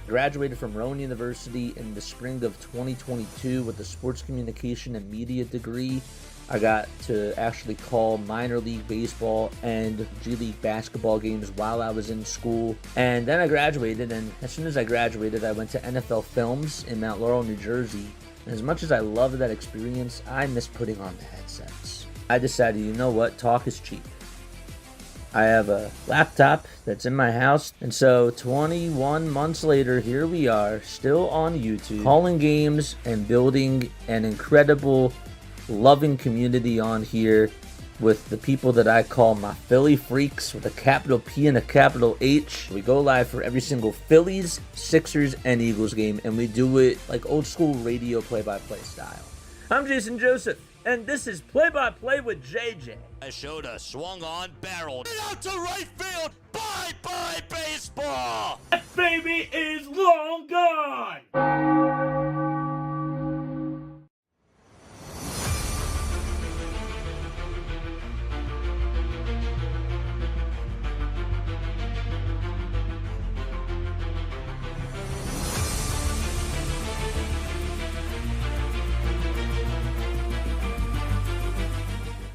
Graduated from Rowan University in the spring of 2022 with a sports communication and media degree. I got to actually call minor league baseball and G League basketball games while I was in school. And then I graduated, and as soon as I graduated, I went to NFL Films in Mount Laurel, New Jersey. And as much as I loved that experience, I miss putting on the headsets. I decided, you know what, talk is cheap. I have a laptop that's in my house, and so 21 months later, here we are, still on YouTube, calling games and building an incredible, loving community on here with the people that I call my Philly freaks with a capital P and a capital H. We go live for every single Phillies, Sixers, and Eagles game, and we do it like old school radio play-by-play style. I'm Jason Joseph, and this is Play-by-Play with JJ. I showed a swung on barrel. Get out to right field. Bye-bye baseball. That baby is long gone.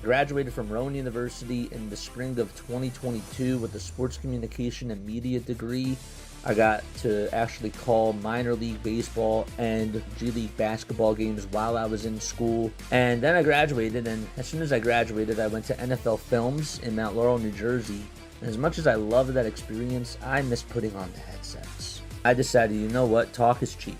Graduated from Rowan University in the spring of 2022 with a sports communication and media degree. I got to actually call minor league baseball and G League basketball games while I was in school. And then I graduated, and as soon as I graduated, I went to NFL Films in Mount Laurel, New Jersey. And as much as I loved that experience, I miss putting on the headsets. I decided, you know what, talk is cheap.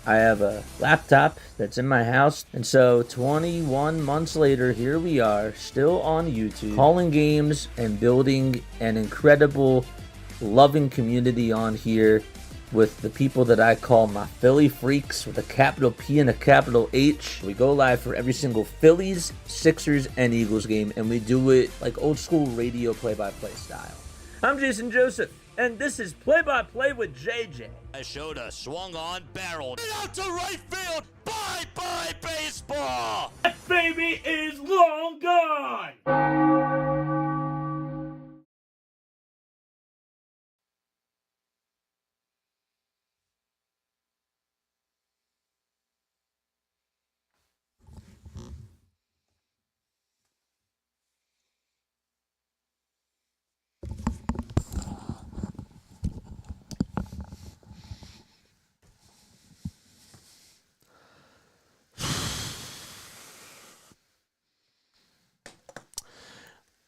I have a laptop that's in my house, and so 21 months later, here we are, still on YouTube, calling games and building an incredible, loving community on here with the people that I call my Philly freaks with a capital P and a capital H. We go live for every single Phillies, Sixers, and Eagles game, and we do it like old school radio play-by-play style. I'm Jason Joseph, and this is Play-by-Play with JJ. I showed a swung on barrel. Get out to right field. Bye-bye baseball. That baby is long gone.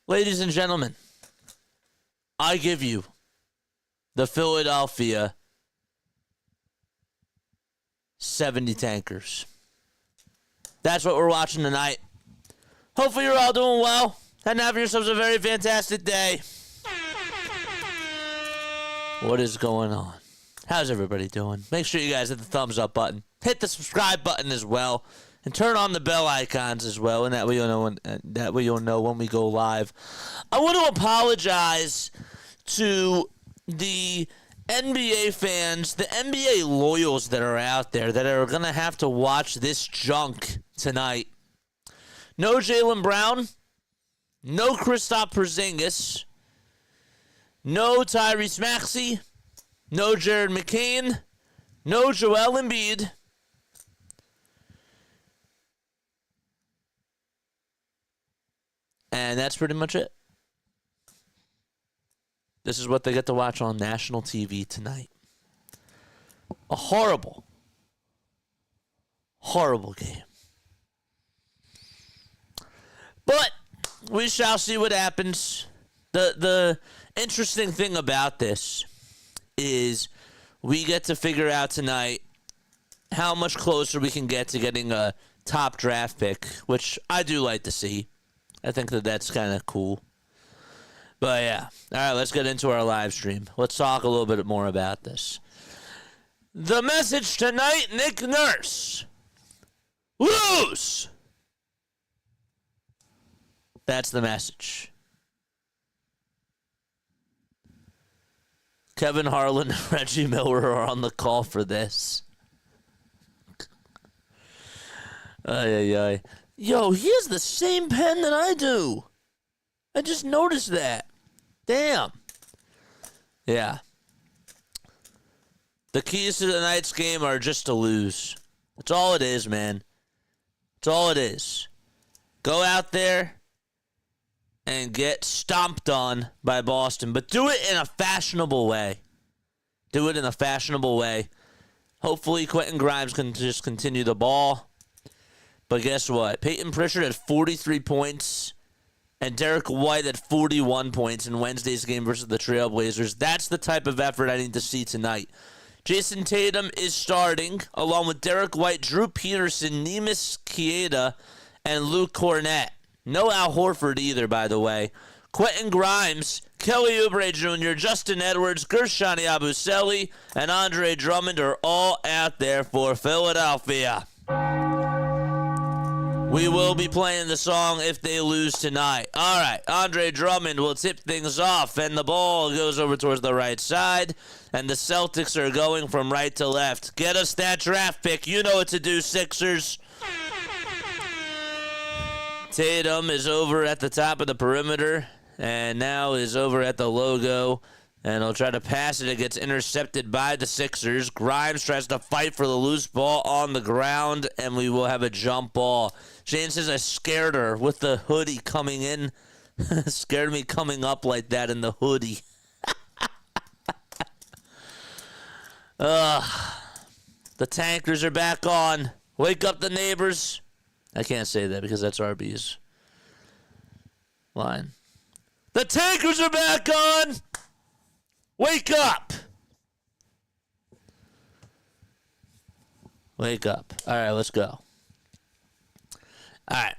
Ladies and gentlemen, I give you the Philadelphia 70 Tankers. That's what we're watching tonight. Hopefully you're all doing well and having yourselves a very fantastic day. What is going on? How's everybody doing? Make sure you guys hit the thumbs up button. Hit the subscribe button as well. And turn on the bell icons as well, and that way you'll know when we go live. I want to apologize to the NBA fans, the NBA loyals that are out there that are going to have to watch this junk tonight. No Jaylen Brown, no Kristaps Porzingis, no Tyrese Maxey, no Jared McCain, No Joel Embiid. And that's pretty much it. This is what they get to watch on national TV tonight. A horrible, horrible game. But we shall see what happens. The interesting thing about this is we get to figure out tonight how much closer we can get to getting a top draft pick, which I do like to see. I think that's kind of cool. But yeah. All right, let's get into our live stream. Let's talk a little bit more about this. The message tonight, Nick Nurse. Lose! That's the message. Kevin Harlan and Reggie Miller are on the call for this. Ay, ay, ay. Yo, he has the same pen that I do. I just noticed that. Damn. Yeah. The keys to tonight's game are just to lose. That's all it is, man. That's all it is. Go out there and get stomped on by Boston, but do it in a fashionable way. Do it in a fashionable way. Hopefully Quentin Grimes can just continue the ball. But guess what? Peyton Pritchard had 43 points and Derek White had 41 points in Wednesday's game versus the Trailblazers. That's the type of effort I need to see tonight. Jason Tatum is starting, along with Derek White, Drew Peterson, Neemias Queta, and Luke Cornett. No Al Horford either, by the way. Quentin Grimes, Kelly Oubre Jr., Justin Edwards, Guerschon Yabusele, and Andre Drummond are all out there for Philadelphia. We will be playing the song If They Lose Tonight. All right, Andre Drummond will tip things off, and the ball goes over towards the right side, and the Celtics are going from right to left. Get us that draft pick. You know what to do, Sixers. Tatum is over at the top of the perimeter, and now is over at the logo, and he'll try to pass it. It gets intercepted by the Sixers. Grimes tries to fight for the loose ball on the ground, and we will have a jump ball. Shane says I scared her with the hoodie coming in. Scared me coming up like that in the hoodie. The tankers are back on. Wake up the neighbors. I can't say that because that's RB's line. The tankers are back on. Wake up. Wake up. All right, let's go. All right.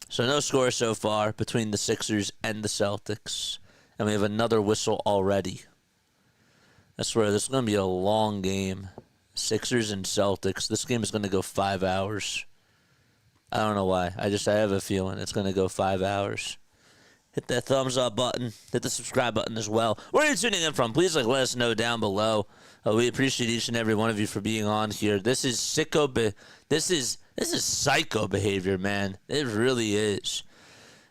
So no score so far between the Sixers and the Celtics. And we have another whistle already. I swear, this is going to be a long game. Sixers and Celtics. This game is going to go 5 hours. I don't know why. I have a feeling it's going to go 5 hours. Hit that thumbs up button. Hit the subscribe button as well. Where are you tuning in from? Please let us know down below. We appreciate each and every one of you for being on here. This is This is psycho behavior, man. It really is.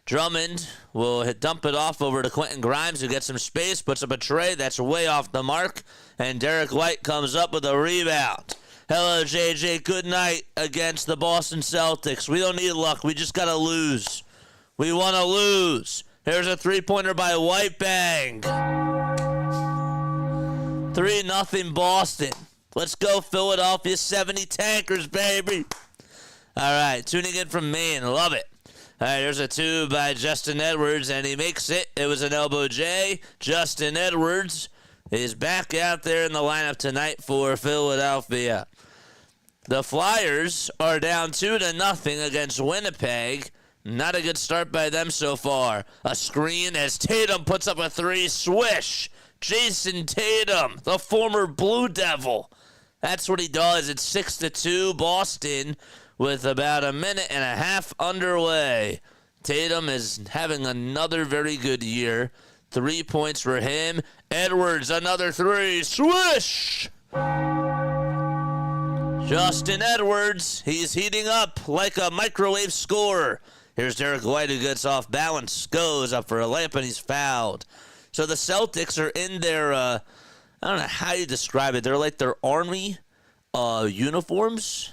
Drummond will dump it off over to Quentin Grimes, who gets some space, puts up a tray that's way off the mark, and Derek White comes up with a rebound. Hello, JJ. Good night against the Boston Celtics. We don't need luck. We just got to lose. We want to lose. Here's a three-pointer by White. Bang. 3-0 Boston. Let's go, Philadelphia 70 Tankers, baby. All right, tuning in from Maine. Love it. All right, there's a two by Justin Edwards, and he makes it. It was an elbow J. Justin Edwards is back out there in the lineup tonight for Philadelphia. The Flyers are down 2-0 against Winnipeg. Not a good start by them so far. A screen as Tatum puts up a three. Swish. Jason Tatum, the former Blue Devil. That's what he does. It's 6-2 Boston with about a minute and a half underway. Tatum is having another very good year. 3 points for him. Edwards, another three. Swish! Justin Edwards, he's heating up like a microwave scorer. Here's Derek White, who gets off balance, goes up for a layup, and he's fouled. So the Celtics are in their, I don't know how you describe it. They're like their army uniforms.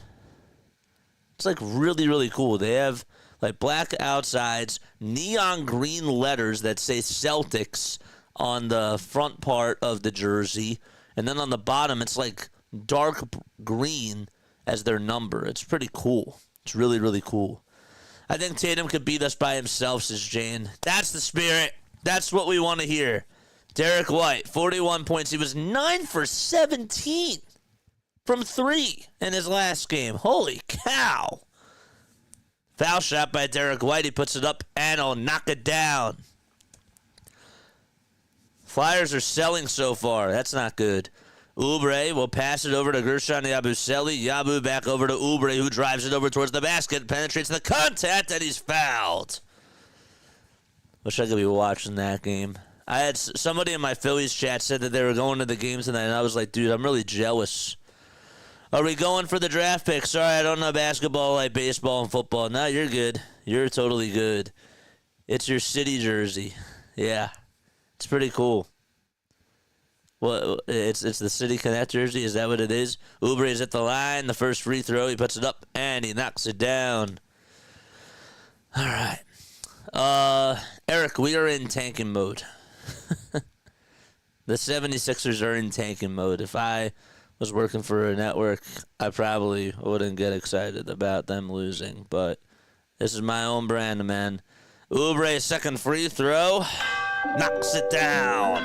It's like really, really cool. They have like black outsides, neon green letters that say Celtics on the front part of the jersey. And then on the bottom, it's like dark green as their number. It's pretty cool. It's really, really cool. I think Tatum could beat us by himself, says Jane. That's the spirit. That's what we want to hear. Derek White, 41 points. He was 9 for 17 from 3 in his last game. Holy cow. Foul shot by Derek White. He puts it up and he'll knock it down. Flyers are selling so far. That's not good. Oubre will pass it over to Guerschon Yabusele. Yabu back over to Oubre, who drives it over towards the basket, penetrates the contact, and he's fouled. Wish I could be watching that game. I had somebody in my Phillies chat said that they were going to the games tonight, and I was like, dude, I'm really jealous. Are we going for the draft pick? Sorry, I don't know basketball like baseball and football. No, you're good. You're totally good. It's your city jersey. Yeah. It's pretty cool. Well, it's the City Connect jersey. Is that what it is? Oubre is at the line. The first free throw. He puts it up, and he knocks it down. All right. Eric, we are in tanking mode. The 76ers are in tanking mode. If I was working for a network, I probably wouldn't get excited about them losing. But this is my own brand, man. Oubre, second free throw. Knocks it down.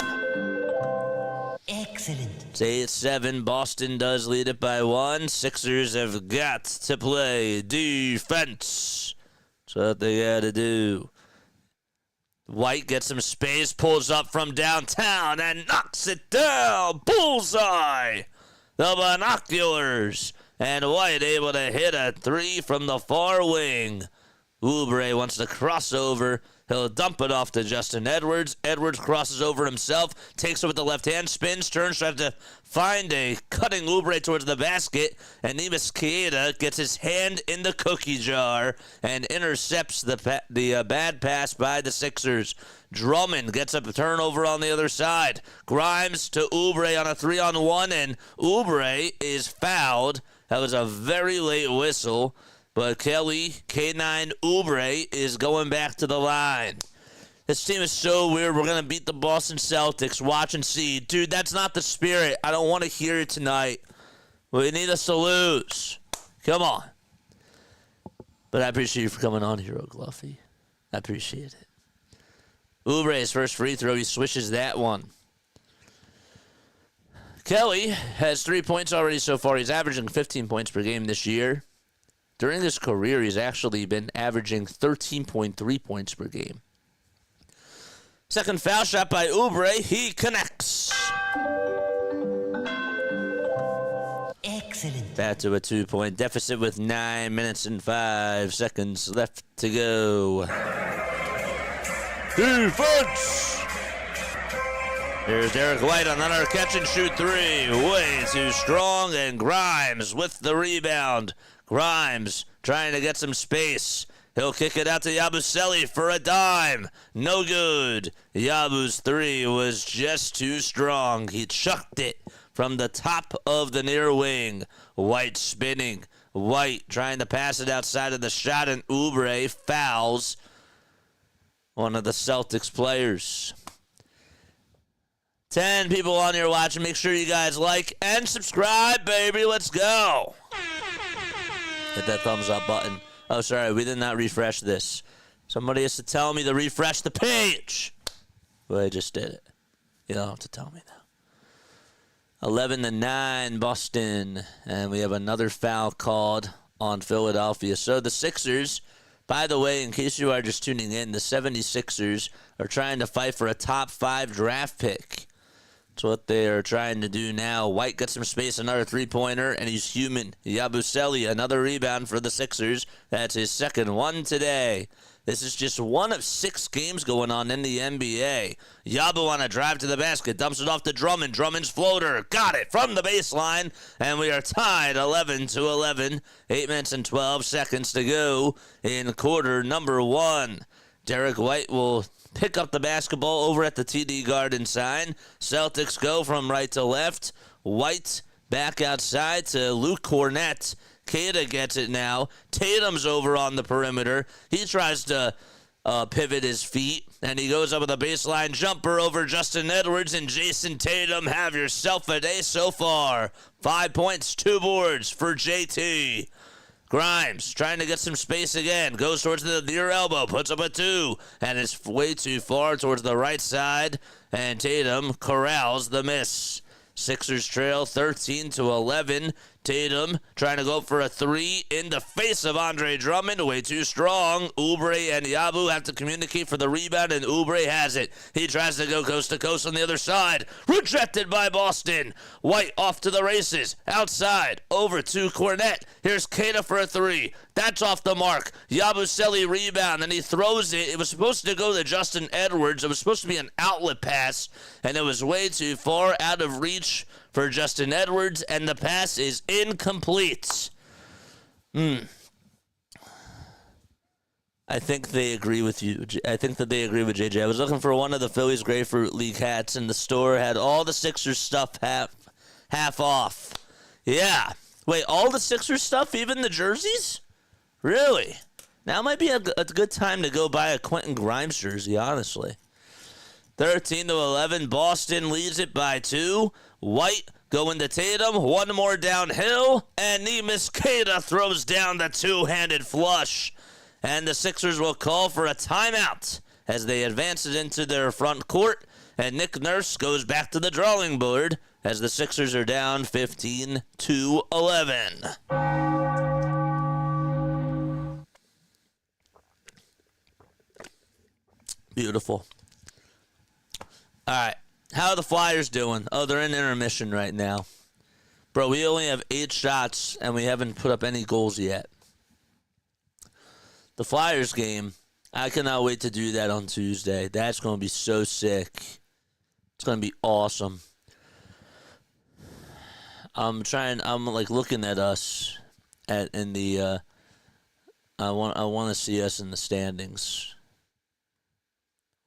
Excellent. It's 8-7. Boston does lead it by 1. Sixers have got to play defense. That's what they got to do. White gets some space, pulls up from downtown, and knocks it down. Bullseye. The binoculars. And White able to hit a 3 from the far wing. Oubre wants to cross over. He'll dump it off to Justin Edwards. Edwards crosses over himself, takes it with the left hand, spins, turns, tries to find a cutting Oubre towards the basket, and Neemias Queta gets his hand in the cookie jar and intercepts the bad pass by the Sixers. Drummond gets up a turnover on the other side. Grimes to Oubre on a 3-on-1, and Oubre is fouled. That was a very late whistle. But Kelly, K9 Oubre, is going back to the line. This team is so weird. We're going to beat the Boston Celtics. Watch and see. Dude, that's not the spirit. I don't want to hear it tonight. We need us to lose. Come on. But I appreciate you for coming on, Hero Gluffy. I appreciate it. Oubre's first free throw. He swishes that one. Kelly has 3 points already so far. He's averaging 15 points per game this year. During his career, he's actually been averaging 13.3 points per game. Second foul shot by Oubre. He connects. Excellent. Back to a 2-point deficit with 9 minutes and 5 seconds left to go. Defense! Here's Derek White on another catch-and-shoot 3. Way too strong, and Grimes with the rebound. Grimes trying to get some space. He'll kick it out to Yabusele for a dime. No good. Yabu's 3 was just too strong. He chucked it from the top of the near wing. White spinning. White trying to pass it outside of the shot, and Oubre fouls one of the Celtics players. 10 people on here watching. Make sure you guys like and subscribe, baby. Let's go. Hit that thumbs up button. Oh, sorry, we did not refresh this. Somebody has to tell me to refresh the page. Well, I just did it. You don't have to tell me now. 11-9, Boston. And we have another foul called on Philadelphia. So the Sixers, by the way, in case you are just tuning in, the 76ers are trying to fight for a top 5 draft pick. That's what they are trying to do now. White gets some space, another three-pointer, and he's human. Yabusele, another rebound for the Sixers. That's his second one today. This is just one of 6 games going on in the NBA. Yabu on a drive to the basket, dumps it off to Drummond. Drummond's floater, got it from the baseline, and we are tied 11-11. 8 minutes and 12 seconds to go in quarter number 1. Derek White will pick up the basketball over at the TD Garden sign. Celtics go from right to left. White Back outside to Luke Cornett. Queta gets it now. Tatum's over on the perimeter. He tries to pivot his feet, and he goes up with a baseline jumper over Justin Edwards, and Jason Tatum, have yourself a day so far. 5 points, 2 boards for JT. Grimes trying to get some space again. Goes towards the near elbow. Puts up a 2. And it's way too far towards the right side. And Tatum corrals the miss. Sixers trail 13-11. Tatum trying to go for a 3 in the face of Andre Drummond. Way too strong. Oubre and Yabu have to communicate for the rebound, and Oubre has it. He tries to go coast to coast on the other side. Rejected by Boston. White off to the races. Outside. Over to Cornett. Here's Queta for a 3. That's off the mark. Yabusele rebound, and he throws it. It was supposed to go to Justin Edwards. It was supposed to be an outlet pass, and it was way too far out of reach for Justin Edwards, and the pass is incomplete. I think they agree with you. I think that they agree with JJ. I was looking for one of the Phillies Grapefruit League hats, and the store had all the Sixers stuff half off. Yeah. Wait, all the Sixers stuff, even the jerseys? Really? Now might be a good time to go buy a Quentin Grimes jersey, honestly. 13-11, Boston leads it by 2. White going to Tatum, one more downhill, and Neemias Queta throws down the two-handed flush. And the Sixers will call for a timeout as they advance it into their front court, and Nick Nurse goes back to the drawing board as the Sixers are down 15-11. Beautiful. All right. How are the Flyers doing? Oh, they're in intermission right now. Bro, we only have 8 shots, and we haven't put up any goals yet. The Flyers game, I cannot wait to do that on Tuesday. That's going to be so sick. It's going to be awesome. I'm like looking at us I want to see us in the standings.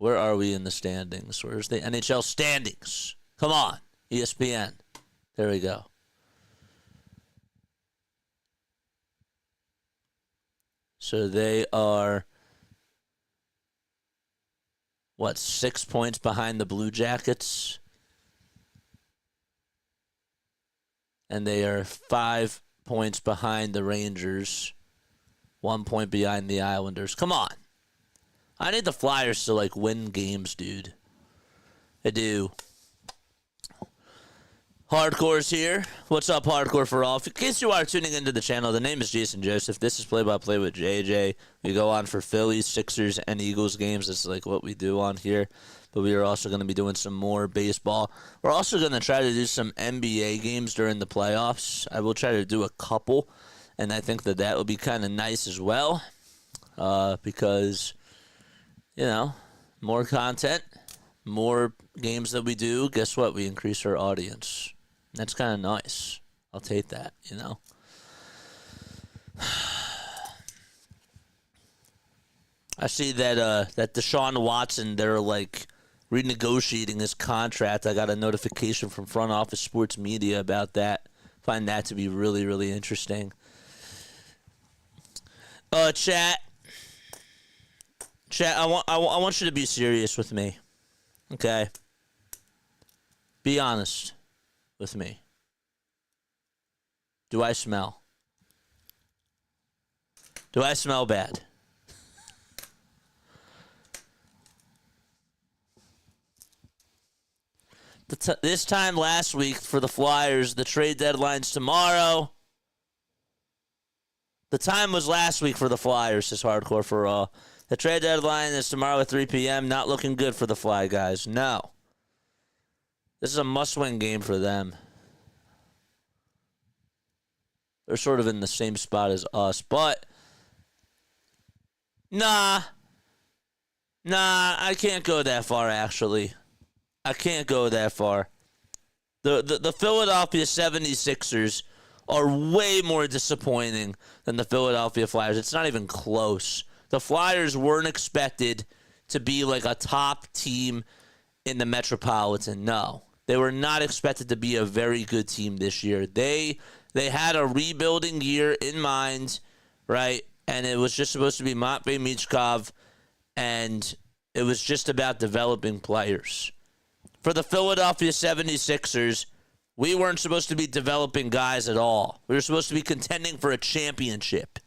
Where are we in the standings? Where's the NHL standings? Come on, ESPN. There we go. So they are, 6 points behind the Blue Jackets? And they are 5 points behind the Rangers. 1 point behind the Islanders. Come on. I need the Flyers to, win games, dude. I do. Hardcore's here. What's up, Hardcore for all? In case you are tuning into the channel, the name is Jason Joseph. This is Play-by-Play with JJ. We go on for Phillies, Sixers, and Eagles games. That's, what we do on here. But we are also going to be doing some more baseball. We're also going to try to do some NBA games during the playoffs. I will try to do a couple, and I think that will be kind of nice as well because... more content, more games that we do. Guess what? We increase our audience. That's kind of nice. I'll take that, I see that Deshaun Watson, they're renegotiating his contract. I got a notification from Front Office Sports Media about that. Find that to be really, really interesting. Chat, I want you to be serious with me, okay? Be honest with me. Do I smell? Do I smell bad? This time last week for the Flyers, the trade deadline's tomorrow. The time was last week for the Flyers, says Hardcore for all. The trade deadline is tomorrow at 3 p.m. Not looking good for the Fly guys. No. This is a must-win game for them. They're sort of in the same spot as us, but nah, I can't go that far, actually. I can't go that far. The Philadelphia 76ers are way more disappointing than the Philadelphia Flyers. It's not even close. The Flyers weren't expected to be a top team in the Metropolitan. No. They were not expected to be a very good team this year. They had a rebuilding year in mind, right? And it was just supposed to be Matvei Michkov, and it was just about developing players. For the Philadelphia 76ers, we weren't supposed to be developing guys at all. We were supposed to be contending for a championship.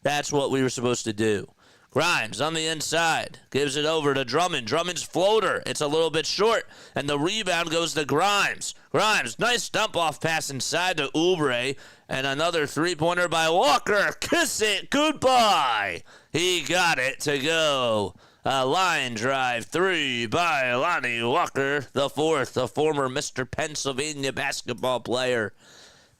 That's what we were supposed to do. Grimes on the inside, gives it over to Drummond. Drummond's floater, it's a little bit short, and the rebound goes to Grimes. Grimes, nice dump-off pass inside to Oubre, and another three-pointer by Walker. Kiss it goodbye. He got it to go. A line drive three by Lonnie Walker, the fourth, a former Mr. Pennsylvania basketball player.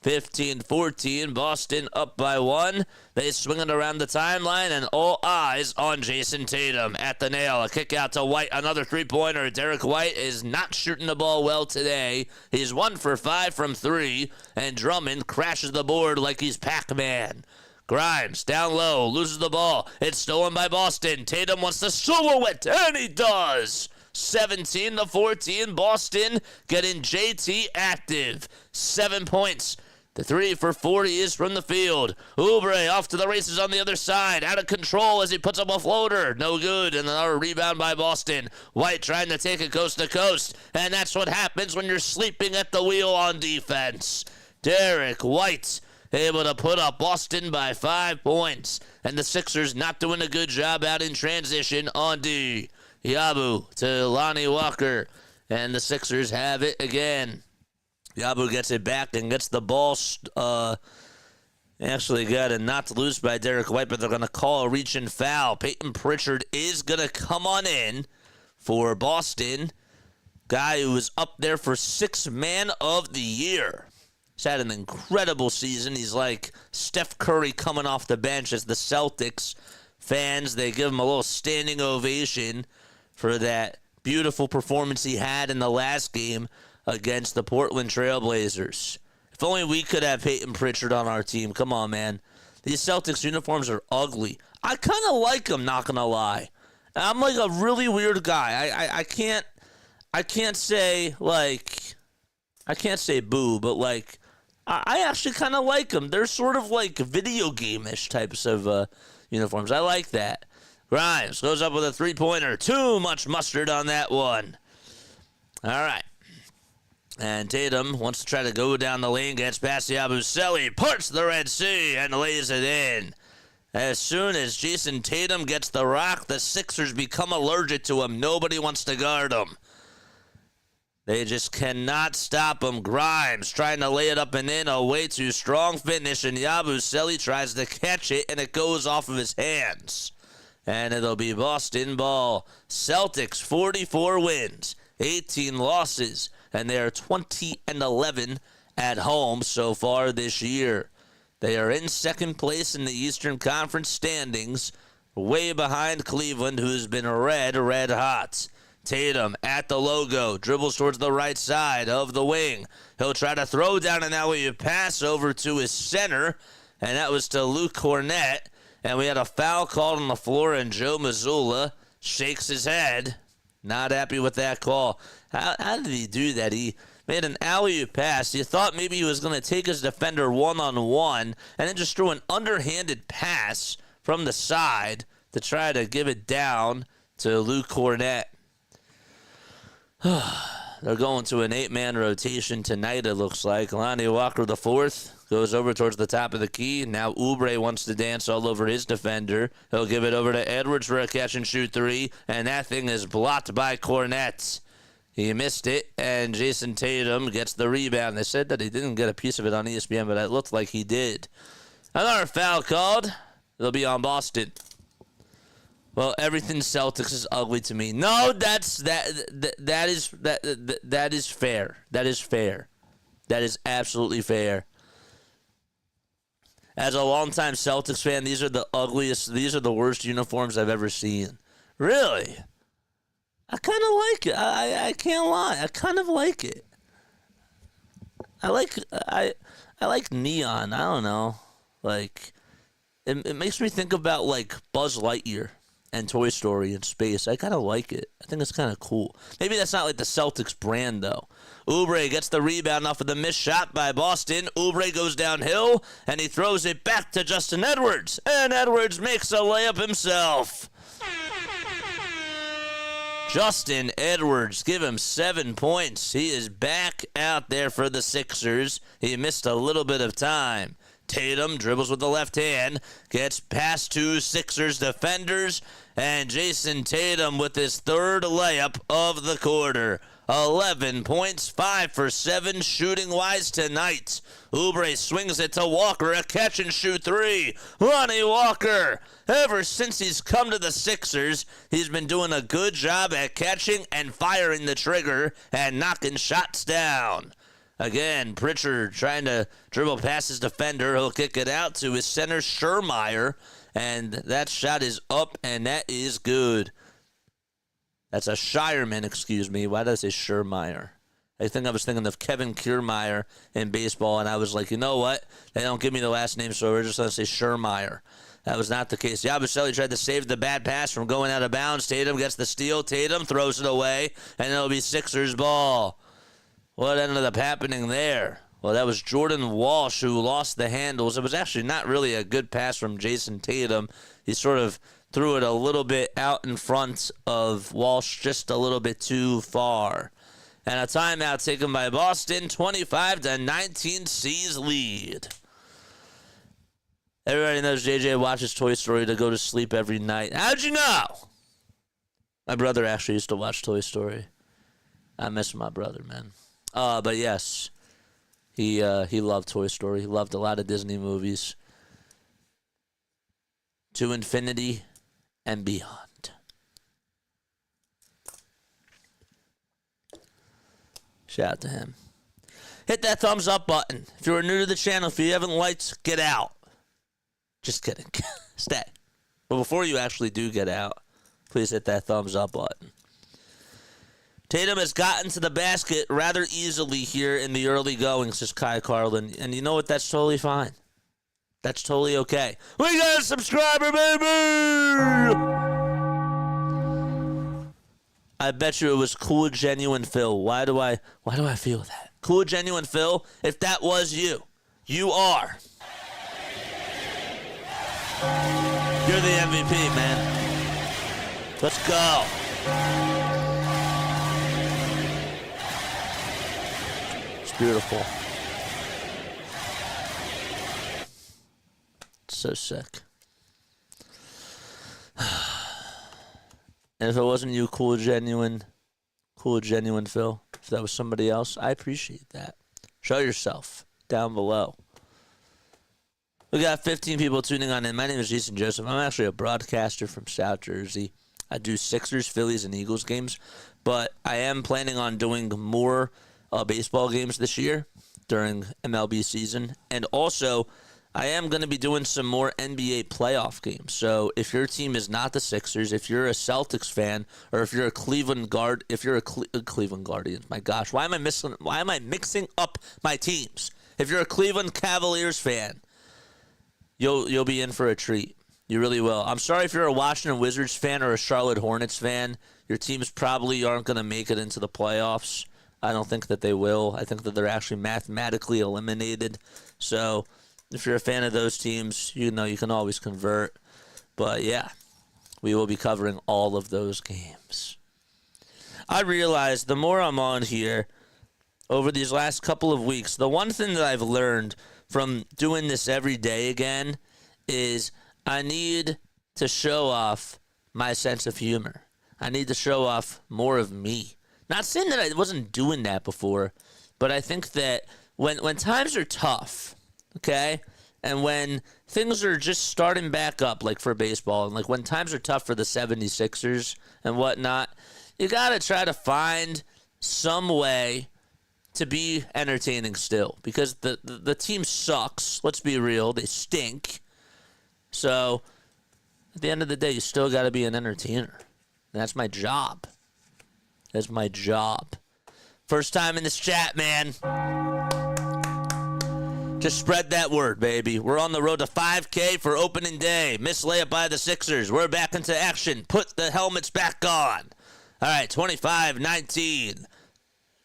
15-14, Boston up by one. They swing it around the timeline, and all eyes on Jason Tatum at the nail. A kick out to White, another three-pointer. Derek White is not shooting the ball well today. He's 1 for 5 from 3, and Drummond crashes the board like he's Pac-Man. Grimes down low, loses the ball. It's stolen by Boston. Tatum wants to solo it, and he does. 17-14, Boston getting JT active. 7 points. The 3 for 40 is from the field. Oubre off to the races on the other side. Out of control as he puts up a floater. No good. And another rebound by Boston. White trying to take it coast to coast. And that's what happens when you're sleeping at the wheel on defense. Derek White able to put up Boston by 5 points. And the Sixers not doing a good job out in transition on D. Yabu to Lonnie Walker. And the Sixers have it again. Yabu gets it back and gets the ball. Actually got it knocked loose by Derek White, but they're going to call a reach and foul. Peyton Pritchard is going to come on in for Boston. Guy who was up there for 6th man of the year. He's had an incredible season. He's like Steph Curry coming off the bench as the Celtics fans. They give him a little standing ovation for that beautiful performance he had in the last game against the Portland Trailblazers. If only we could have Peyton Pritchard on our team. Come on, man. These Celtics uniforms are ugly. I kind of like them, not going to lie. I'm like a really weird guy. I can't say, like, I can't say boo, but, like, I actually kind of like them. They're sort of like video game-ish types of uniforms. I like that. Grimes goes up with a three-pointer. Too much mustard on that one. All right. And Tatum wants to try to go down the lane, gets past the yabusele, parts the Red Sea, and lays it in. As soon as Jason Tatum gets the rock, the Sixers become allergic to him. Nobody wants to guard him. They just cannot stop him. Grimes trying to lay it up and in, a way too strong finish, and Yabusele tries to catch it, and it goes off of his hands. And it'll be Boston ball. Celtics 44 wins, 18 losses, and they are 20-11 at home so far this year. They are in second place in the Eastern Conference standings, way behind Cleveland, who's been red hot. Tatum at the logo, dribbles towards the right side of the wing. He'll try to throw down an alley-oop pass over to his center, and that was to Luke Cornett. And we had a foul called on the floor, and Joe Mazzulla shakes his head. Not happy with that call. How did he do that? He made an alley-oop pass. You thought maybe he was going to take his defender one-on-one and then just threw an underhanded pass from the side to try to give it down to Luke Cornett. They're going to an 8-man rotation tonight, it looks like. Lonnie Walker, the fourth, goes over towards the top of the key. Now Oubre wants to dance all over his defender. He'll give it over to Edwards for a catch-and-shoot three, and that thing is blocked by Cornett. He missed it, and Jason Tatum gets the rebound. They said that he didn't get a piece of it on ESPN, but it looked like he did. Another foul called. It'll be on Boston. Well, everything Celtics is ugly to me. No, that is fair. That is fair. That is absolutely fair. As a longtime Celtics fan, these are the ugliest, these are the worst uniforms I've ever seen. Really? I kind of like it. I can't lie. I kind of like it. I like neon. I don't know. Like, it makes me think about, like, Buzz Lightyear and Toy Story in space. I kind of like it. I think it's kind of cool. Maybe that's not like the Celtics brand, though. Oubre gets the rebound off of the missed shot by Boston. Oubre goes downhill, and he throws it back to Justin Edwards. And Edwards makes a layup himself. Justin Edwards, give him 7 points. He is back out there for the Sixers. He missed a little bit of time. Tatum dribbles with the left hand, gets past two Sixers defenders, and Jason Tatum with his third layup of the quarter. 11 points, 5 for 7 shooting-wise tonight. Oubre swings it to Walker, a catch-and-shoot three. Lonnie Walker, ever since he's come to the Sixers, he's been doing a good job at catching and firing the trigger and knocking shots down. Again, Pritchard trying to dribble past his defender. He'll kick it out to his center, Schermeyer, and that shot is up, and that is good. That's a Shireman, excuse me. Why did I say Schermeyer? I was thinking of Kevin Kiermaier in baseball, and I was like, you know what? They don't give me the last name, so we're just going to say Schermeyer. That was not the case. Yabusele tried to save the bad pass from going out of bounds. Tatum gets the steal. Tatum throws it away, and it'll be Sixers ball. What ended up happening there? Well, that was Jordan Walsh who lost the handles. It was actually not really a good pass from Jason Tatum. He sort of threw it a little bit out in front of Walsh, just a little bit too far. And a timeout taken by Boston, 25-19 C's lead. Everybody knows JJ watches Toy Story to go to sleep every night. How'd you know? My brother actually used to watch Toy Story. I miss my brother, man. But yes, he loved Toy Story. He loved a lot of Disney movies. To infinity and beyond. Shout out to him. Hit that thumbs up button. If you're new to the channel, if you haven't liked, get out. Just kidding. Stay. But before you actually do get out, please hit that thumbs up button. Tatum has gotten to the basket rather easily here in the early going, says Kai Carlin. And you know what? That's totally fine. That's totally okay. We got a subscriber, baby! I bet you it was Cool Genuine Phil. Why do I feel that? Cool Genuine Phil, if that was you, you are. You're the MVP, man. Let's go. It's beautiful. So sick. And if it wasn't you, Cool Genuine Phil, if that was somebody else, I appreciate that. Show yourself down below. We got 15 people tuning on in. My name is Jason Joseph. I'm actually a broadcaster from South Jersey. I do Sixers, Phillies, and Eagles games, but I am planning on doing more baseball games this year during MLB season, and also I am going to be doing some more NBA playoff games. So if your team is not the Sixers, if you're a Celtics fan, or if you're a Cleveland Guardians, my gosh, why am I mixing up my teams? If you're a Cleveland Cavaliers fan, you'll be in for a treat. You really will. I'm sorry if you're a Washington Wizards fan or a Charlotte Hornets fan. Your teams probably aren't going to make it into the playoffs. I don't think that they will. I think that they're actually mathematically eliminated. So if you're a fan of those teams, you know you can always convert. But yeah, we will be covering all of those games. I realize the more I'm on here over these last couple of weeks, the one thing that I've learned from doing this every day again is I need to show off my sense of humor. I need to show off more of me. Not saying that I wasn't doing that before, but I think that when times are tough, okay, and when things are just starting back up, like for baseball, and like when times are tough for the 76ers and whatnot, you got to try to find some way to be entertaining still, because the team sucks. Let's be real. They stink. So at the end of the day, you still got to be an entertainer. And that's my job. That's my job. First time in this chat, man. Just spread that word, baby. We're on the road to 5K for opening day. Missed layup by the Sixers. We're back into action. Put the helmets back on. All right, 25-19.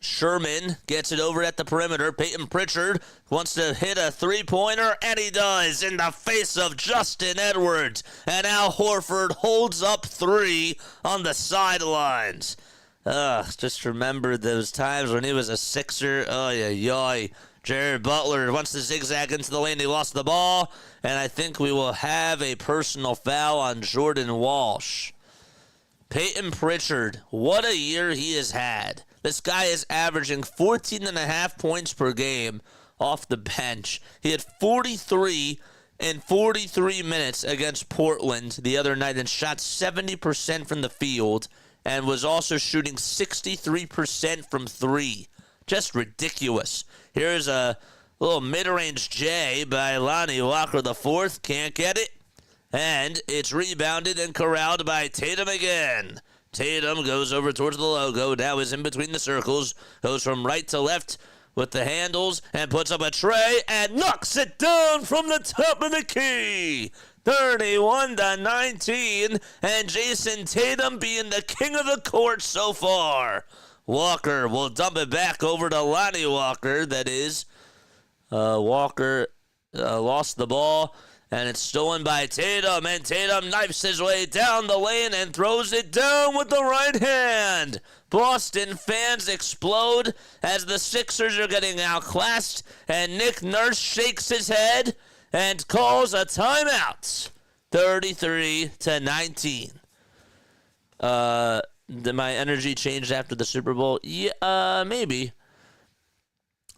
Sherman gets it over at the perimeter. Peyton Pritchard wants to hit a three-pointer, and he does in the face of Justin Edwards. And Al Horford holds up three on the sidelines. Just remember those times when he was a Sixer. Oh, yeah. Jared Butler wants to zigzag into the lane. He lost the ball, and I think we will have a personal foul on Jordan Walsh. Peyton Pritchard, what a year he has had. This guy is averaging 14.5 points per game off the bench. He had 43 in 43 minutes against Portland the other night and shot 70% from the field and was also shooting 63% from three. Just ridiculous. Here's a little mid-range J by Lonnie Walker IV. Can't get it. And it's rebounded and corralled by Tatum again. Tatum goes over towards the logo. Now is in between the circles. Goes from right to left with the handles and puts up a tray and knocks it down from the top of the key. 31-19. And Jason Tatum being the king of the court so far. Walker will dump it back over to Lonnie Walker. That is, Walker lost the ball, and it's stolen by Tatum. And Tatum knifes his way down the lane and throws it down with the right hand. Boston fans explode as the Sixers are getting outclassed, and Nick Nurse shakes his head and calls a timeout. 33-19. Did my energy change after the Super Bowl? Yeah, maybe.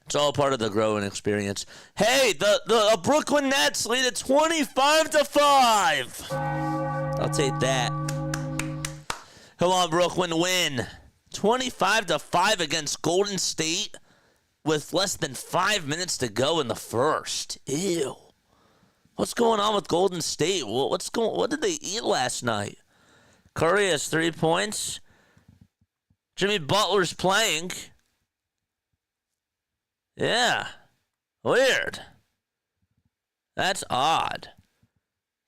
It's all part of the growing experience. Hey, the Brooklyn Nets lead at 25-5. I'll take that. Come on, Brooklyn, win. 25-5 against Golden State with less than 5 minutes to go in the first. Ew. What's going on with Golden State? What did they eat last night? Curry has 3 points. Jimmy Butler's playing. Yeah. Weird. That's odd.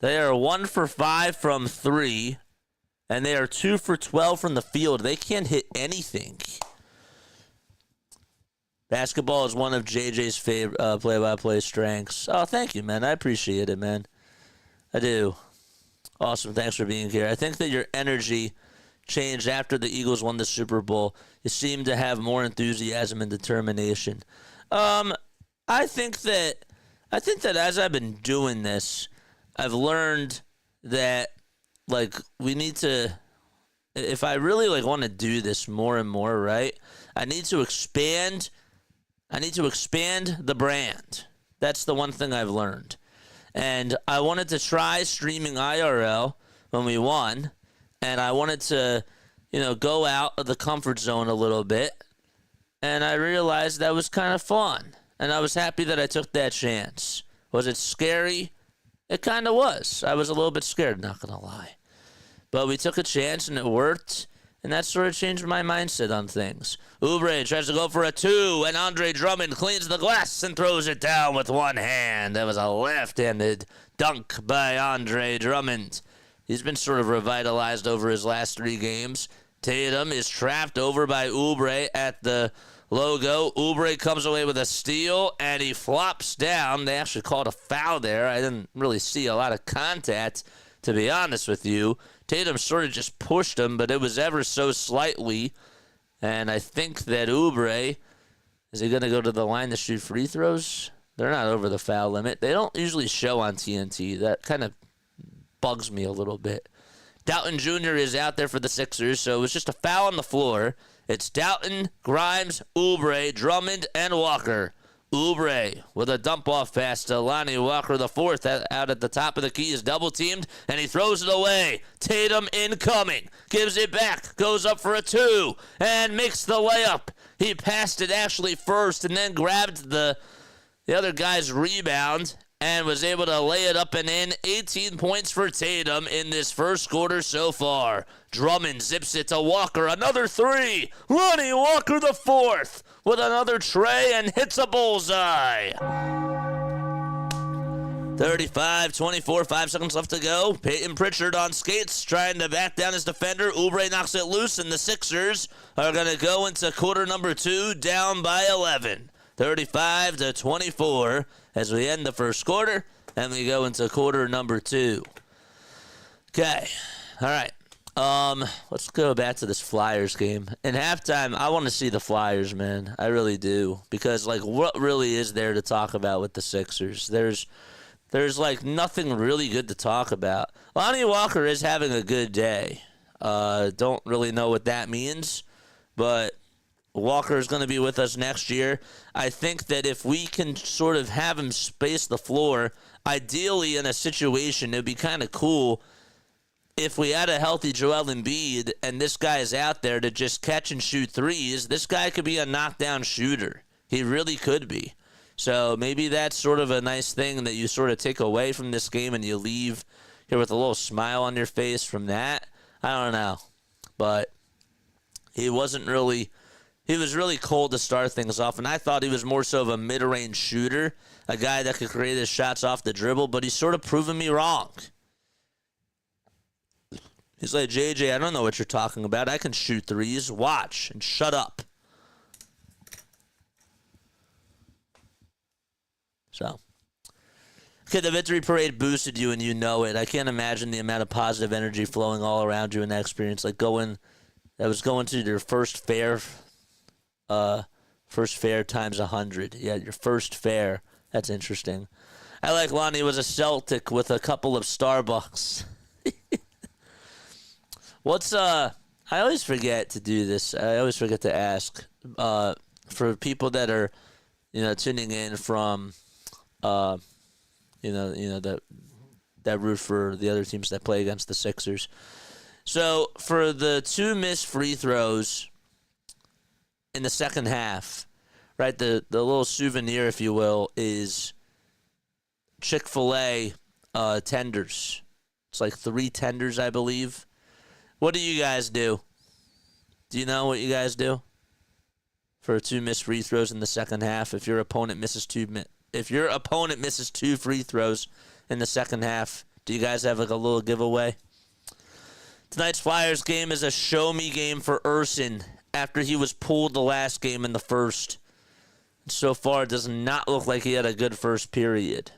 They are 1 for 5 from 3, and they are 2 for 12 from the field. They can't hit anything. Basketball is one of JJ's favorite play-by-play strengths. Oh, thank you, man. I appreciate it, man. I do. Awesome. Thanks for being here. I think that your energy changed after the Eagles won the Super Bowl. You seem to have more enthusiasm and determination. I think that as I've been doing this, I've learned that we need to, if I really want to do this more and more, right? I need to expand the brand. That's the one thing I've learned. And I wanted to try streaming IRL when we won, and I wanted to, go out of the comfort zone a little bit, and I realized that was kind of fun, and I was happy that I took that chance. Was it scary? It kind of was. I was a little bit scared, not going to lie. But we took a chance, and it worked, and that sort of changed my mindset on things. Oubre tries to go for a 2, and Andre Drummond cleans the glass and throws it down with one hand. That was a left-handed dunk by Andre Drummond. He's been sort of revitalized over his last 3 games. Tatum is trapped over by Oubre at the logo. Oubre comes away with a steal, and he flops down. They actually called a foul there. I didn't really see a lot of contact, to be honest with you. Tatum sort of just pushed him, but it was ever so slightly. And I think that Oubre, is he going to go to the line to shoot free throws? They're not over the foul limit. They don't usually show on TNT. That kind of bugs me a little bit. Doughton Jr. is out there for the Sixers, so it was just a foul on the floor. It's Doughton, Grimes, Oubre, Drummond, and Walker. Oubre with a dump-off pass to Lonnie Walker IV out at the top of the key is double-teamed, and he throws it away. Tatum incoming, gives it back, goes up for a 2, and makes the layup. He passed it actually first and then grabbed the other guy's rebound and was able to lay it up and in. 18 points for Tatum in this first quarter so far. Drummond zips it to Walker. Another 3. Lonnie Walker IV with another tray and hits a bullseye. 35-24, 5 seconds left to go. Peyton Pritchard on skates, trying to back down his defender. Oubre knocks it loose, and the Sixers are going to go into quarter number 2, down by 11. 35-24 as we end the first quarter, and we go into quarter number 2. Okay, all right. Let's go back to this Flyers game. In halftime, I want to see the Flyers, man. I really do, because like, what really is there to talk about with the Sixers? There's like nothing really good to talk about. Lonnie Walker is having a good day. Don't really know what that means, but Walker is going to be with us next year. I think that if we can sort of have him space the floor, ideally in a situation, it would be kind of cool if we had a healthy Joel Embiid and this guy is out there to just catch and shoot threes. This guy could be a knockdown shooter. He really could be. So maybe that's sort of a nice thing that you sort of take away from this game and you leave here with a little smile on your face from that. I don't know. But he was really cold to start things off, and I thought he was more so of a mid-range shooter, a guy that could create his shots off the dribble, but he's sort of proven me wrong. He's like, JJ, I don't know what you're talking about. I can shoot threes. Watch and shut up. So, okay, the victory parade boosted you, and you know it. I can't imagine the amount of positive energy flowing all around you in that experience. Like going to your first fair times 100. Yeah, your first fair. That's interesting. I like Lonnie was a Celtic with a couple of Starbucks. I always forget to do this. I always forget to ask for people that are, tuning in from, that root for the other teams that play against the Sixers. So for the 2 missed free throws in the second half, right, the little souvenir, if you will, is Chick-fil-A tenders. It's like 3 tenders, I believe. What do you guys do? Do you know what you guys do for 2 missed free throws in the second half? If your opponent misses 2 free throws in the second half, do you guys have like a little giveaway? Tonight's Flyers game is a show-me game for Urson after he was pulled the last game in the first. So far, it does not look like he had a good first period.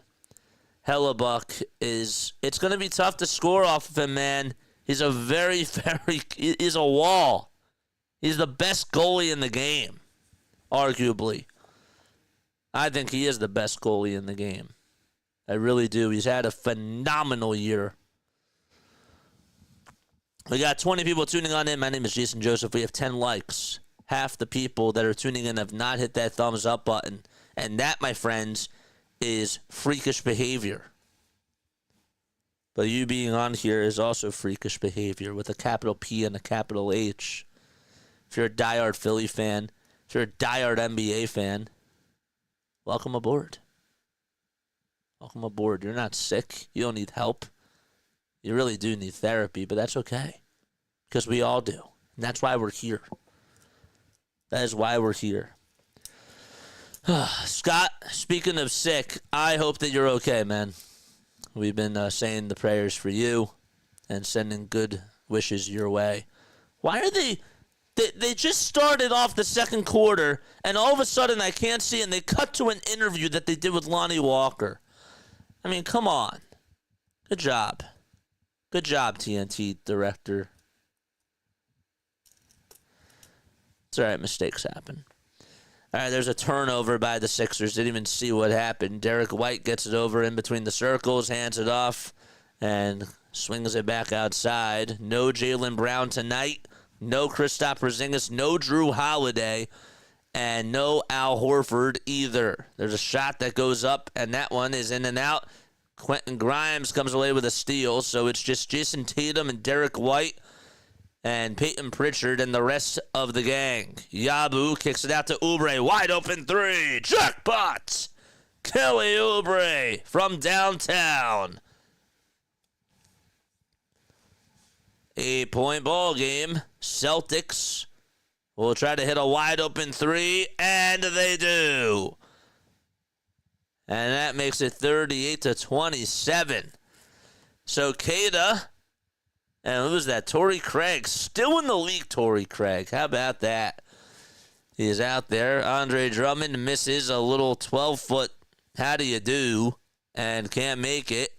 Hellebuck it's going to be tough to score off of him, man. He's a he's a wall. He's the best goalie in the game, arguably. I think he is the best goalie in the game. I really do. He's had a phenomenal year. We got 20 people tuning on in. My name is Jason Joseph. We have 10 likes. Half the people that are tuning in have not hit that thumbs up button. And that, my friends, is freakish behavior. But you being on here is also freakish behavior with a capital P and a capital H. If you're a diehard Philly fan, if you're a diehard NBA fan, welcome aboard. Welcome aboard. You're not sick. You don't need help. You really do need therapy, but that's okay. Because we all do. And that's why we're here. That is why we're here. Scott, speaking of sick, I hope that you're okay, man. We've been saying the prayers for you and sending good wishes your way. Why are they just started off the second quarter, and all of a sudden I can't see, and they cut to an interview that they did with Lonnie Walker. I mean, come on. Good job. Good job, TNT director. It's all right. Mistakes happen. All right, there's a turnover by the Sixers. Didn't even see what happened. Derek White gets it over in between the circles, hands it off, and swings it back outside. No Jaylen Brown tonight. No Kristaps Porzingis. No Drew Holiday. And no Al Horford either. There's a shot that goes up, and that one is in and out. Quentin Grimes comes away with a steal, so it's just Jason Tatum and Derek White and Peyton Pritchard and the rest of the gang. Yabu kicks it out to Oubre. Wide open 3. Jackpot! Kelly Oubre from downtown. 8-point ball game. Celtics will try to hit a wide open 3, and they do. And that makes it 38-27. So Cada, and who's that? Torrey Craig, still in the league, Torrey Craig. How about that? He's out there. Andre Drummond misses a little 12-foot how do you do and can't make it.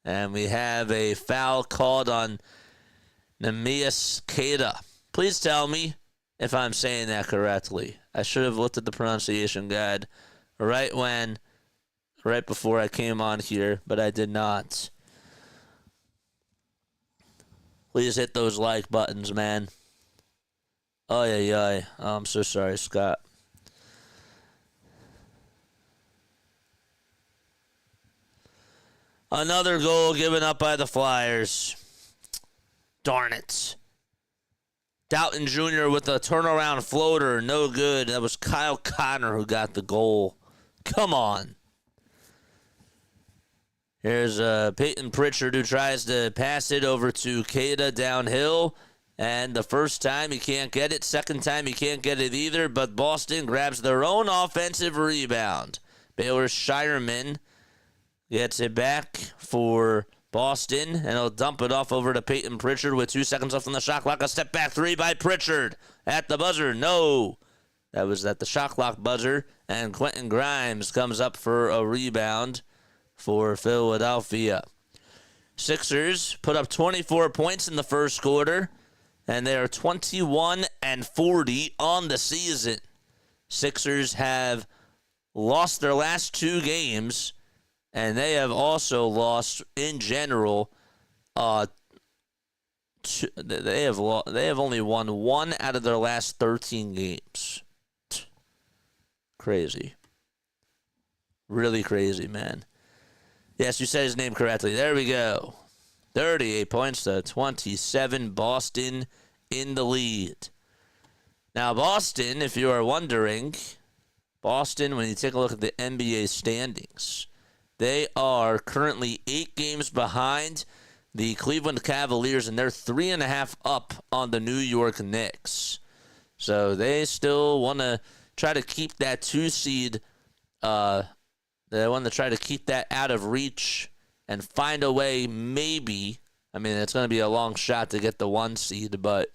And we have a foul called on Neemias Queta. Please tell me if I'm saying that correctly. I should have looked at the pronunciation guide right before I came on here, but I did not. Please hit those like buttons, man. Oh, yeah. Oh, I'm so sorry, Scott. Another goal given up by the Flyers. Darn it. Doughton Jr. with a turnaround floater. No good. That was Kyle Connor who got the goal. Come on. Here's Peyton Pritchard who tries to pass it over to Cada downhill. And the first time he can't get it. Second time he can't get it either. But Boston grabs their own offensive rebound. Baylor Shireman gets it back for Boston. And he'll dump it off over to Peyton Pritchard with 2 seconds left on the shot clock. A step back three by Pritchard. At the buzzer. No. That was at the shot clock buzzer. And Quentin Grimes comes up for a rebound for Philadelphia. Sixers put up 24 points in the first quarter. And they are 21-40 on the season. Sixers have lost their last 2 games, and they have also lost in general. They have only won 1 out of their last 13 games. Crazy, really crazy, man. Yes, you said his name correctly. There we go. 38 points to 27. Boston in the lead. Now, Boston, if you are wondering, when you take a look at the NBA standings, they are currently 8 games behind the Cleveland Cavaliers, and they're 3.5 up on the New York Knicks. So they still want to try to keep that 2 seed. They want to try to keep that out of reach and find a way, maybe. I mean, it's going to be a long shot to get the 1 seed, but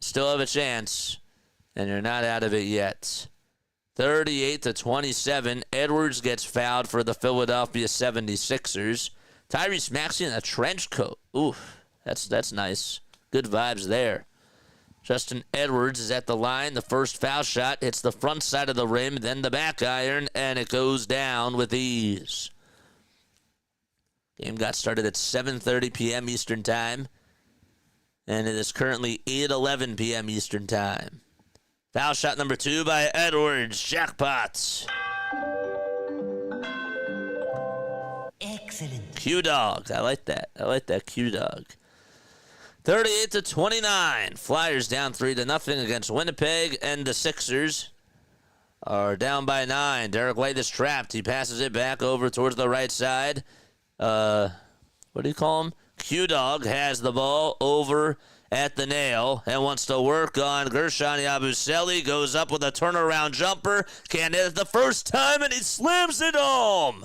still have a chance, and you're not out of it yet. 38-27. Edwards gets fouled for the Philadelphia 76ers. Tyrese Maxey in a trench coat. Ooh, that's nice. Good vibes there. Justin Edwards is at the line. The first foul shot hits the front side of the rim, then the back iron, and it goes down with ease. Game got started at 7:30 p.m. Eastern Time, and it is currently 8:11 p.m. Eastern Time. Foul shot number 2 by Edwards. Jackpot. Excellent. Q-Dog. I like that Q-Dog. 38-29. Flyers down 3-0 against Winnipeg, and the Sixers are down by 9. Derek White is trapped. He passes it back over towards the right side. What do you call him? Q-Dog has the ball over at the nail and wants to work on Guerschon Yabusele. Goes up with a turnaround jumper. Can't hit it the first time, and he slams it home.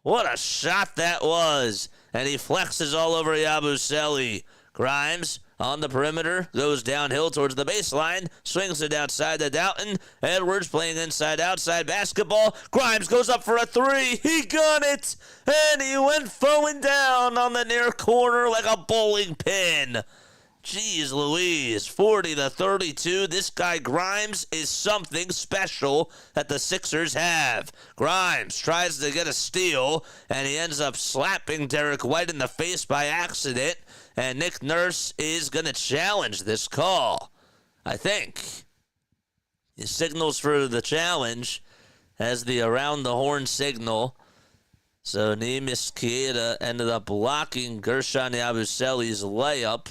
What a shot that was. And he flexes all over Yabusele. Grimes on the perimeter, goes downhill towards the baseline, swings it outside to Doughton. Edwards playing inside-outside basketball. Grimes goes up for a 3. He got it, and he went falling down on the near corner like a bowling pin. Jeez Louise, 40-32. This guy Grimes is something special that the Sixers have. Grimes tries to get a steal, and he ends up slapping Derek White in the face by accident. And Nick Nurse is going to challenge this call, I think. He signals for the challenge as the around-the-horn signal. So Neemias Queta ended up blocking Guerschon Yabusele's layup.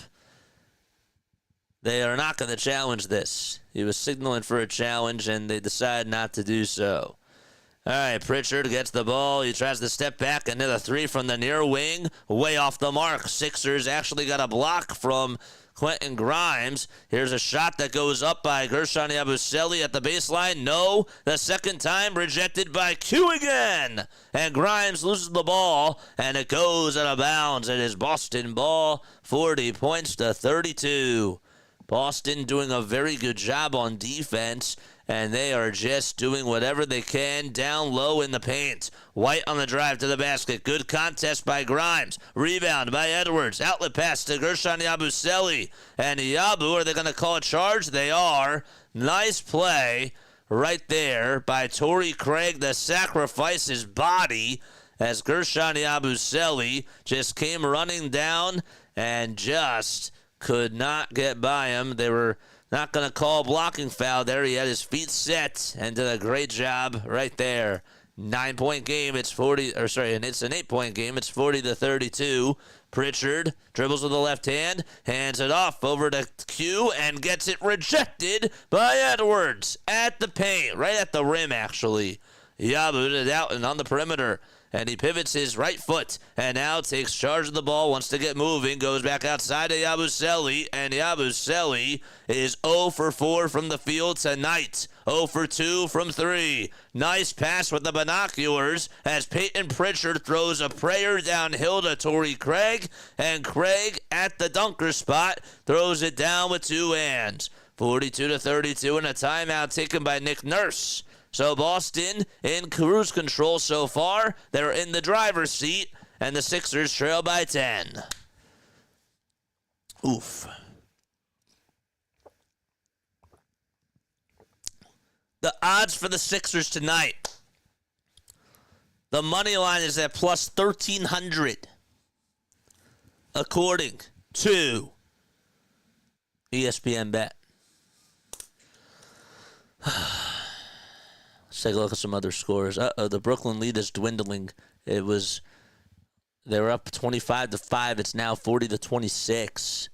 They are not going to challenge this. He was signaling for a challenge, and they decide not to do so. All right, Pritchard gets the ball. He tries to step back, another 3 from the near wing. Way off the mark. Sixers actually got a block from Quentin Grimes. Here's a shot that goes up by Guerschon Yabusele at the baseline. No. The second time rejected by Q again. And Grimes loses the ball, and it goes out of bounds. It is Boston ball, 40 points to 32. Boston doing a very good job on defense, and they are just doing whatever they can down low in the paint. White on the drive to the basket. Good contest by Grimes. Rebound by Edwards. Outlet pass to Guerschon Yabusele. And Yabu, are they going to call a charge? They are. Nice play right there by Torrey Craig to sacrifice his body as Guerschon Yabusele just came running down and just could not get by him. They were not going to call a blocking foul there. He had his feet set and did a great job right there. 9-point game. It's and it's an 8-point game. It's 40 to 32. Pritchard dribbles with the left hand, hands it off over to Q, and gets it rejected by Edwards at the paint, right at the rim, actually. Yabu it out and on the perimeter, and he pivots his right foot and now takes charge of the ball, wants to get moving, goes back outside to Yabusele, and Yabusele is 0 for 4 from the field tonight. 0 for 2 from 3. Nice pass with the binoculars as Peyton Pritchard throws a prayer downhill to Torrey Craig, and Craig at the dunker spot throws it down with two hands. 42 to 32, and a timeout taken by Nick Nurse. So Boston in cruise control so far. They're in the driver's seat, and the Sixers trail by 10. Oof. The odds for the Sixers tonight. The money line is at plus 1,300, according to ESPN Bet. Let's take a look at some other scores. The Brooklyn lead is dwindling. They were up 25 to 5. It's now 40 to 26.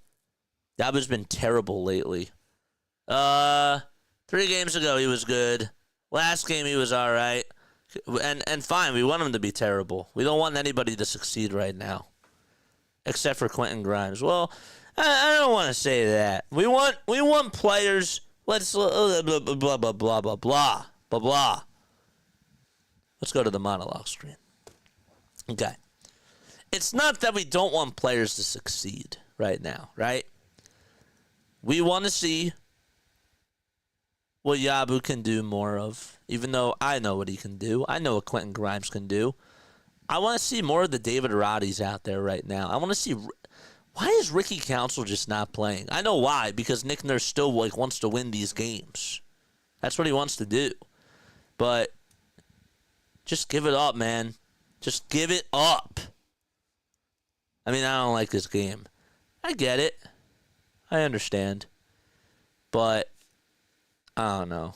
Dabu's been terrible lately. 3 games ago he was good. Last game he was all right. And fine, we want him to be terrible. We don't want anybody to succeed right now, except for Quentin Grimes. Well, I don't want to say that. We want players. Let's blah blah blah blah blah blah blah. Blah, blah. Let's go to the monologue screen. Okay. It's not that we don't want players to succeed right now, right? We want to see what Yabu can do more of, even though I know what he can do. I know what Quentin Grimes can do. I want to see more of the David Roddies out there right now. I want to see... Why is Ricky Council just not playing? I know why, because Nick Nurse still wants to win these games. That's what he wants to do. But just give it up, man. Just give it up. I mean, I don't like this game. I get it. I understand. But I don't know.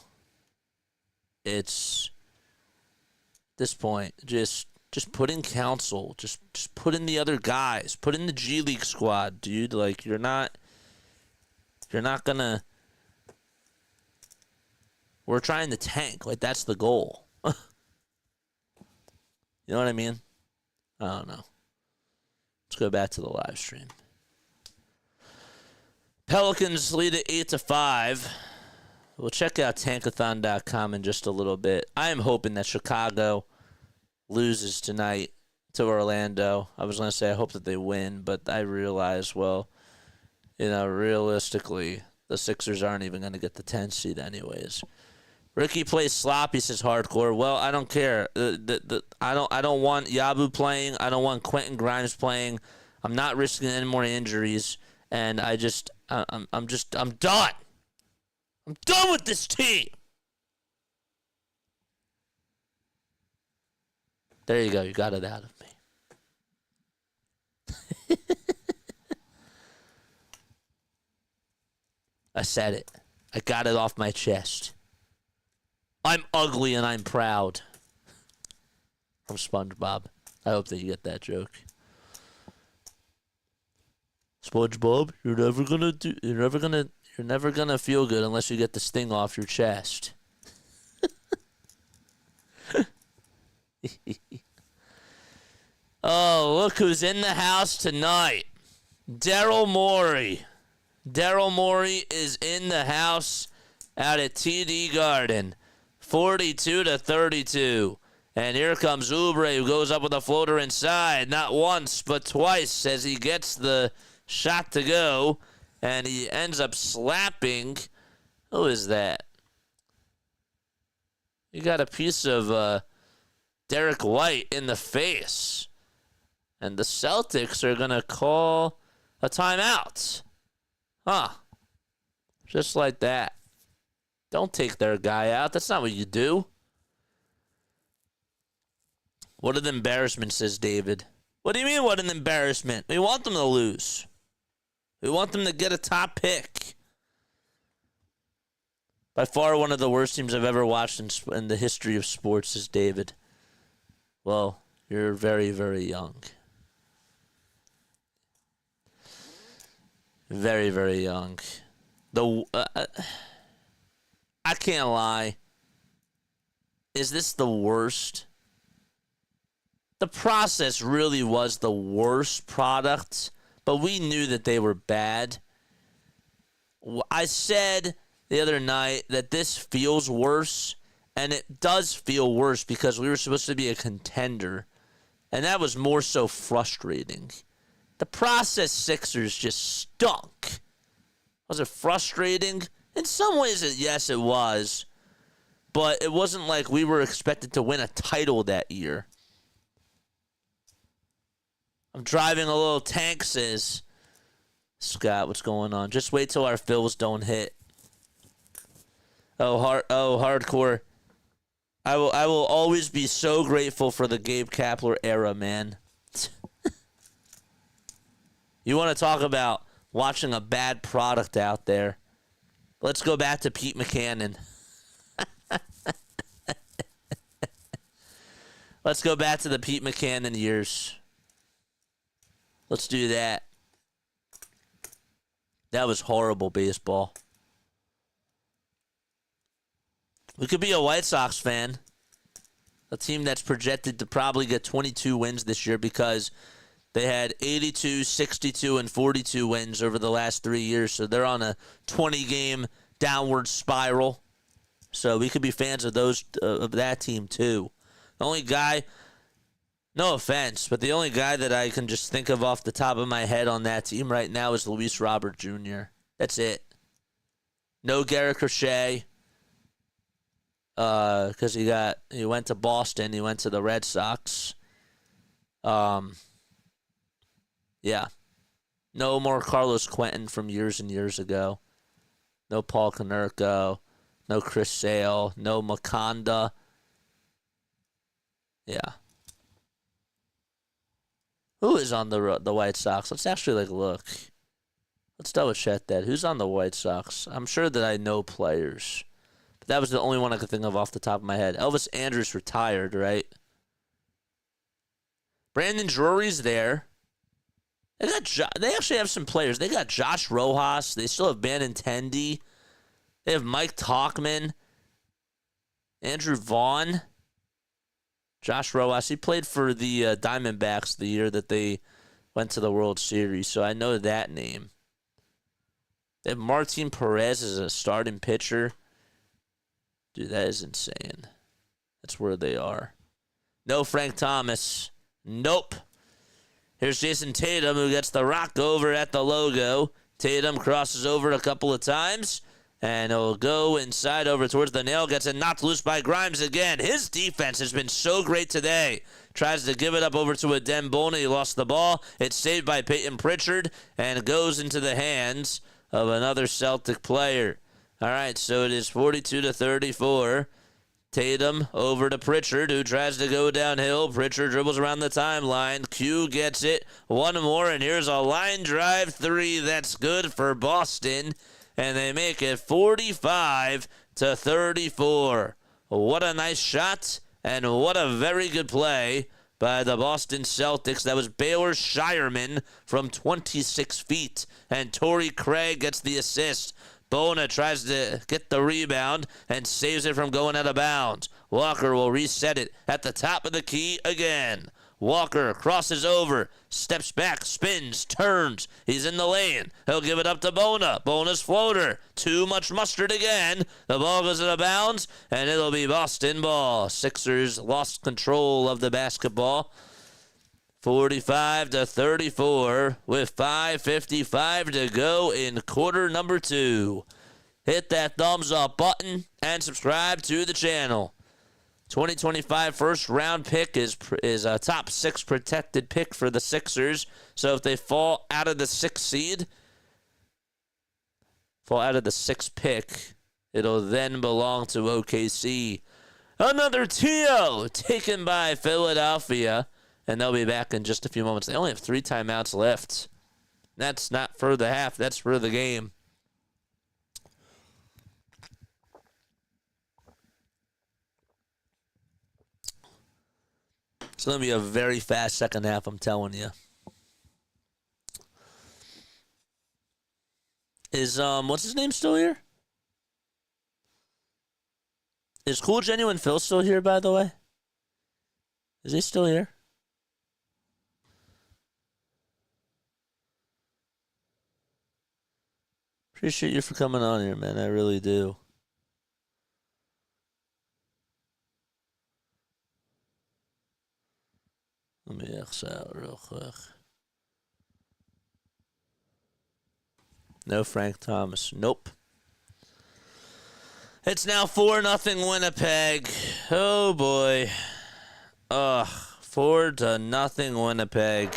It's at this point, just put in Council. Just put in the other guys. Put in the G League squad, dude. Like you're not gonna. We're trying to tank. Like, that's the goal. You know what I mean? I don't know. Let's go back to the live stream. Pelicans lead at 8 to 5. We'll check out tank-a-thon.com in just a little bit. I am hoping that Chicago loses tonight to Orlando. I was going to say I hope that they win, but I realize, well, realistically, the Sixers aren't even going to get the 10th seed anyways. Ricky plays sloppy, says Hardcore. Well, I don't care. I don't want Yabu playing. I don't want Quentin Grimes playing. I'm not risking any more injuries, and I'm done. I'm done with this team. There you go. You got it out of me. I said it. I got it off my chest. I'm ugly and I'm proud. From SpongeBob. I hope that you get that joke. SpongeBob, you're never gonna feel good unless you get this thing off your chest. Oh, look who's in the house tonight. Daryl Morey. Daryl Morey is in the house out at TD Garden. 42-32. And here comes Oubre, who goes up with a floater inside. Not once, but twice as he gets the shot to go. And he ends up slapping. Who is that? You got a piece of Derek White in the face. And the Celtics are going to call a timeout. Huh. Just like that. Don't take their guy out. That's not what you do. What an embarrassment, says David. What do you mean, what an embarrassment? We want them to lose. We want them to get a top pick. By far one of the worst teams I've ever watched in the history of sports, says David. Well, you're very, very young. Very, very young. I can't lie. Is this the worst? The process really was the worst product, but we knew that they were bad. I said the other night that this feels worse, and it does feel worse because we were supposed to be a contender, and that was more so frustrating. The process Sixers just stunk. Was it frustrating? In some ways, yes, it was, but it wasn't like we were expected to win a title that year. I'm driving a little tank, says Scott. What's going on? Just wait till our fills don't hit. Hardcore. I will always be so grateful for the Gabe Kapler era, man. You want to talk about watching a bad product out there? Let's go back to Pete McCannon. Let's go back to the Pete McCannon years. Let's do that. That was horrible baseball. We could be a White Sox fan. A team that's projected to probably get 22 wins this year because they had 82, 62, and 42 wins over the last 3 years. So they're on a 20-game downward spiral. So we could be fans of that team too. The only guy, no offense, but the only guy that I can just think of off the top of my head on that team right now is Luis Robert Jr. That's it. No Garrett Crochet. Because he went to Boston. He went to the Red Sox. Yeah. No more Carlos Quentin from years and years ago. No Paul Konerko. No Chris Sale. No Makonda. Yeah. Who is on the White Sox? Let's actually look. Let's double check that. Who's on the White Sox? I'm sure that I know players. But that was the only one I could think of off the top of my head. Elvis Andrus retired, right? Brandon Drury's there. They actually have some players. They got Josh Rojas. They still have Benintendi. They have Mike Talkman. Andrew Vaughn. Josh Rojas. He played for the Diamondbacks the year that they went to the World Series, so I know that name. They have Martin Perez as a starting pitcher. Dude, that is insane. That's where they are. No Frank Thomas. Nope. Here's Jason Tatum, who gets the rock over at the logo. Tatum crosses over a couple of times, and he'll go inside over towards the nail. Gets it knocked loose by Grimes again. His defense has been so great today. Tries to give it up over to Adem Bona. He lost the ball. It's saved by Peyton Pritchard, and goes into the hands of another Celtic player. All right, so it is 42-34. Tatum over to Pritchard, who tries to go downhill. Pritchard dribbles around the timeline. Q gets it. One more, and here's a line drive three. That's good for Boston, and they make it 45-34. What a nice shot, and what a very good play by the Boston Celtics. That was Baylor Shireman from 26 feet, and Torrey Craig gets the assist. Bona tries to get the rebound and saves it from going out of bounds. Walker will reset it at the top of the key again. Walker crosses over, steps back, spins, turns. He's in the lane. He'll give it up to Bona. Bona's floater. Too much mustard again. The ball goes out of bounds, and it'll be Boston ball. Sixers lost control of the basketball. 45-34 with 5:55 to go in quarter number 2. Hit that thumbs up button and subscribe to the channel. 2025 first round pick is a top 6 protected pick for the Sixers. So if they fall out of the 6th pick, it'll then belong to OKC. Another TO taken by Philadelphia. And they'll be back in just a few moments. They only have 3 timeouts left. That's not for the half. That's for the game. It's going to be a very fast second half, I'm telling you. Is, what's his name still here? Is Cool Genuine Phil still here, by the way? Is he still here? Appreciate you for coming on here, man. I really do. Let me X out real quick. No Frank Thomas. Nope. It's now 4-0 Winnipeg. Oh, boy. Ugh. 4-0 Winnipeg.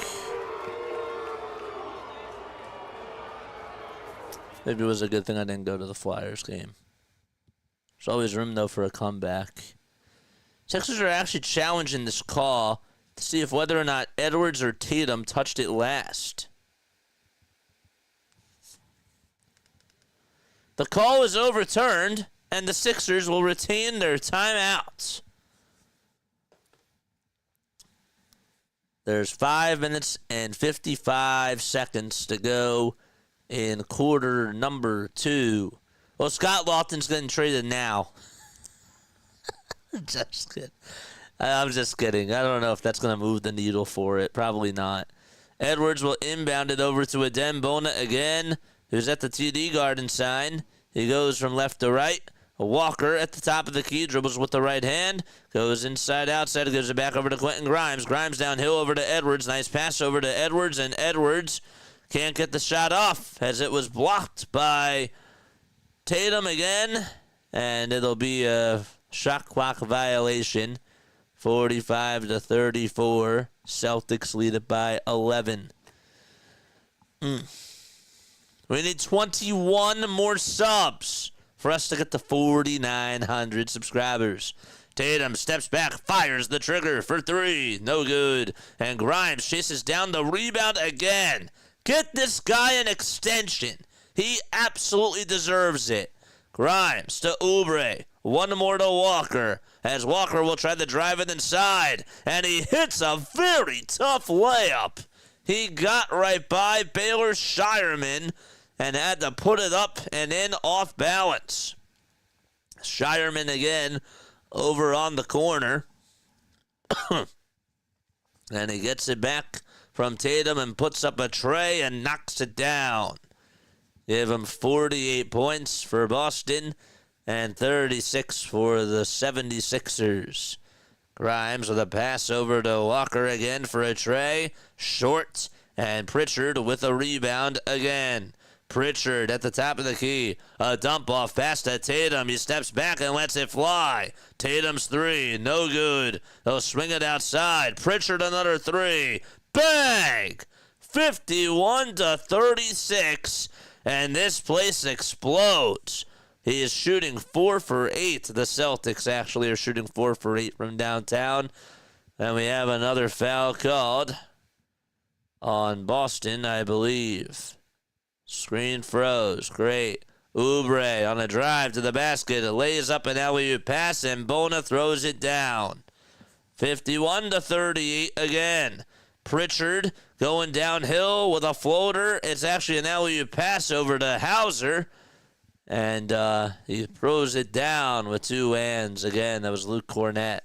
Maybe it was a good thing I didn't go to the Flyers game. There's always room, though, for a comeback. Sixers are actually challenging this call to see if whether or not Edwards or Tatum touched it last. The call is overturned, and the Sixers will retain their timeouts. There's 5 minutes and 55 seconds to go in quarter number 2. Well, Scott Lawton's getting traded now. Just kidding. I'm just kidding. I don't know if that's going to move the needle for it. Probably not. Edwards will inbound it over to Adem Bona again, who's at the TD Garden sign. He goes from left to right. Walker at the top of the key, dribbles with the right hand, goes inside, outside, goes it back over to Quentin Grimes. Grimes downhill over to Edwards. Nice pass over to Edwards, and Edwards can't get the shot off as it was blocked by Tatum again, and it'll be a shot clock violation. 45-34. Celtics lead it by 11. We need 21 more subs for us to get to 4,900 subscribers. Tatum steps back, fires the trigger for 3. No good. And Grimes chases down the rebound again. Get this guy an extension. He absolutely deserves it. Grimes to Oubre. One more to Walker, as Walker will try to drive it inside, and he hits a very tough layup. He got right by Baylor Shireman and had to put it up and in off balance. Shireman again over on the corner. And he gets it back from Tatum and puts up a tray and knocks it down. Give him 48 points for Boston and 36 for the 76ers. Grimes with a pass over to Walker again for a tray. Short, and Pritchard with a rebound again. Pritchard at the top of the key. A dump off pass to Tatum. He steps back and lets it fly. Tatum's 3. No good. They'll swing it outside. Pritchard another 3. Bang! 51-36. And this place explodes. He is shooting 4 for 8. The Celtics actually are shooting 4 for 8 from downtown. And we have another foul called on Boston, I believe. Screen froze. Great. Oubre on a drive to the basket. It lays up an alley-oop pass, and Bona throws it down. 51-38 again. Pritchard going downhill with a floater. It's actually an alley-oop pass over to Hauser. And he throws it down with 2 hands. Again, that was Luke Cornett.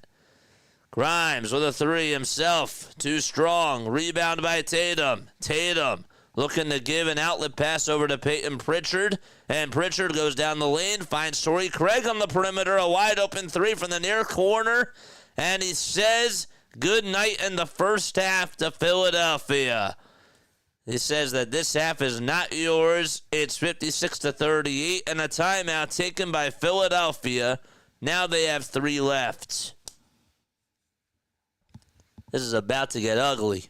Grimes with a three himself. Too strong. Rebound by Tatum. Tatum looking to give an outlet pass over to Peyton Pritchard. And Pritchard goes down the lane. Finds Torrey Craig on the perimeter. A wide open three from the near corner. And he says good night in the first half to Philadelphia. He says that this half is not yours. It's 56-38 and a timeout taken by Philadelphia. Now they have 3 left. This is about to get ugly.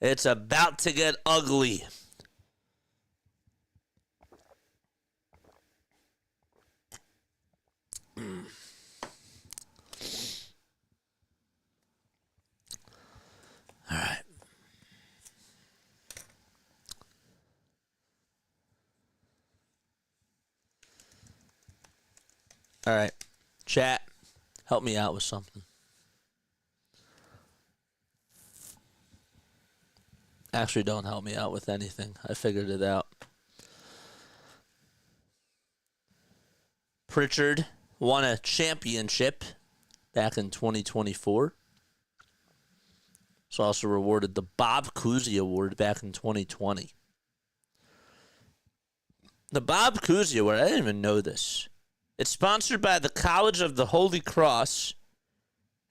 It's about to get ugly. All right. All right. Chat, help me out with something. Actually, don't help me out with anything. I figured it out. Pritchard won a championship back in 2024. Was also awarded the Bob Cousy Award back in 2020. The Bob Cousy Award, I didn't even know this. It's sponsored by the College of the Holy Cross.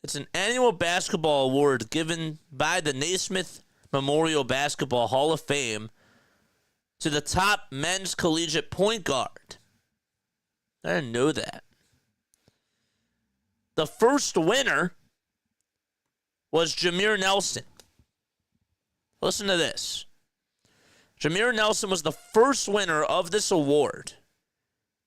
It's an annual basketball award given by the Naismith Memorial Basketball Hall of Fame to the top men's collegiate point guard. I didn't know that. The first winner was Jameer Nelson. Listen to this. Jameer Nelson was the first winner of this award.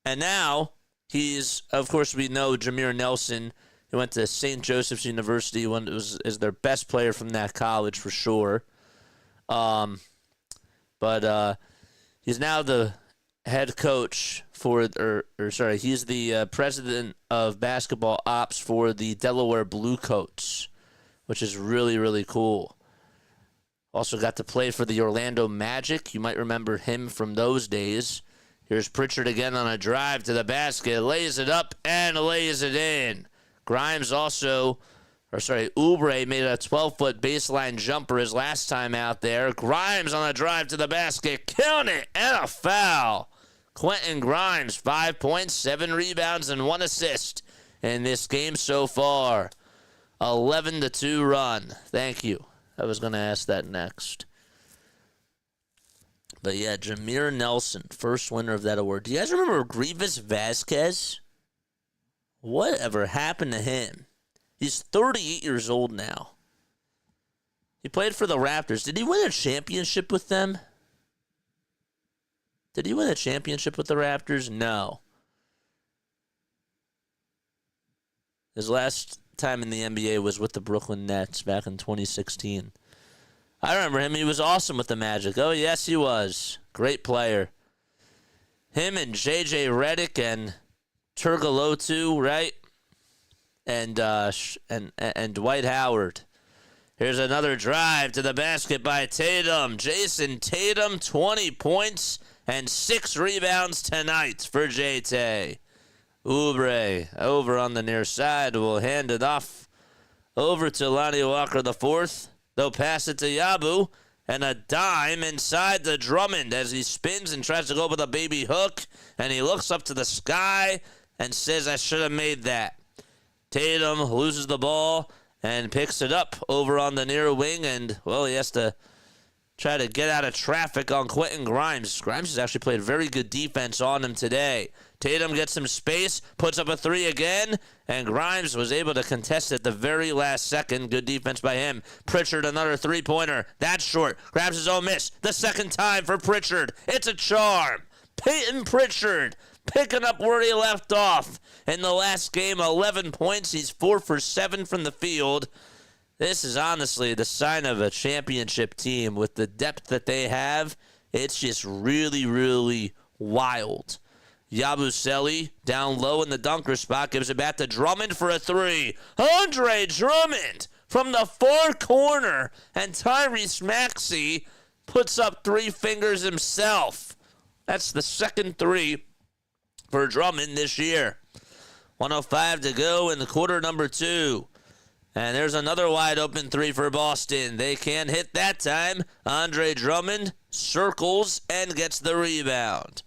And now he's, of course, we know Jameer Nelson. He went to St. Joseph's University. Is their best player from that college for sure. But he's now the head coach for, he's the president of basketball ops for the Delaware Bluecoats, which is really, really cool. Also got to play for the Orlando Magic. You might remember him from those days. Here's Pritchard again on a drive to the basket. Lays it up and lays it in. Grimes also, Oubre made a 12-foot baseline jumper his last time out there. Grimes on a drive to the basket. Killing it and a foul. Quentin Grimes, 5 points, 7 rebounds, and 1 assist in this game so far. 11-2 run. Thank you. I was going to ask that next. But yeah, Jameer Nelson, first winner of that award. Do you guys remember Grievous Vasquez? Whatever happened to him? He's 38 years old now. He played for the Raptors. Did he win a championship with them? Did he win a championship with the Raptors? No. His last time in the NBA was with the Brooklyn Nets back in 2016. I remember him. He was awesome with the Magic. Oh, yes, he was. Great player. Him and J.J. Redick and Turgalotu, right? And Dwight Howard. Here's another drive to the basket by Tatum. Jason Tatum, 20 points and 6 rebounds tonight for J-Tay. Oubre over on the near side will hand it off over to Lonnie Walker IV. They'll pass it to Yabu, and a dime inside to Drummond as he spins and tries to go with a baby hook, and he looks up to the sky and says, I should have made that. Tatum loses the ball and picks it up over on the near wing, and, well, he has to try to get out of traffic on Quentin Grimes. Grimes has actually played very good defense on him today. Tatum gets some space, puts up a three again, and Grimes was able to contest at the very last second. Good defense by him. Pritchard, another three-pointer. That's short. Grabs his own miss. The second time for Pritchard. It's a charm. Peyton Pritchard picking up where he left off. In the last game, 11 points. He's 4 for 7 from the field. This is honestly the sign of a championship team with the depth that they have. It's just really, really wild. Yabusele down low in the dunker spot, gives it back to Drummond for a three. Andre Drummond from the far corner, and Tyrese Maxey puts up 3 fingers himself. That's the second three for Drummond this year. 1:05 to go in the quarter number 2. And there's another wide open three for Boston. They can't hit that time. Andre Drummond circles and gets the rebound.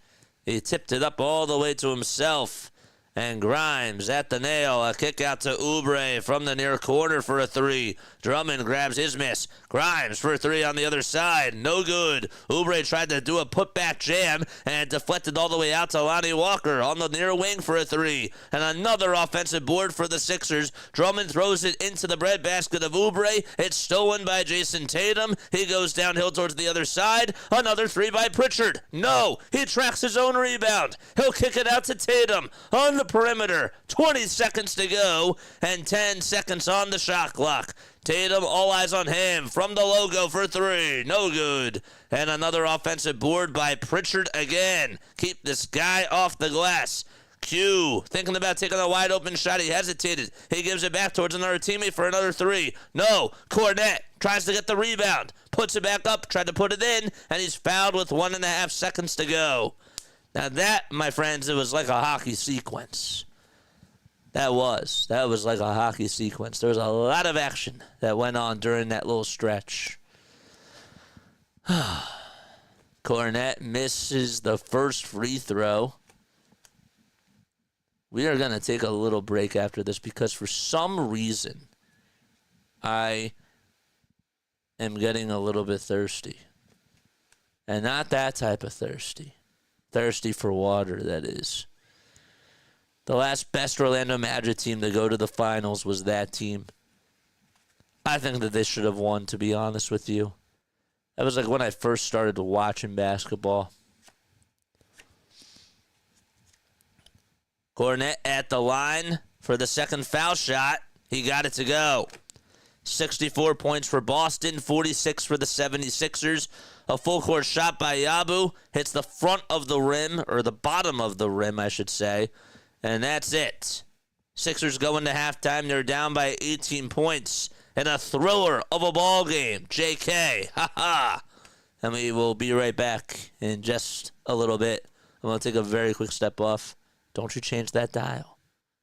He tipped it up all the way to himself. And Grimes at the nail. A kick out to Oubre from the near corner for a three. Drummond grabs his miss. Grimes for a three on the other side. No good. Oubre tried to do a putback jam and deflected all the way out to Lonnie Walker on the near wing for a three. And another offensive board for the Sixers. Drummond throws it into the breadbasket of Oubre. It's stolen by Jason Tatum. He goes downhill towards the other side. Another three by Pritchard. No, he tracks his own rebound. He'll kick it out to Tatum on the perimeter. 20 seconds to go and 10 seconds on the shot clock. Tatum, all eyes on him from the logo for three. No good. And another offensive board by Pritchard again. Keep this guy off the glass. Q thinking about taking a wide open shot. He hesitated. He gives it back towards another teammate for another three. No. Cornette tries to get the rebound. Puts it back up. Tried to put it in. And he's fouled with 1.5 seconds to go. Now that, my friends, it was like a hockey sequence. That was like a hockey sequence. There was a lot of action that went on during that little stretch. Cornette misses the first free throw. We are going to take a little break after this because for some reason I am getting a little bit thirsty. And not that type of thirsty. Thirsty for water, that is. The last best Orlando Magic team to go to the finals was that team. I think that they should have won, to be honest with you. That was like when I first started watching basketball. Cornette at the line for the second foul shot. He got it to go. 64 points for Boston, 46 for the 76ers. A full court shot by Yabu. Hits the front of the rim, or the bottom of the rim, I should say. And that's it. Sixers go into halftime. They're down by 18 points in a thriller of a ball game. JK. Ha-ha. And we will be right back in just a little bit. I'm going to take a very quick step off. Don't you change that dial.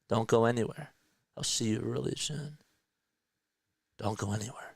Don't go anywhere. I'll see you really soon. Don't go anywhere.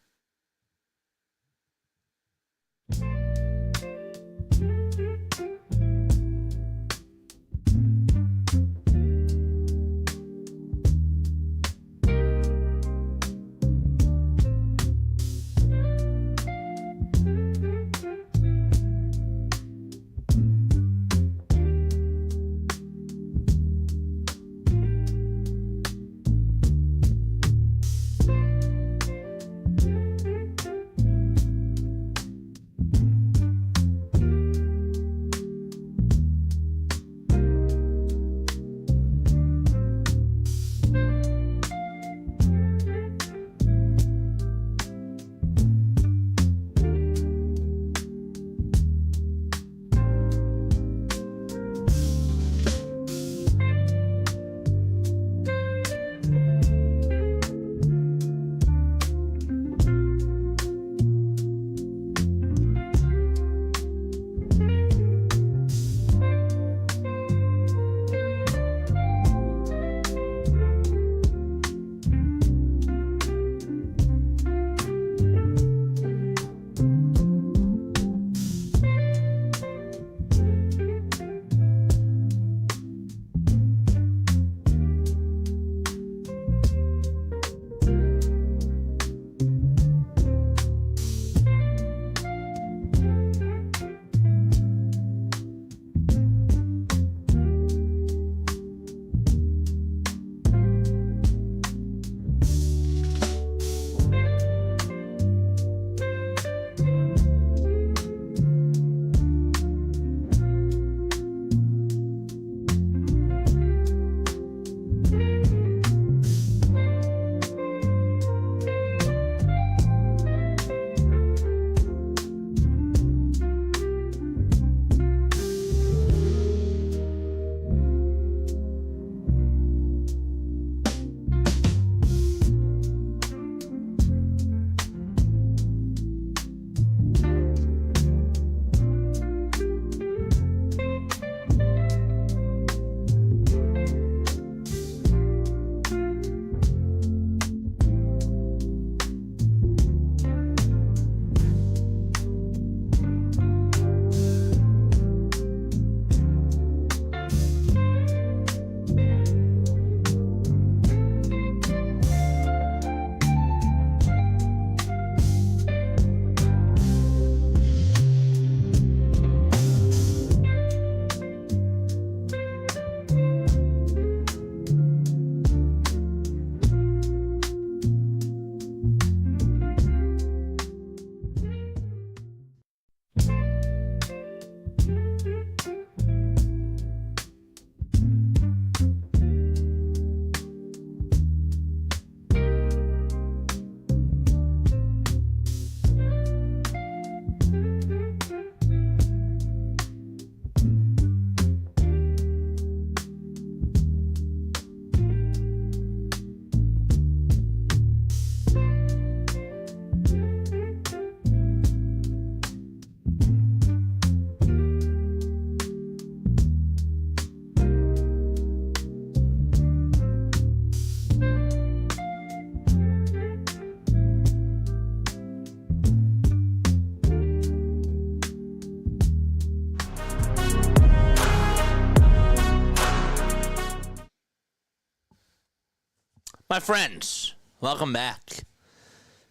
My friends, welcome back.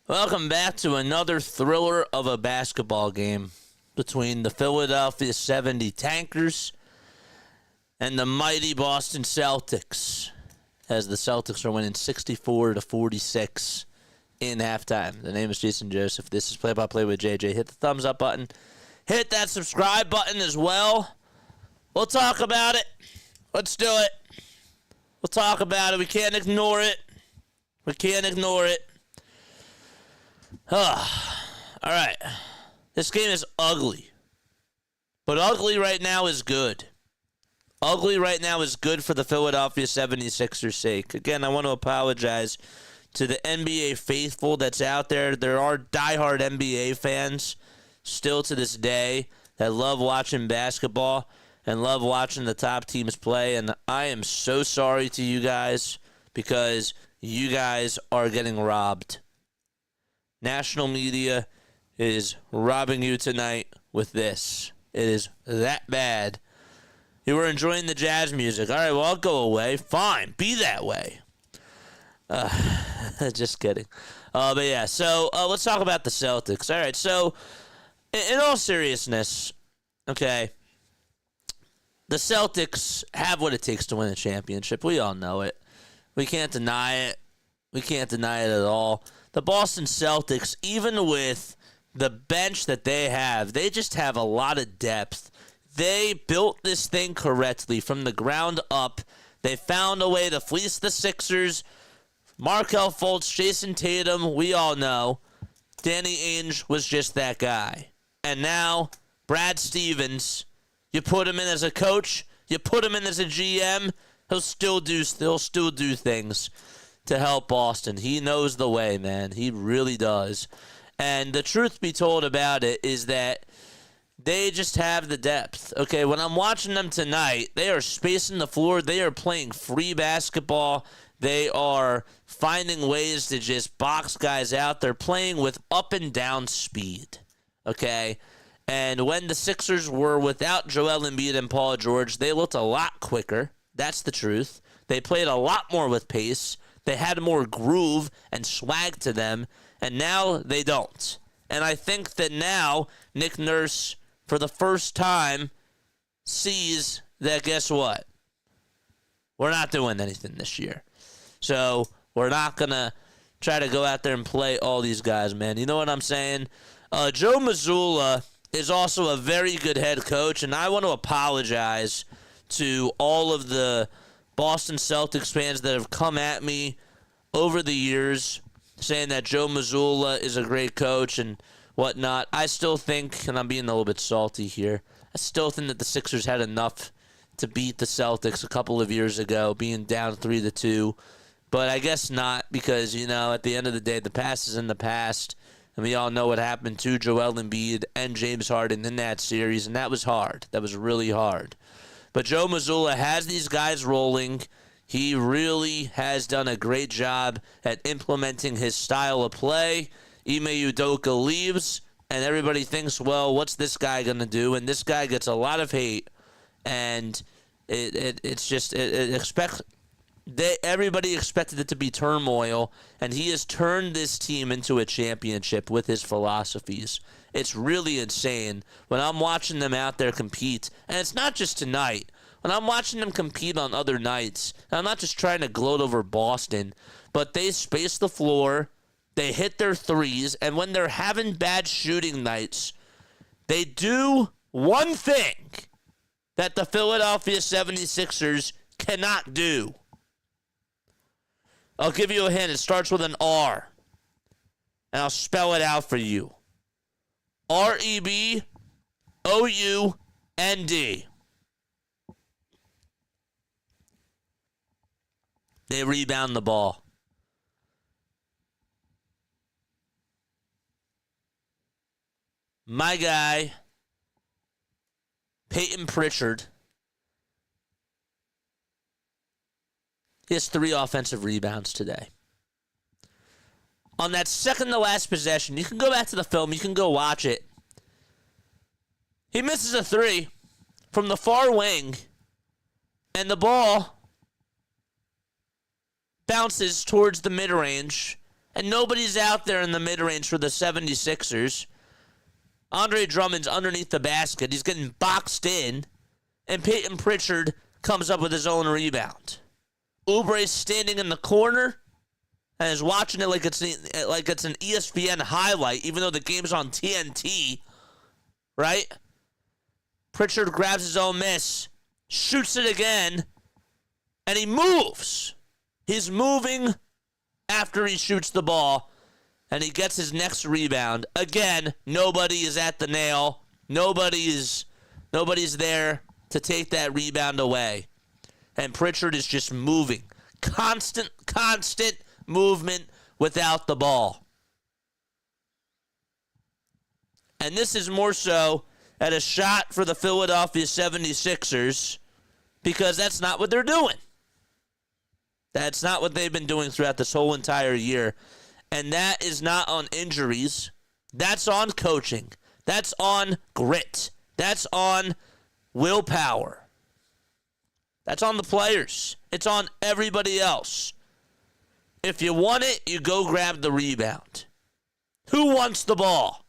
Welcome back to another thriller of a basketball game between the Philadelphia 70 Tankers and the mighty Boston Celtics, as the Celtics are winning 64-46 in halftime. The name is Jason Joseph. This is Play-by-Play with JJ. Hit the thumbs up button. Hit that subscribe button as well. We'll talk about it. Let's do it. We'll talk about it. We can't ignore it. We can't ignore it. All right. This game is ugly. But ugly right now is good. Ugly right now is good for the Philadelphia 76ers' sake. Again, I want to apologize to the NBA faithful that's out there. There are diehard NBA fans still to this day that love watching basketball and love watching the top teams play. And I am so sorry to you guys because you guys are getting robbed. National media is robbing you tonight with this. It is that bad. You were enjoying the jazz music. All right, well, I'll go away. Fine, be that way. Just kidding. But yeah, so let's talk about the Celtics. All right, so in all seriousness, okay, the Celtics have what it takes to win a championship. We all know it. We can't deny it. We can't deny it at all. The Boston Celtics, even with the bench that they have, they just have a lot of depth. They built this thing correctly from the ground up. They found a way to fleece the Sixers. Markelle Fultz, Jason Tatum, we all know. Danny Ainge was just that guy. And now, Brad Stevens, you put him in as a coach, you put him in as a GM, he'll still do things to help Boston. He knows the way, man. He really does. And the truth be told about it is that they just have the depth. Okay, when I'm watching them tonight, they are spacing the floor. They are playing free basketball. They are finding ways to just box guys out. They're playing with up and down speed. Okay? And when the Sixers were without Joel Embiid and Paul George, they looked a lot quicker. That's the truth. They played a lot more with pace. They had more groove and swag to them, and now they don't. And I think that now Nick Nurse, for the first time, sees that, guess what? We're not doing anything this year. So we're not going to try to go out there and play all these guys, man. You know what I'm saying? Joe Mazzulla is also a very good head coach, and I want to apologize to all of the Boston Celtics fans that have come at me over the years saying that Joe Mazzulla is a great coach and whatnot. I still think, and I'm being a little bit salty here, I still think that the Sixers had enough to beat the Celtics a couple of years ago, being down 3-2. But I guess not, because, you know, at the end of the day, the past is in the past. And we all know what happened to Joel Embiid and James Harden in that series, and that was hard. That was really hard. But Joe Mazzulla has these guys rolling. He really has done a great job at implementing his style of play. Ime Udoka leaves, and everybody thinks, well, what's this guy going to do? And this guy gets a lot of hate, and everybody expected it to be turmoil, and he has turned this team into a championship with his philosophies. It's really insane when I'm watching them out there compete, and it's not just tonight. When I'm watching them compete on other nights, and I'm not just trying to gloat over Boston, but they space the floor, they hit their threes, and when they're having bad shooting nights, they do one thing that the Philadelphia 76ers cannot do. I'll give you a hint. It starts with an R. And I'll spell it out for you. REBOUND. They rebound the ball. My guy, Peyton Pritchard, he has 3 offensive rebounds today. On that second to last possession, you can go back to the film, you can go watch it. He misses a 3 from the far wing, and the ball bounces towards the mid-range, and nobody's out there in the mid-range for the 76ers. Andre Drummond's underneath the basket. He's getting boxed in, and Peyton Pritchard comes up with his own rebound. Oubre's standing in the corner and is watching it like it's an ESPN highlight, even though the game's on TNT, right? Pritchard grabs his own miss, shoots it again, and he moves. He's moving after he shoots the ball, and he gets his next rebound. Again, nobody is at the nail. Nobody's there to take that rebound away. And Pritchard is just moving. Constant movement without the ball. And this is more so at a shot for the Philadelphia 76ers because that's not what they're doing. That's not what they've been doing throughout this whole entire year. And that is not on injuries. That's on coaching. That's on grit. That's on willpower. That's on the players. It's on everybody else. If you want it, you go grab the rebound. Who wants the ball?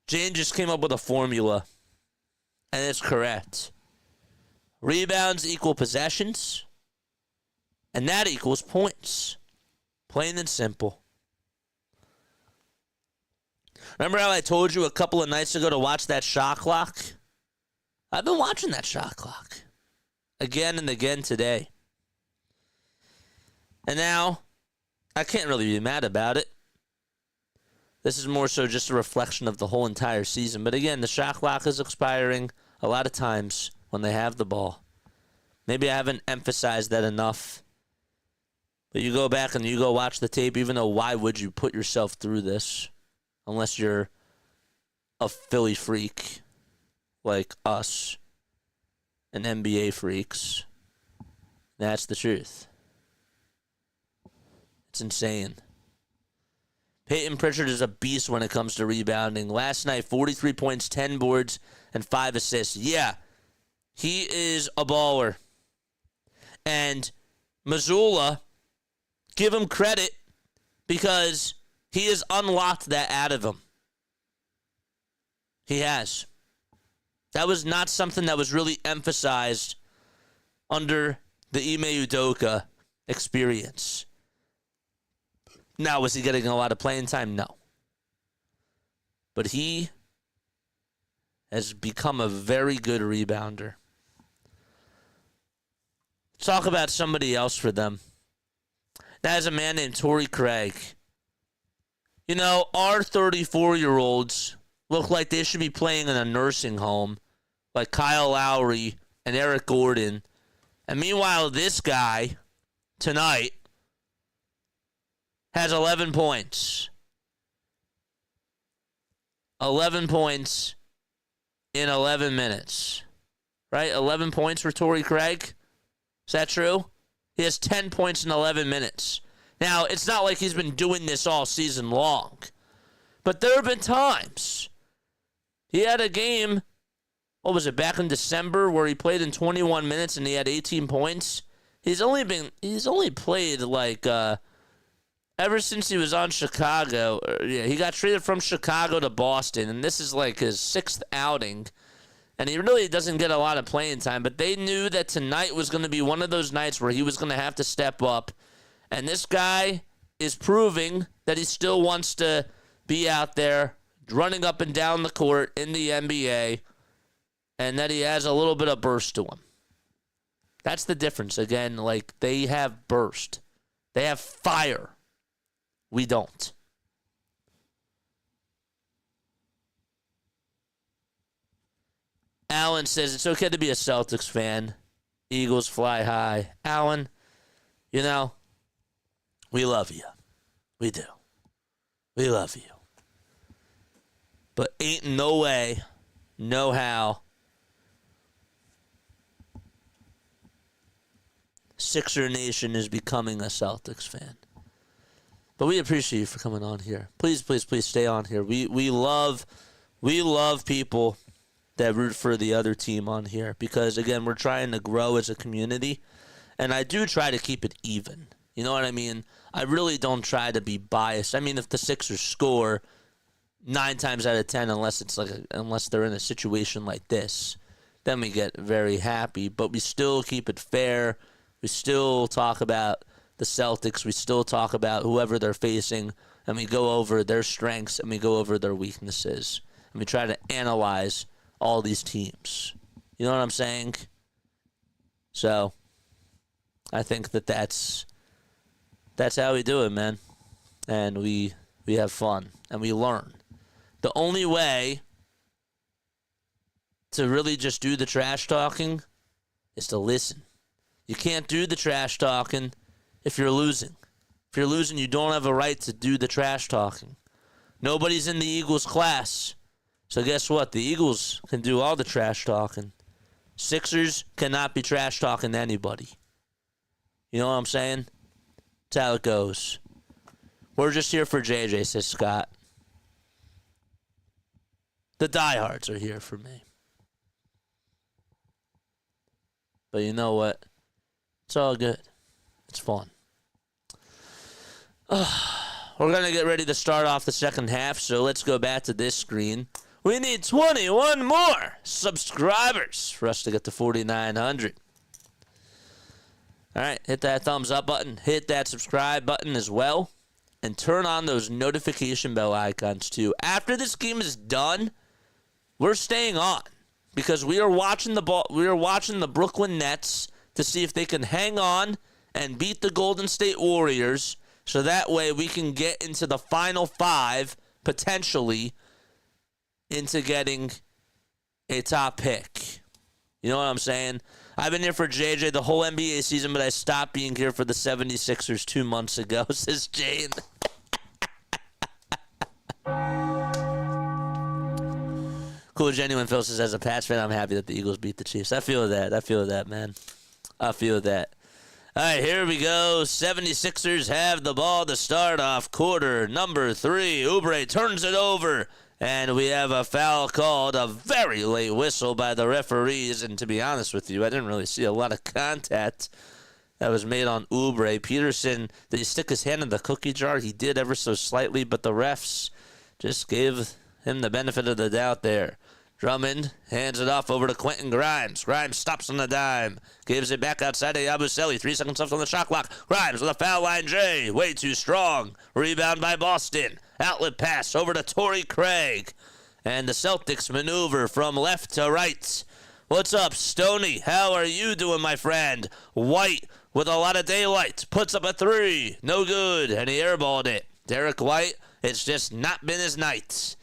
Jane just came up with a formula, and it's correct. Rebounds equal possessions, and that equals points. Plain and simple. Remember how I told you a couple of nights ago to watch that shot clock? I've been watching that shot clock again and again today. And now, I can't really be mad about it. This is more so just a reflection of the whole entire season. But again, the shot clock is expiring a lot of times when they have the ball. Maybe I haven't emphasized that enough. But you go back and you go watch the tape, even though why would you put yourself through this? Unless you're a Philly freak like us and NBA freaks. That's the truth. It's insane. Peyton Pritchard is a beast when it comes to rebounding. Last night, 43 points, 10 boards, and 5 assists. Yeah, he is a baller. And Mazzulla, give him credit because he has unlocked that out of him. He has. That was not something that was really emphasized under the Ime Udoka experience. Now, was he getting a lot of playing time? No. But he has become a very good rebounder. Let's talk about somebody else for them. That is a man named Torrey Craig. You know, our 34-year-olds look like they should be playing in a nursing home, like Kyle Lowry and Eric Gordon. And meanwhile, this guy, tonight, has 11 points. 11 points in 11 minutes. Right? 11 points for Torrey Craig. Is that true? He has 10 points in 11 minutes. Now, it's not like he's been doing this all season long. But there have been times. He had a game, what was it, back in December where he played in 21 minutes and he had 18 points. He's only played like ever since he was on Chicago. He got traded from Chicago to Boston, and this is like his 6th outing. And he really doesn't get a lot of playing time, but they knew that tonight was going to be one of those nights where he was going to have to step up. And this guy is proving that he still wants to be out there running up and down the court in the NBA and that he has a little bit of burst to him. That's the difference. Again, like they have burst. They have fire. We don't. Alan says it's okay to be a Celtics fan. Eagles fly high. Alan, you know, we love you. We do. We love you. But ain't no way, no how, Sixer Nation is becoming a Celtics fan. But we appreciate you for coming on here. Please, please, please stay on here. We love we love people that root for the other team on here because, again, we're trying to grow as a community, and I do try to keep it even. You know what I mean? I really don't try to be biased. I mean, if the Sixers score 9 times out of 10, unless they're in a situation like this, then we get very happy. But we still keep it fair. We still talk about the Celtics. We still talk about whoever they're facing, and we go over their strengths and we go over their weaknesses, and we try to analyze all these teams. You know what I'm saying? So I think that's how we do it, man. And we have fun and we learn. The only way to really just do the trash talking is to listen. You can't do the trash talking if you're losing. If you're losing, you don't have a right to do the trash talking. Nobody's in the Eagles class. So guess what? The Eagles can do all the trash talking. Sixers cannot be trash talking to anybody. You know what I'm saying? That's how it goes. We're just here for JJ, says Scott. The diehards are here for me. But you know what? It's all good. It's fun. We're going to get ready to start off the second half, so let's go back to this screen. We need 21 more subscribers for us to get to 4,900. All right, hit that thumbs up button. Hit that subscribe button as well. And turn on those notification bell icons too. After this game is done, we're staying on because we are watching the ball. We are watching the Brooklyn Nets to see if they can hang on and beat the Golden State Warriors, so that way we can get into the final 5 potentially into getting a top pick. You know what I'm saying? I've been here for JJ the whole NBA season, but I stopped being here for the 76ers 2 months ago, says Jane. Cool, genuine Phil says, as a Pats fan, I'm happy that the Eagles beat the Chiefs. I feel that, man. I feel that. All right, here we go. 76ers have the ball to start off quarter number 3. Oubre turns it over. And we have a foul called, a very late whistle by the referees. And to be honest with you, I didn't really see a lot of contact that was made on Oubre. Peterson, did he stick his hand in the cookie jar? He did ever so slightly, but the refs just gave him the benefit of the doubt there. Drummond hands it off over to Quentin Grimes. Grimes stops on the dime. Gives it back outside to Yabusele. 3 seconds left on the shot clock. Grimes with a foul line J. Way too strong. Rebound by Boston. Outlet pass over to Torrey Craig. And the Celtics maneuver from left to right. What's up, Stoney? How are you doing, my friend? White with a lot of daylight. Puts up a 3. No good. And he airballed it. Derek White, it's just not been his night.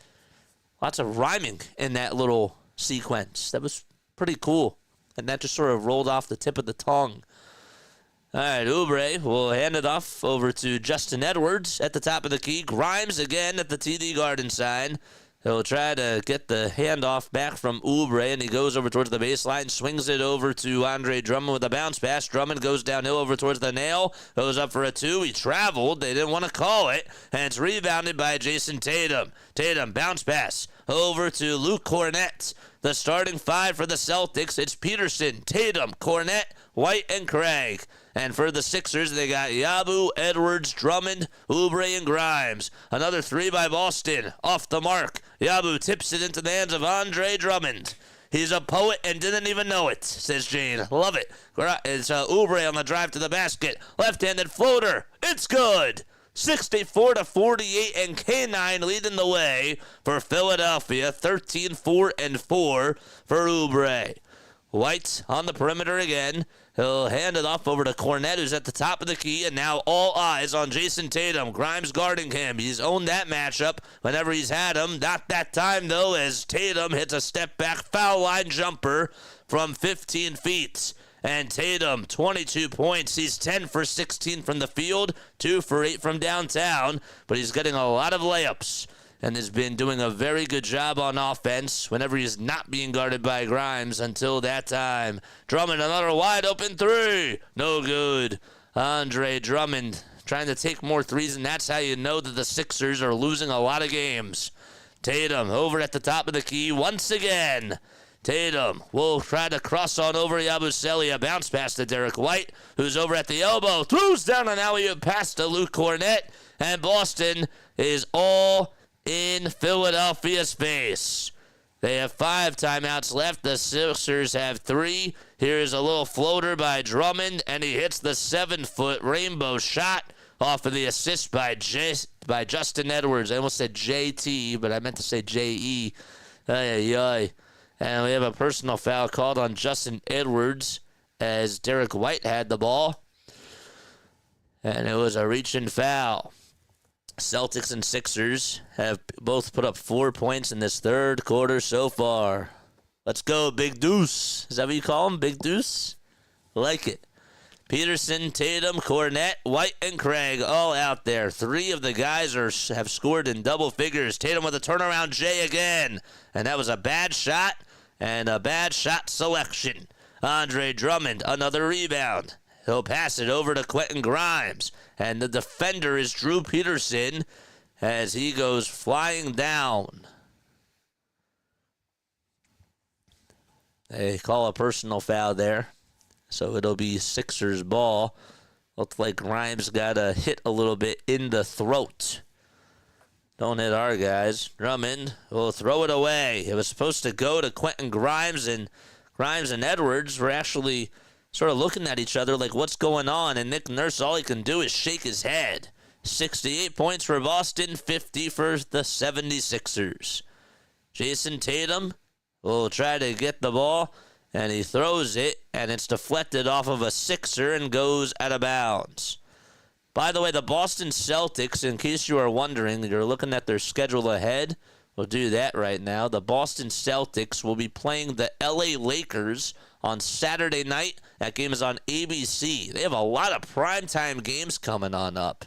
Lots of rhyming in that little sequence. That was pretty cool. And that just sort of rolled off the tip of the tongue. All right, Oubre will hand it off over to Justin Edwards at the top of the key. Grimes again at the TD Garden sign. He'll try to get the handoff back from Oubre, and he goes over towards the baseline, swings it over to Andre Drummond with a bounce pass. Drummond goes downhill over towards the nail, goes up for a 2. He traveled. They didn't want to call it, and it's rebounded by Jason Tatum. Tatum, bounce pass over to Luke Cornett. The starting 5 for the Celtics, it's Peterson, Tatum, Cornett, White, and Craig. And for the Sixers, they got Yabu, Edwards, Drummond, Oubre, and Grimes. Another 3 by Boston. Off the mark. Yabu tips it into the hands of Andre Drummond. He's a poet and didn't even know it, says Jane. Love it. It's Oubre on the drive to the basket. Left-handed floater. It's good. 64-48, and K9 leading the way for Philadelphia. 13-4-4 for Oubre. White on the perimeter again. He'll hand it off over to Cornett, who's at the top of the key, and now all eyes on Jason Tatum. Grimes guarding him. He's owned that matchup whenever he's had him. Not that time, though, as Tatum hits a step-back foul line jumper from 15 feet. And Tatum, 22 points. He's 10 for 16 from the field, 2 for 8 from downtown, but he's getting a lot of layups and has been doing a very good job on offense whenever he's not being guarded by Grimes until that time. Drummond, another wide-open 3. No good. Andre Drummond trying to take more threes, and that's how you know that the Sixers are losing a lot of games. Tatum over at the top of the key once again. Tatum will try to cross on over Yabusele. A bounce pass to Derek White, who's over at the elbow. Throws down an alley-oop pass to Luke Cornett. And Boston is all in Philadelphia's face. They have 5 timeouts left. The Sixers have 3. Here's a little floater by Drummond, and he hits the 7-foot rainbow shot off of the assist by Justin Edwards. I almost said JT, but I meant to say JE. Ay, ay, ay. And we have a personal foul called on Justin Edwards as Derek White had the ball. And it was a reach-in foul. Celtics and Sixers have both put up 4 points in this third quarter so far. Let's go, Big Deuce. Is that what you call him, Big Deuce? I like it. Peterson, Tatum, Cornett, White, and Craig all out there. 3 of the guys have scored in double figures. Tatum with a turnaround J again. And that was a bad shot and a bad shot selection. Andre Drummond, another rebound. He'll pass it over to Quentin Grimes. And the defender is Drew Peterson as he goes flying down. They call a personal foul there. So it'll be Sixers ball. Looks like Grimes got a hit a little bit in the throat. Don't hit our guys. Drummond will throw it away. It was supposed to go to Quentin Grimes, and Edwards were actually sort of looking at each other like, what's going on? And Nick Nurse, all he can do is shake his head. 68 points for Boston, 50 for the 76ers. Jason Tatum will try to get the ball, and he throws it, and it's deflected off of a Sixer and goes out of bounds. By the way, the Boston Celtics, in case you are wondering, you're looking at their schedule ahead. We'll do that right now. The Boston Celtics will be playing the LA Lakers on Saturday night. That game is on ABC. They have a lot of primetime games coming on up.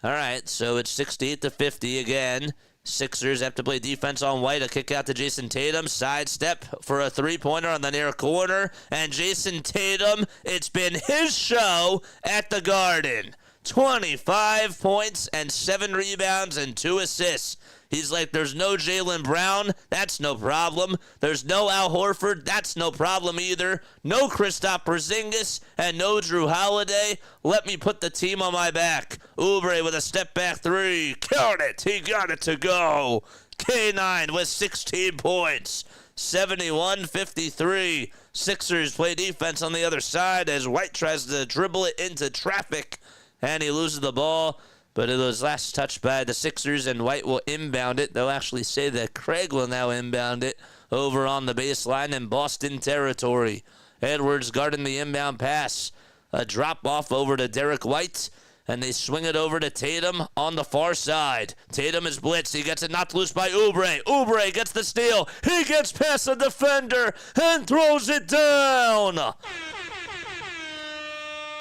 All right, so it's 68-50 again. Sixers have to play defense on White. A kick out to Jason Tatum. Sidestep for a three-pointer on the near corner. And Jason Tatum, it's been his show at the Garden. 25 points and 7 rebounds and 2 assists. He's like, there's no Jaylen Brown. That's no problem. There's no Al Horford. That's no problem either. No Kristaps Porzingis and no Drew Holiday. Let me put the team on my back. Oubre with a step-back 3. Count it. He got it to go. K9 with 16 points. 71-53. Sixers play defense on the other side as White tries to dribble it into traffic. And he loses the ball. But it was last touched by the Sixers, and White will inbound it. They'll actually say that Craig will now inbound it over on the baseline in Boston territory. Edwards guarding the inbound pass. A drop-off over to Derek White, and they swing it over to Tatum on the far side. Tatum is blitzed. He gets it knocked loose by Oubre. Oubre gets the steal. He gets past the defender and throws it down.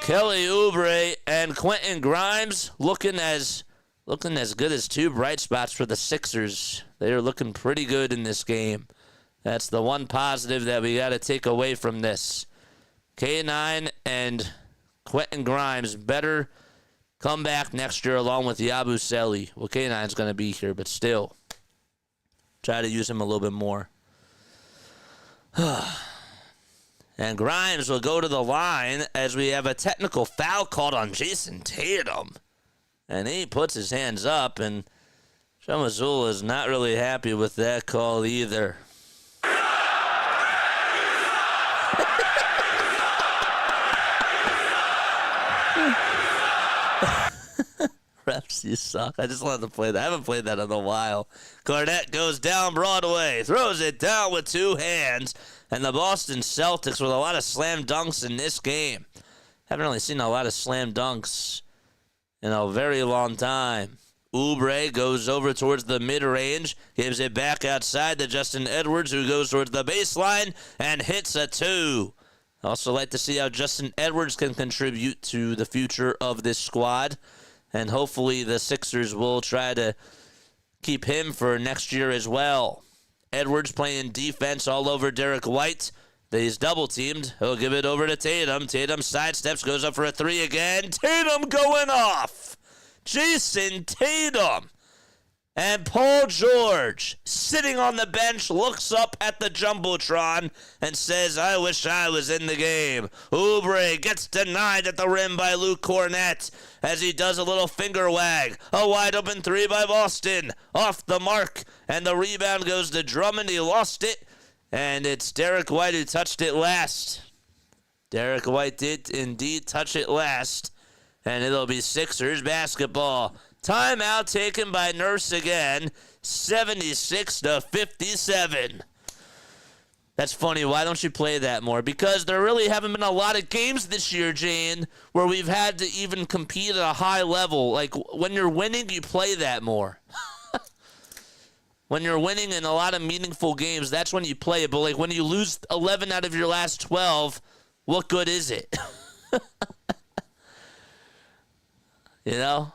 Kelly Oubre and Quentin Grimes looking as good as 2 bright spots for the Sixers. They are looking pretty good in this game. That's the one positive that we got to take away from this. K9 and Quentin Grimes better come back next year along with Yabusele. Well, K9's going to be here, but still, try to use him a little bit more. And Grimes will go to the line as we have a technical foul called on Jason Tatum. And he puts his hands up, and Yabusele is not really happy with that call either. Refs, you suck. I just wanted to play that. I haven't played that in a while. Cornett goes down Broadway, throws it down with 2 hands. And the Boston Celtics with a lot of slam dunks in this game. Haven't really seen a lot of slam dunks in a very long time. Oubre goes over towards the mid-range, gives it back outside to Justin Edwards, who goes towards the baseline and hits a 2. Also like to see how Justin Edwards can contribute to the future of this squad. And hopefully the Sixers will try to keep him for next year as well. Edwards playing defense all over Derek White. He's double-teamed. He'll give it over to Tatum. Tatum sidesteps, goes up for a 3 again. Tatum going off. Jason Tatum. And Paul George, sitting on the bench, looks up at the Jumbotron and says, I wish I was in the game. Oubre gets denied at the rim by Luke Cornett as he does a little finger wag. A wide open three by Boston. Off the mark. And the rebound goes to Drummond. He lost it. And it's Derek White who touched it last. Derek White did indeed touch it last. And it'll be Sixers basketball. Timeout taken by Nurse again, 76-57. That's funny. Why don't you play that more? Because there really haven't been a lot of games this year, Jane, where we've had to even compete at a high level. Like, when you're winning, you play that more. When you're winning in a lot of meaningful games, that's when you play it. But, like, when you lose 11 out of your last 12, what good is it? You know?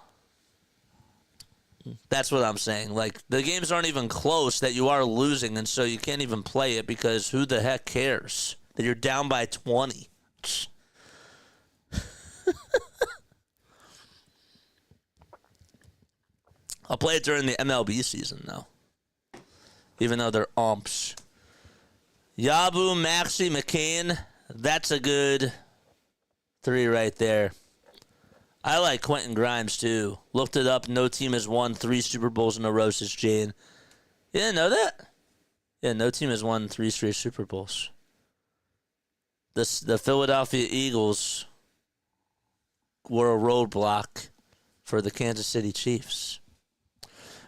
That's what I'm saying. Like, the games aren't even close that you are losing, and so you can't even play it because who the heck cares that you're down by 20? I'll play it during the MLB season, though, even though they're umps. Yabu, Maxey, McCain, that's a good 3 right there. I like Quentin Grimes, too. Looked it up. No team has won 3 Super Bowls in a row since Jane. You didn't know that? Yeah, no team has won 3 straight Super Bowls. The Philadelphia Eagles were a roadblock for the Kansas City Chiefs.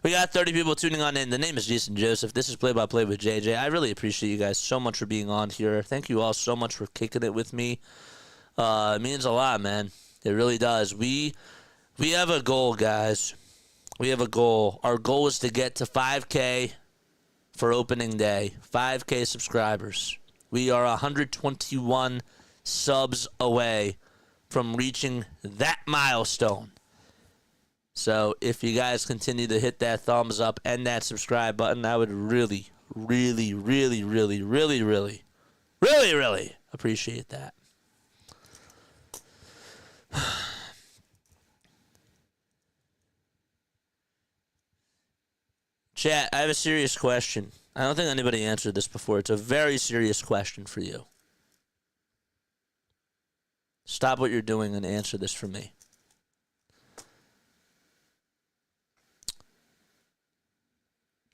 We got 30 people tuning on in. The name is Jason Joseph. This is Play-by-Play with JJ. I really appreciate you guys so much for being on here. Thank you all so much for kicking it with me. It means a lot, man. It really does. We have a goal, guys. We have a goal. Our goal is to get to 5K for opening day. 5K subscribers. We are 121 subs away from reaching that milestone. So if you guys continue to hit that thumbs up and that subscribe button, I would really, really, really, really, really, really, really, really appreciate that. Chat, I have a serious question. I don't think anybody answered this before. It's a very serious question for you. Stop what you're doing and answer this for me.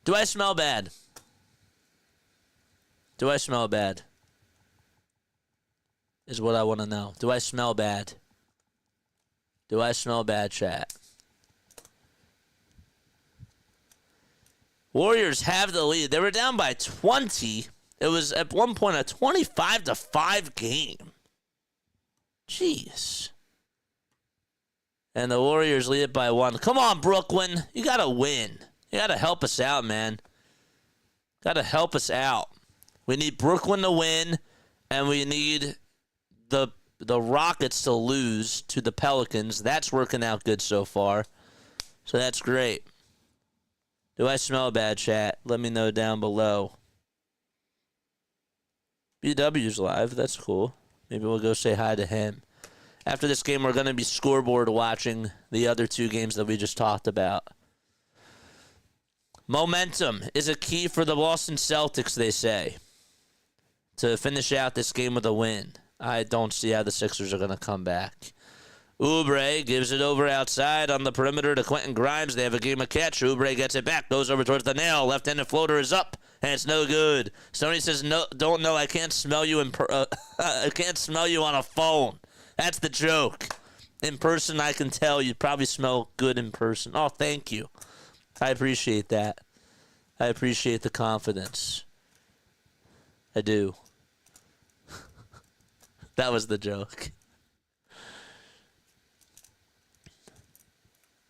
Do I smell bad? Do I smell bad? Is what I want to know. Do I smell bad? Do I smell bad, chat? Warriors have the lead. They were down by 20. It was at one point a 25-5 game. Jeez. And the Warriors lead it by 1. Come on, Brooklyn. You got to win. You got to help us out, man. Got to help us out. We need Brooklyn to win, and we need the Rockets to lose to the Pelicans. That's working out good so far. So that's great. Do I smell bad, chat? Let me know down below. BW's live. That's cool. Maybe we'll go say hi to him. After this game, we're going to be scoreboard watching the other 2 games that we just talked about. Momentum is a key for the Boston Celtics, they say, to finish out this game with a win. I don't see how the Sixers are going to come back. Oubre gives it over outside on the perimeter to Quentin Grimes. They have a game of catch. Oubre gets it back, goes over towards the nail. Left-handed floater is up, and it's no good. Stoney says, "No, don't know. I can't smell you I can't smell you on a phone." That's the joke. In person, I can tell you probably smell good in person. Oh, thank you. I appreciate that. I appreciate the confidence. I do. That was the joke.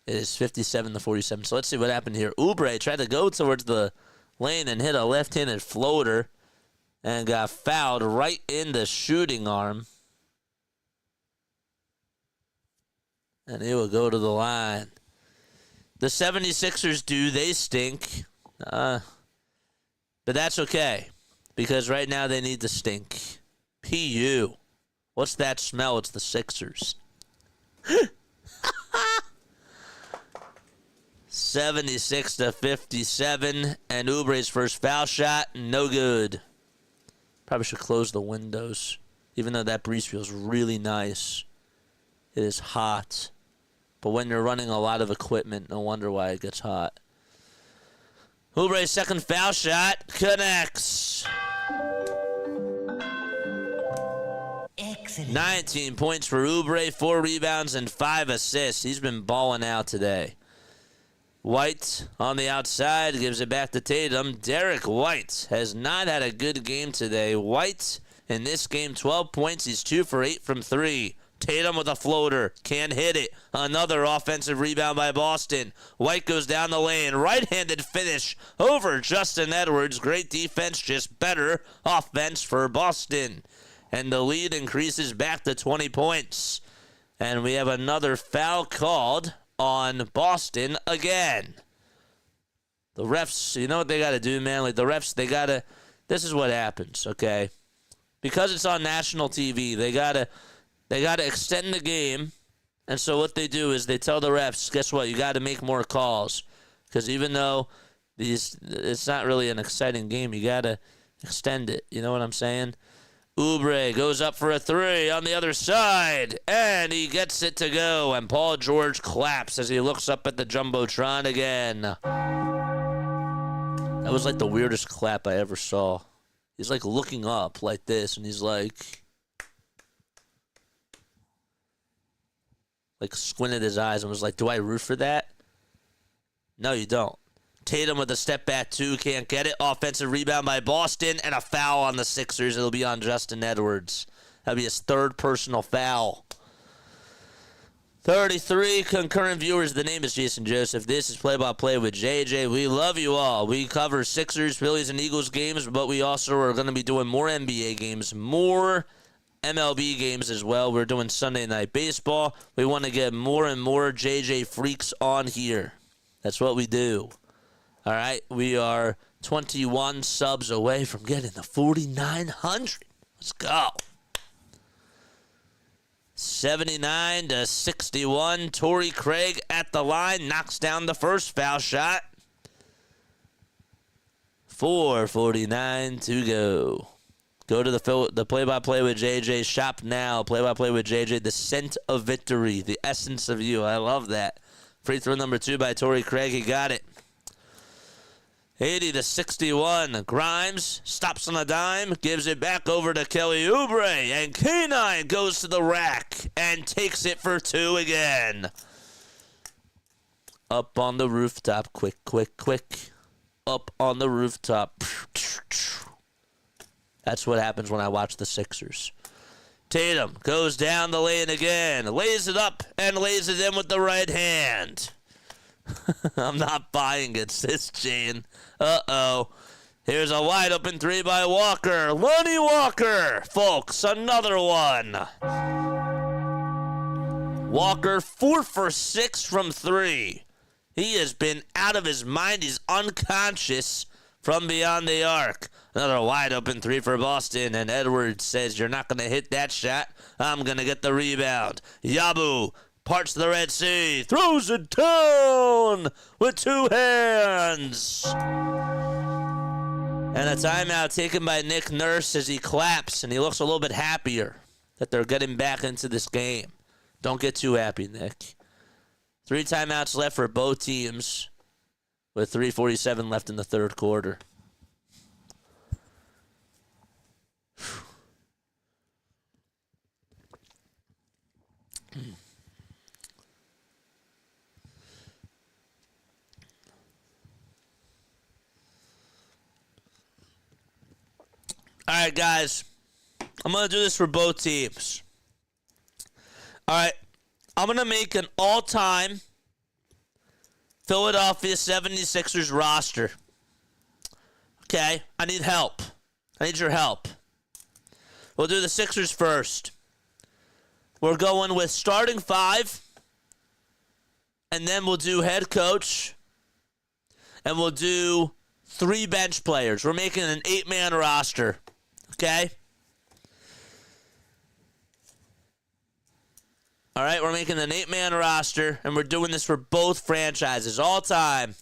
It is 57-47. So let's see what happened here. Oubre tried to go towards the lane and hit a left-handed floater and got fouled right in the shooting arm. And he will go to the line. The 76ers they stink. But that's okay. Because right now they need to stink. PU. What's that smell? It's the Sixers. 76-57, and Oubre's first foul shot, no good. Probably should close the windows, even though that breeze feels really nice. It is hot, but when you're running a lot of equipment, no wonder why it gets hot. Oubre's second foul shot connects. Excellent. 19 points for Oubre, 4 rebounds and 5 assists. He's been balling out today. White on the outside gives it back to Tatum. Derek White has not had a good game today. White in this game, 12 points. He's 2 for 8 from 3. Tatum with a floater. Can't hit it. Another offensive rebound by Boston. White goes down the lane. Right-handed finish over Justin Edwards. Great defense, just better offense for Boston. And the lead increases back to 20 points. And we have another foul called on Boston again. The refs, you know what they got to do, man? Like the refs, they got to, this is what happens, okay? Because it's on national TV, they got to extend the game. And so what they do is they tell the refs, guess what? You got to make more calls. Because even though it's not really an exciting game, you got to extend it. You know what I'm saying? Oubre goes up for a 3 on the other side, and he gets it to go, and Paul George claps as he looks up at the Jumbotron again. That was like the weirdest clap I ever saw. He's like looking up like this, and he's like squinted his eyes and was like, do I root for that? No, you don't. Tatum with a step back 2, can't get it. Offensive rebound by Boston, and a foul on the Sixers. It'll be on Justin Edwards. That'll be his 3rd personal foul. 33 concurrent viewers. The name is Jason Joseph. This is Play-by-Play with JJ. We love you all. We cover Sixers, Phillies, and Eagles games, but we also are going to be doing more NBA games, more MLB games as well. We're doing Sunday Night Baseball. We want to get more and more JJ freaks on here. That's what we do. All right, we are 21 subs away from getting the 4,900. Let's go. 79-61. Torrey Craig at the line, knocks down the first foul shot. 4:49 to go. Go to the play-by-play with JJ. Shop now. Play-by-play with JJ. The scent of victory. The essence of you. I love that. Free throw number 2 by Torrey Craig. He got it. 80-61. Grimes stops on a dime, gives it back over to Kelly Oubre, and K9 goes to the rack and takes it for 2 again. Up on the rooftop, quick. Up on the rooftop. That's what happens when I watch the Sixers. Tatum goes down the lane again, lays it up, and lays it in with the right hand. I'm not buying it, sis Jane. Uh-oh. Here's a wide open 3 by Walker. Lonnie Walker, folks, another one. Walker 4 for 6 from 3. He has been out of his mind. He's unconscious from beyond the arc. Another wide open 3 for Boston, and Edwards says, you're not going to hit that shot. I'm going to get the rebound. Yabu parts the Red Sea, throws it down with 2 hands. And a timeout taken by Nick Nurse as he claps, and he looks a little bit happier that they're getting back into this game. Don't get too happy, Nick. 3 timeouts left for both teams with 3:47 left in the third quarter. All right, guys. I'm going to do this for both teams. All right. I'm going to make an all-time Philadelphia 76ers roster. Okay? I need help. I need your help. We'll do the Sixers first. We're going with starting 5. And then we'll do head coach. And we'll do 3 bench players. We're making an 8-man roster. Okay? All right, we're making an 8-man roster, and we're doing this for both franchises all time.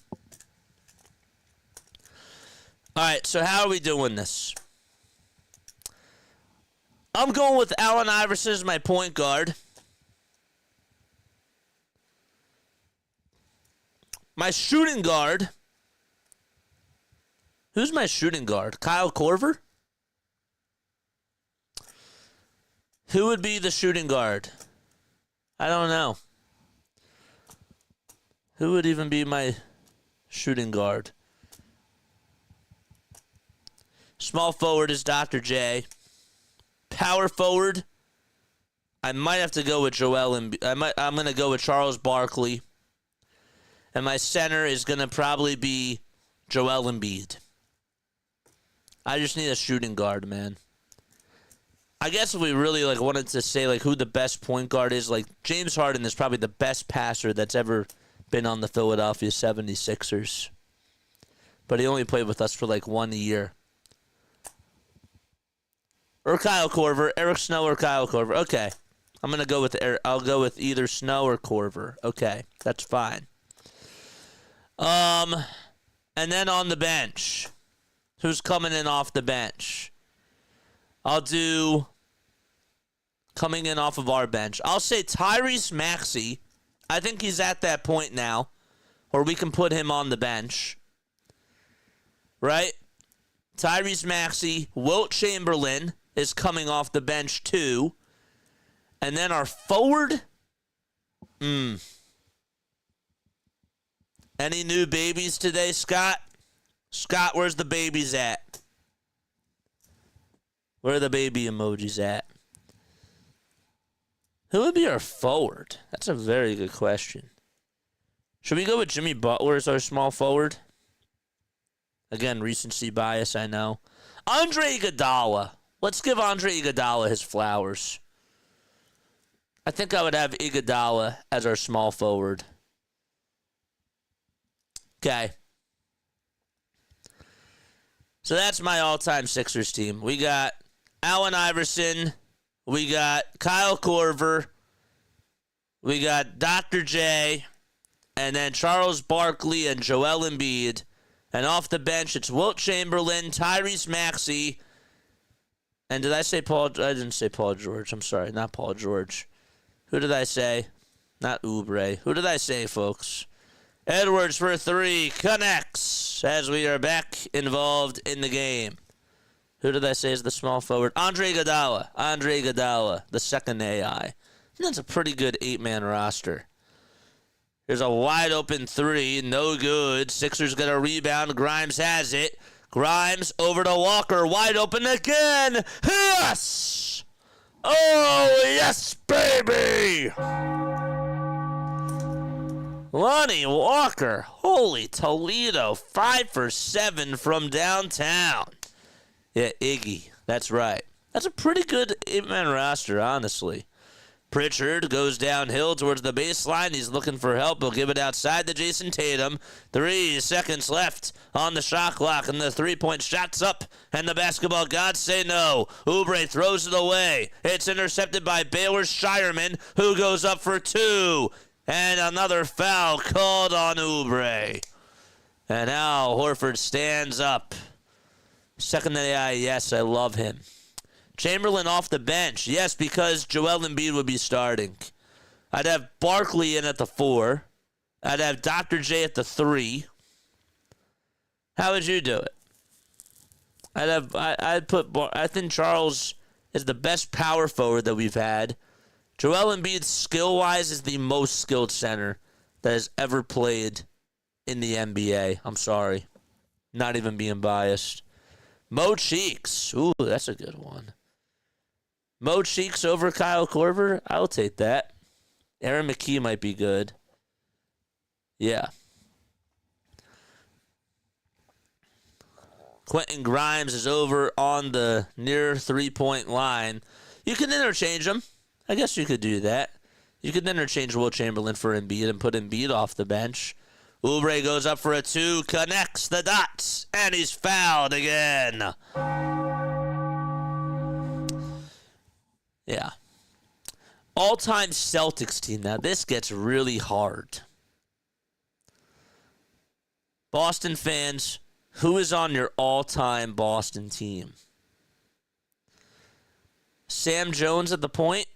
All right, so how are we doing this? I'm going with Allen Iverson as my point guard. My shooting guard. Who's my shooting guard? Kyle Korver? Who would be the shooting guard? I don't know. Who would even be my shooting guard? Small forward is Dr. J. Power forward, I might have to go with Joel Embiid. I'm going to go with Charles Barkley. And my center is going to probably be Joel Embiid. I just need a shooting guard, man. I guess if we really wanted to say who the best point guard is, James Harden is probably the best passer that's ever been on the Philadelphia 76ers. But he only played with us for 1 year. Or Kyle Korver, Eric Snow or Kyle Korver. Okay. I'm going to go with I'll go with either Snow or Korver. Okay. That's fine. And then on the bench. Who's coming in off the bench? I'll do coming in off of our bench. I'll say Tyrese Maxey. I think he's at that point now where we can put him on the bench. Right? Tyrese Maxey, Wilt Chamberlain is coming off the bench too. And then our forward. Any new babies today, Scott? Scott, where's the babies at? Where are the baby emojis at? Who would be our forward? That's a very good question. Should we go with Jimmy Butler as our small forward? Again, recency bias, I know. Andre Iguodala. Let's give Andre Iguodala his flowers. I think I would have Iguodala as our small forward. Okay. So that's my all-time Sixers team. We got Allen Iverson. We got Kyle Korver. We got Dr. J. And then Charles Barkley and Joel Embiid. And off the bench, it's Wilt Chamberlain, Tyrese Maxey. And did I say Paul? I didn't say Paul George. I'm sorry, not Paul George. Who did I say? Not Oubre. Who did I say, folks? Edwards for 3 connects as we are back involved in the game. Who did I say is the small forward? Andre Iguodala. Andre Iguodala, the second AI. And that's a pretty good 8-man roster. There's a wide open 3, no good. Sixers get a rebound. Grimes has it. Grimes over to Walker, wide open again. Yes! Oh, yes, baby! Lonnie Walker, holy Toledo, 5 for 7 from downtown. Yeah, Iggy, that's right. That's a pretty good 8-man roster, honestly. Pritchard goes downhill towards the baseline. He's looking for help. He'll give it outside to Jason Tatum. 3 seconds left on the shot clock, and the three-point shot's up, and the basketball gods say no. Oubre throws it away. It's intercepted by Baylor Shireman, who goes up for 2. And another foul called on Oubre. And now Horford stands up. Second AI, yes, I love him. Chamberlain off the bench. Yes, because Joel Embiid would be starting. I'd have Barkley in at the 4. I'd have Dr. J at the 3. How would you do it? I think Charles is the best power forward that we've had. Joel Embiid, skill-wise, is the most skilled center that has ever played in the NBA. I'm sorry. Not even being biased. Mo Cheeks. Ooh, that's a good one. Mo Cheeks over Kyle Korver? I'll take that. Aaron McKee might be good. Yeah. Quentin Grimes is over on the near three-point line. You can interchange them. I guess you could do that. You could interchange Wilt Chamberlain for Embiid and put Embiid off the bench. Oubre goes up for a 2, connects the dots, and he's fouled again. Yeah. all-time Celtics team. Now, this gets really hard. Boston fans, who is on your all-time Boston team? Sam Jones at the point?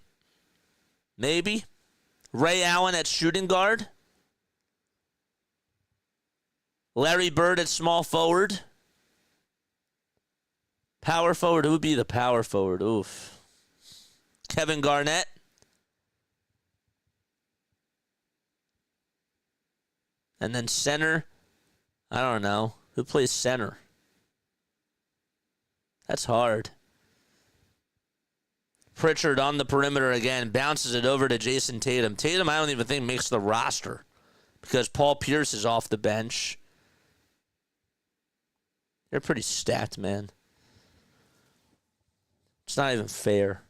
Maybe. Ray Allen at shooting guard? Larry Bird at small forward? Power forward? Who would be the power forward? Oof. Kevin Garnett? And then center? I don't know. Who plays center? That's hard. Pritchard on the perimeter again. Bounces it over to Jason Tatum. Tatum, I don't even think makes the roster because Paul Pierce is off the bench. They're pretty stacked, man. It's not even fair.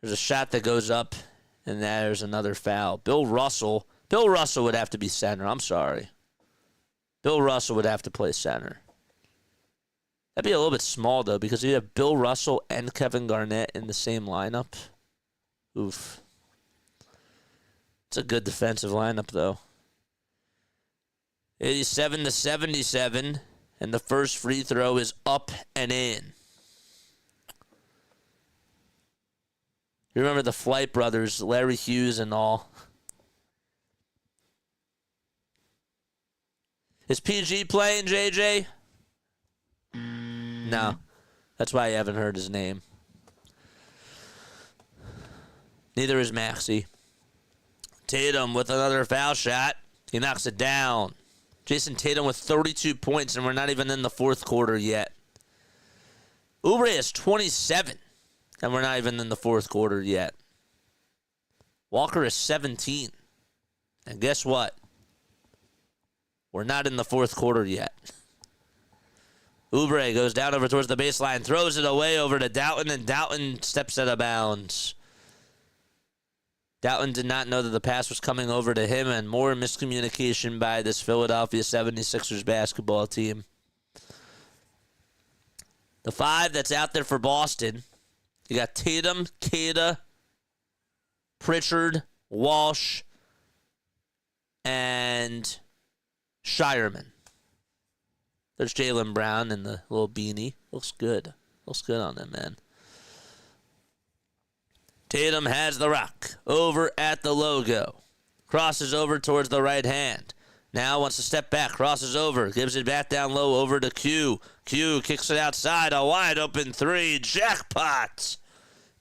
There's a shot that goes up, and there's another foul. Bill Russell would have to be center. I'm sorry. Bill Russell would have to play center. That'd be a little bit small, though, because you have Bill Russell and Kevin Garnett in the same lineup. Oof. It's a good defensive lineup, though. 87-77, and the first free throw is up and in. You remember the Flight brothers, Larry Hughes and all. Is PG playing, JJ? No. That's why you haven't heard his name. Neither is Maxey. Tatum with another foul shot. He knocks it down. Jason Tatum with 32 points, and we're not even in the fourth quarter yet. Oubre is 27, and we're not even in the fourth quarter yet. Walker is 17. And guess what? We're not in the fourth quarter yet. Oubre goes down over towards the baseline, throws it away over to Doughton, and Doughton steps out of bounds. Doughton did not know that the pass was coming over to him, and more miscommunication by this Philadelphia 76ers basketball team. The five that's out there for Boston, you got Tatum, Cada, Pritchard, Walsh, and Shireman. There's Jaylen Brown in the little beanie. Looks good. Looks good on him, man. Tatum has the rock over at the logo. Crosses over towards the right hand. Now wants to step back. Crosses over. Gives it back down low over to Q. Q kicks it outside. A wide open three. Jackpot.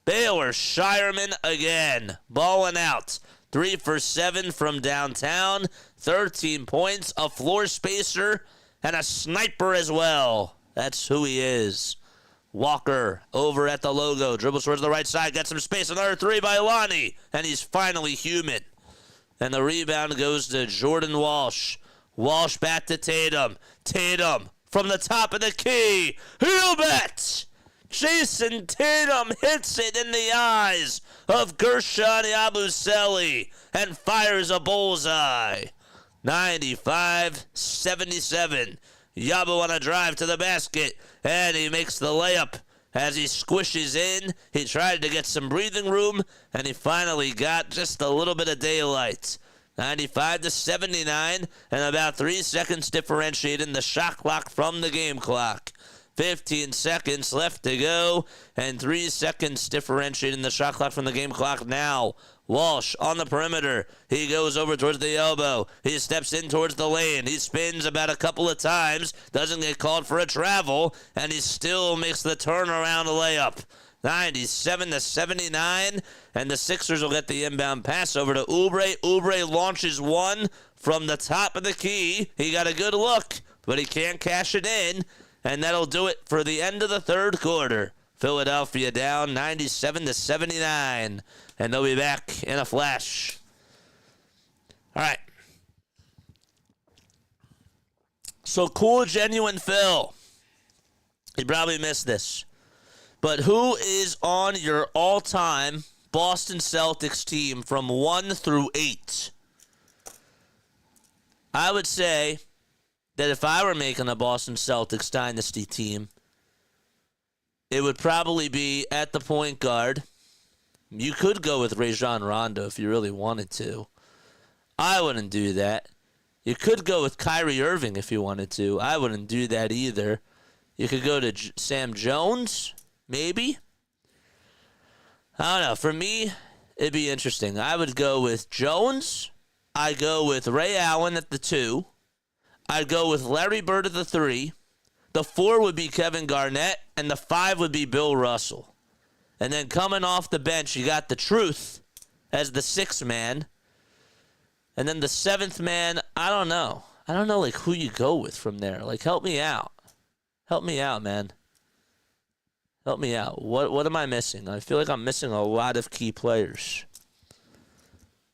Baylor Shireman again. Balling out. 3 for 7 from downtown. 13 points. A floor spacer. And a sniper as well. That's who he is. Walker over at the logo. Dribbles towards the right side. Gets some space. Another three by Lonnie. And he's finally human. And the rebound goes to Jordan Walsh. Walsh back to Tatum. Tatum from the top of the key. He'll bet. Jason Tatum hits it in the eyes of Guerschon Yabusele and fires a bullseye. 95-77. Yabu on a drive to the basket, and he makes the layup as he squishes in. He tried to get some breathing room, and he finally got just a little bit of daylight. 95-79, and about 3 seconds differentiating the shot clock from the game clock. 15 seconds left to go, and 3 seconds differentiating the shot clock from the game clock now. Walsh on the perimeter. He goes over towards the elbow. He steps in towards the lane. He spins about a couple of times. Doesn't get called for a travel. And he still makes the turnaround layup. 97-79. And the Sixers will get the inbound pass over to Oubre. Oubre launches one from the top of the key. He got a good look, but he can't cash it in. And that'll do it for the end of the third quarter. Philadelphia down 97-79. And they'll be back in a flash. All right. So cool, genuine Phil. You probably missed this. But who is on your all-time Boston Celtics team from 1 through 8? I would say that if I were making a Boston Celtics dynasty team, it would probably be at the point guard, You could go with Rajon Rondo if you really wanted to. I wouldn't do that. You could go with Kyrie Irving if you wanted to. I wouldn't do that either. You could go to Sam Jones, maybe. I don't know. For me, it'd be interesting. I would go with Jones. I'd go with Ray Allen at the 2. I'd go with Larry Bird at the 3. The 4 would be Kevin Garnett, and the 5 would be Bill Russell. And then coming off the bench, you got the Truth as the 6th man. And then the 7th man, I don't know. I don't know, like, who you go with from there. Like, help me out. Help me out, man. Help me out. What am I missing? I feel like I'm missing a lot of key players.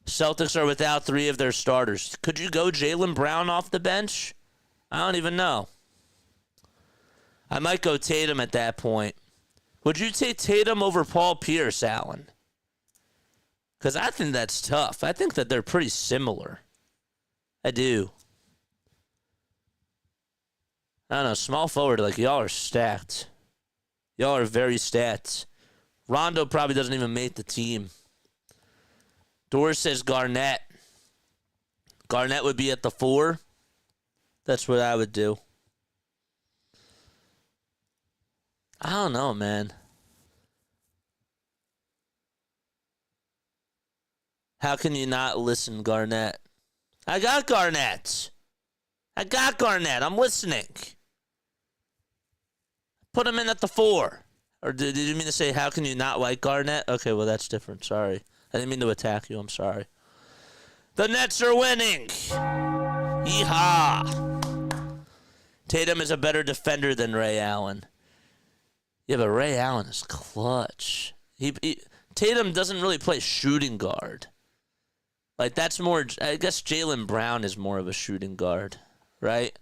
Celtics are without 3 of their starters. Could you go Jaylen Brown off the bench? I don't even know. I might go Tatum at that point. Would you take Tatum over Paul Pierce, Allen? Because I think that's tough. I think that they're pretty similar. I do. I don't know. Small forward, like, y'all are stacked. Y'all are very stacked. Rondo probably doesn't even make the team. Doris says Garnett. Garnett would be at the 4. That's what I would do. I don't know, man. How can you not listen, Garnett? I got Garnett. I'm listening. Put him in at the 4. Or did you mean to say, how can you not like Garnett? Okay, well, that's different. Sorry. I didn't mean to attack you. I'm sorry. The Nets are winning. Yeehaw. Tatum is a better defender than Ray Allen. Yeah, but Ray Allen is clutch. Tatum doesn't really play shooting guard. Like, that's more, I guess Jaylen Brown is more of a shooting guard, right?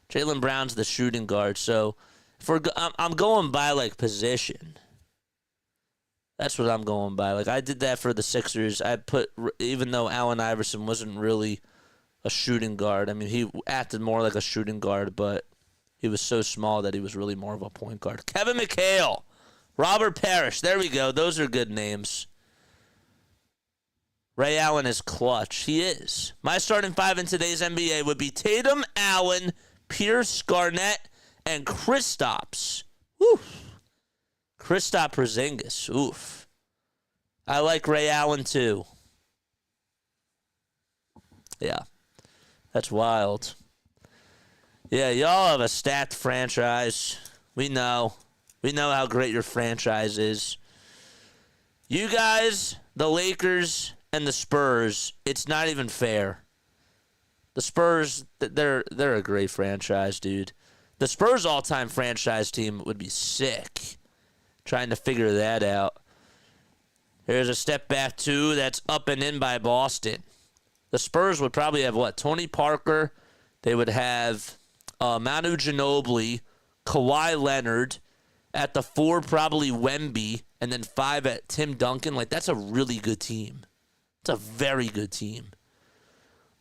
Jaylen Brown's the shooting guard, so I'm going by, like, position. That's what I'm going by. Like, I did that for the Sixers. I put, even though Allen Iverson wasn't really a shooting guard, I mean, he acted more like a shooting guard, but he was so small that he was really more of a point guard. Kevin McHale, Robert Parrish. There we go. Those are good names. Ray Allen is clutch. He is. My starting 5 in today's NBA would be Tatum, Allen, Pierce, Garnett, and Kristaps. Oof. Kristaps Porzingis. Oof. I like Ray Allen too. Yeah. That's wild. Yeah, y'all have a stacked franchise. We know. We know how great your franchise is. You guys, the Lakers, and the Spurs, it's not even fair. The Spurs, they're a great franchise, dude. The Spurs all-time franchise team would be sick. Trying to figure that out. Here's a step back two that's up and in by Boston. The Spurs would probably have, Tony Parker. They would have Manu Ginobili, Kawhi Leonard. At the 4, probably Wemby. And then 5 at Tim Duncan. Like, that's a really good team. It's a very good team.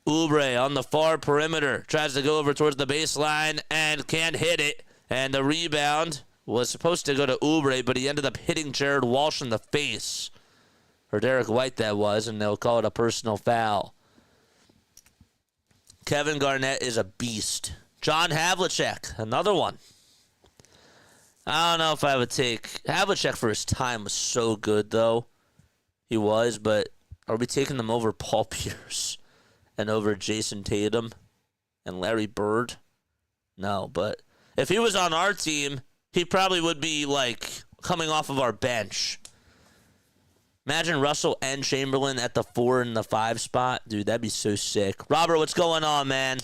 Oubre on the far perimeter. Tries to go over towards the baseline and can't hit it. And the rebound was supposed to go to Oubre, but he ended up hitting Jared Walsh in the face. Or Derek White, that was, and they'll call it a personal foul. Kevin Garnett is a beast. John Havlicek, another one. I don't know if I would take... Havlicek for his time was so good, though. He was, but are we taking them over Paul Pierce and over Jason Tatum and Larry Bird? No, but if he was on our team, he probably would be, coming off of our bench. Imagine Russell and Chamberlain at the 4 and the 5 spot. Dude, that'd be so sick. Robert, what's going on, man?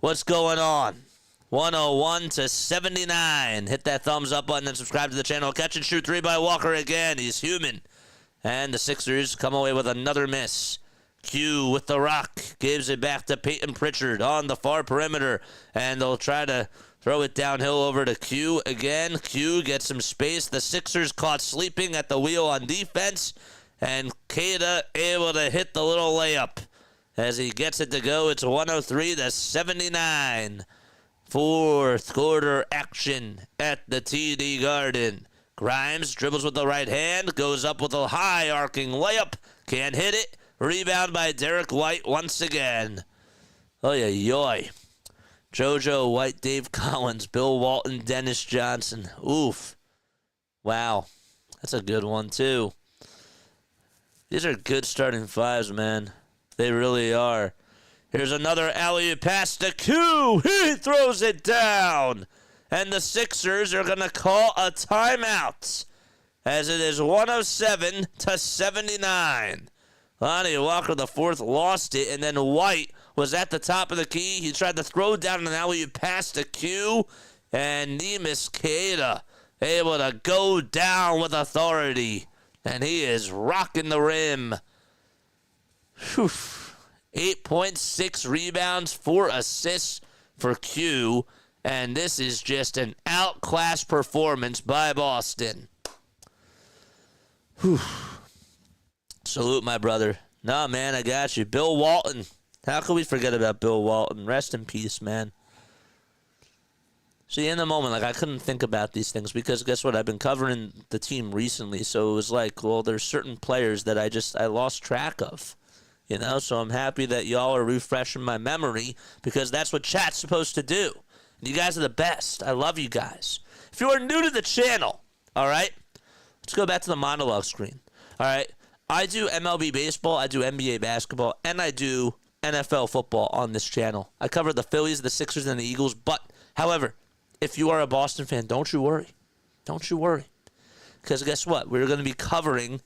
What's going on? 101 to 79. Hit that thumbs up button and subscribe to the channel. Catch and shoot 3 by Walker again. He's human. And the Sixers come away with another miss. Q with the rock. Gives it back to Peyton Pritchard on the far perimeter. And they'll try to throw it downhill over to Q again. Q gets some space. The Sixers caught sleeping at the wheel on defense. And Kada able to hit the little layup. As he gets it to go, it's 103 to 79. Fourth quarter action at the TD Garden. Grimes dribbles with the right hand, goes up with a high arcing layup, can't hit it. Rebound by Derek White once again. Oh, yeah, yoy. JoJo White, Dave Collins, Bill Walton, Dennis Johnson. Oof. Wow. That's a good one, too. These are good starting fives, man. They really are. Here's another alley-oop pass to Q. He throws it down. And the Sixers are going to call a timeout as it is 107-79. Lonnie Walker, the fourth, lost it, and then White was at the top of the key. He tried to throw down an alley-oop pass to Q, and Neemias Queta able to go down with authority, and he is rocking the rim. Whew. 8.6 rebounds, 4 assists for Q, and this is just an outclass performance by Boston. Whew. Salute, my brother. Nah, man, I got you. Bill Walton. How could we forget about Bill Walton? Rest in peace, man. See, in the moment, like, I couldn't think about these things because guess what? I've been covering the team recently, so it was like, well, there's certain players that I lost track of. You know, so I'm happy that y'all are refreshing my memory because that's what chat's supposed to do. And you guys are the best. I love you guys. If you are new to the channel, all right, let's go back to the monologue screen. All right, I do MLB baseball, I do NBA basketball, and I do NFL football on this channel. I cover the Phillies, the Sixers, and the Eagles. But, however, if you are a Boston fan, don't you worry. Don't you worry. Because guess what? We're going to be covering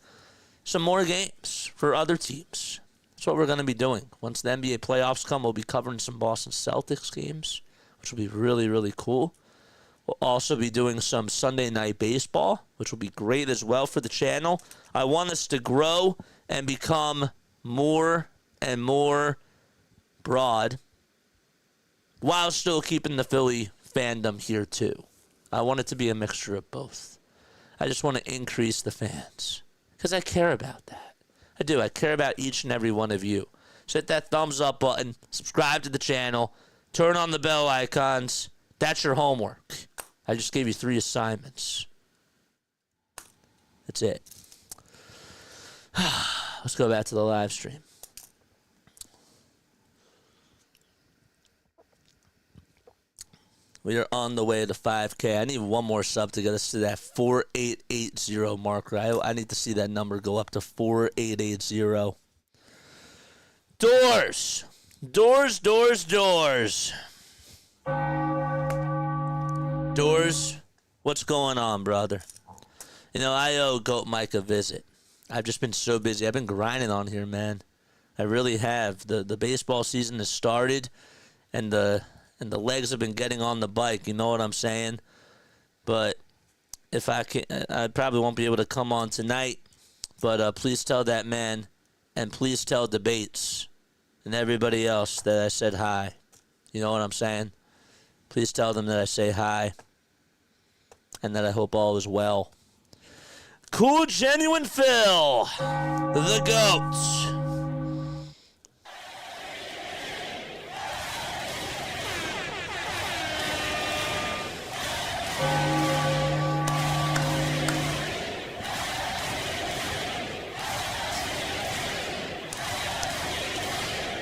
some more games for other teams. That's what we're going to be doing. Once the NBA playoffs come, we'll be covering some Boston Celtics games, which will be really, really cool. We'll also be doing some Sunday night baseball, which will be great as well for the channel. I want us to grow and become more and more broad while still keeping the Philly fandom here too. I want it to be a mixture of both. I just want to increase the fans because I care about that. I do. I care about each and every one of you. So hit that thumbs up button, subscribe to the channel, turn on the bell icons. That's your homework. I just gave you 3 assignments. That's it. Let's go back to the live stream. We are on the way to 5K. I need one more sub to get us to that 4880 marker. I need to see that number go up to 4880. Doors. Doors, doors, doors. Doors, what's going on, brother? You know, I owe Goat Mike a visit. I've just been so busy. I've been grinding on here, man. I really have. The baseball season has started, and the legs have been getting on the bike. You know what I'm saying? But if I can, I probably won't be able to come on tonight. But please tell that man, and please tell Debates and everybody else that I said hi. You know what I'm saying? Please tell them that I say hi and that I hope all is well. Cool, Genuine Phil, the GOAT.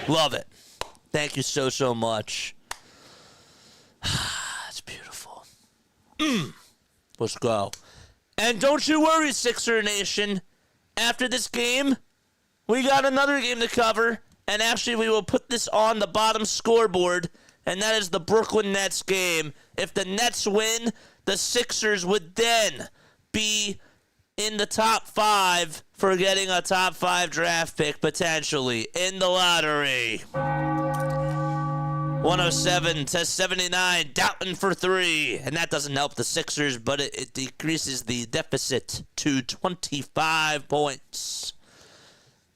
Love it. Thank you so, so much. That's beautiful. Let's go. And don't you worry, Sixer Nation. After this game, we got another game to cover. And actually, we will put this on the bottom scoreboard. And that is the Brooklyn Nets game. If the Nets win, the Sixers would then be in the top 5 for getting a top 5 draft pick, potentially, in the lottery. 107-79, Doughton for 3. And that doesn't help the Sixers, but it decreases the deficit to 25 points.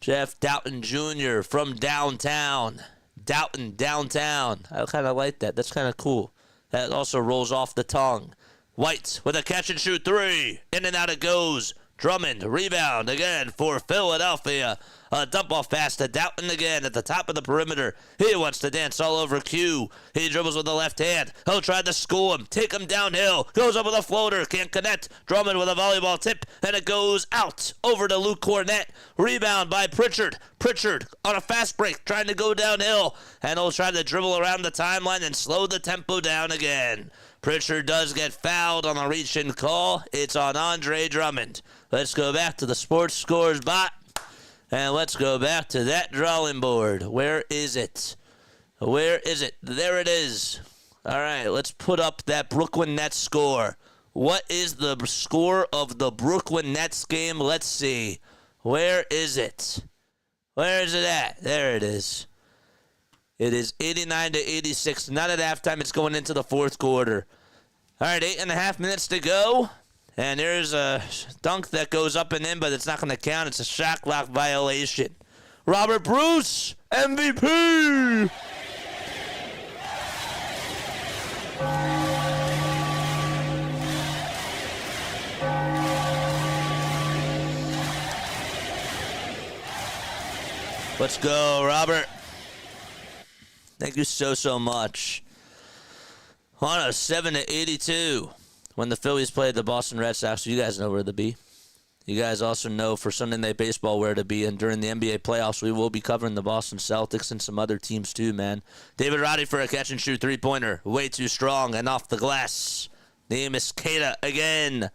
Jeff Doughton Jr. from downtown. Doughton, downtown. I kind of like that. That's kind of cool. That also rolls off the tongue. White with a catch-and-shoot 3. In and out it goes. Drummond, rebound again for Philadelphia. A dump off pass to Doughton again at the top of the perimeter. He wants to dance all over Q. He dribbles with the left hand. He'll try to school him, take him downhill. Goes up with a floater, can't connect. Drummond with a volleyball tip, and it goes out over to Luke Cornett. Rebound by Pritchard. Pritchard on a fast break, trying to go downhill, and he'll try to dribble around the timeline and slow the tempo down again. Pritchard does get fouled on a reach-in call. It's on Andre Drummond. Let's go back to the Sports Scores bot. And let's go back to that drawing board. Where is it? Where is it? There it is. All right, let's put up that Brooklyn Nets score. What is the score of the Brooklyn Nets game? Let's see. Where is it? Where is it at? There it is. It is 89-86. Not at halftime. It's going into the fourth quarter. All right, 8.5 minutes to go. And there's a dunk that goes up and in, but it's not going to count. It's a shot clock violation. Robert Bruce, MVP! Let's go, Robert. Thank you so much. On a 7-82. When the Phillies played the Boston Red Sox, you guys know where to be. You guys also know for Sunday Night Baseball where to be. And during the NBA playoffs, we will be covering the Boston Celtics and some other teams too, man. David Roddy for a catch-and-shoot three-pointer. Way too strong and off the glass. Neemias Queta again.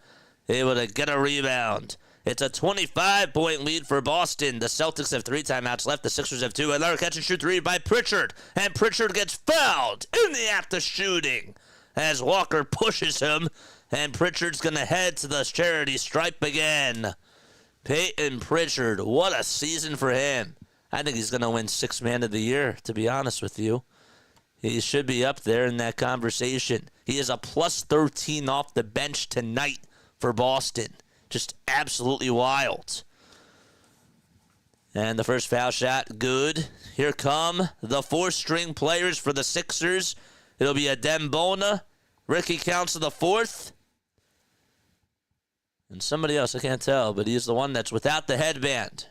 Able to get a rebound. It's a 25-point lead for Boston. The Celtics have 3 timeouts left. The Sixers have 2. Another catch-and-shoot three by Pritchard. And Pritchard gets fouled in the act of shooting as Walker pushes him, and Pritchard's going to head to the charity stripe again. Peyton Pritchard, what a season for him. I think he's going to win Sixth Man of the Year, to be honest with you. He should be up there in that conversation. He is a plus 13 off the bench tonight for Boston. Just absolutely wild. And the first foul shot, good. Here come the 4-string players for the Sixers. It'll be a Dembona, Ricky Council the fourth, and somebody else, I can't tell, but he's the one that's without the headband.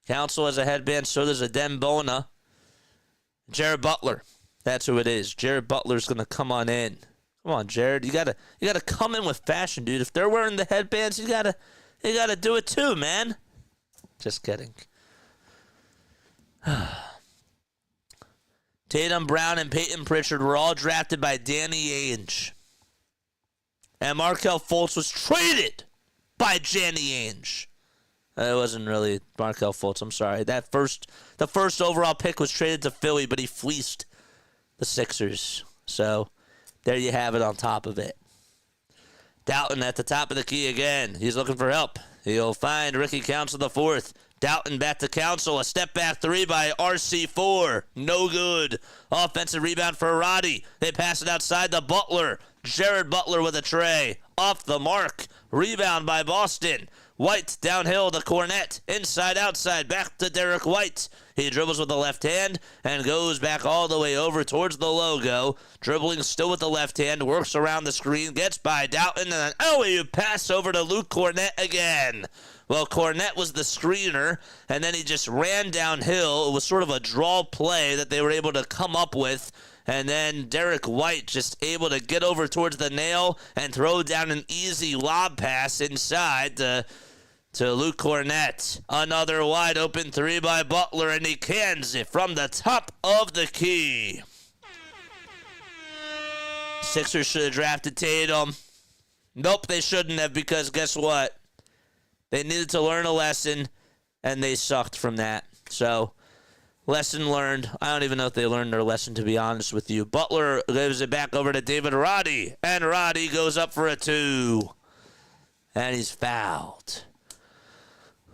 Council has a headband, so does a Dembona. Jared Butler, that's who it is. Jared Butler's going to come on in. Come on, Jared, you gotta come in with fashion, dude. If they're wearing the headbands, you gotta do it too, man. Just kidding. Tatum, Brown, and Peyton Pritchard were all drafted by Danny Ainge. And Markelle Fultz was traded by Danny Ainge. It wasn't really Markelle Fultz, I'm sorry. The first overall pick was traded to Philly, but he fleeced the Sixers. So, there you have it on top of it. Doughton at the top of the key again. He's looking for help. He'll find Ricky Council the fourth. Doughton back to Council. A step-back three by RC4. No good. Offensive rebound for Roddy. They pass it outside to Butler. Jared Butler with a tray. Off the mark. Rebound by Boston. White downhill to Cornett. Inside, outside. Back to Derek White. He dribbles with the left hand and goes back all the way over towards the logo. Dribbling still with the left hand. Works around the screen. Gets by Doughton. And then, you pass over to Luke Cornett again. Well, Cornett was the screener, and then he just ran downhill. It was sort of a draw play that they were able to come up with. And then Derek White just able to get over towards the nail and throw down an easy lob pass inside to Luke Cornett. Another wide open three by Butler, and he cans it from the top of the key. Sixers should have drafted Tatum. Nope, they shouldn't have, because guess what? They needed to learn a lesson, and they sucked from that. So, lesson learned. I don't even know if they learned their lesson, to be honest with you. Butler gives it back over to David Roddy, and Roddy goes up for a 2. And he's fouled.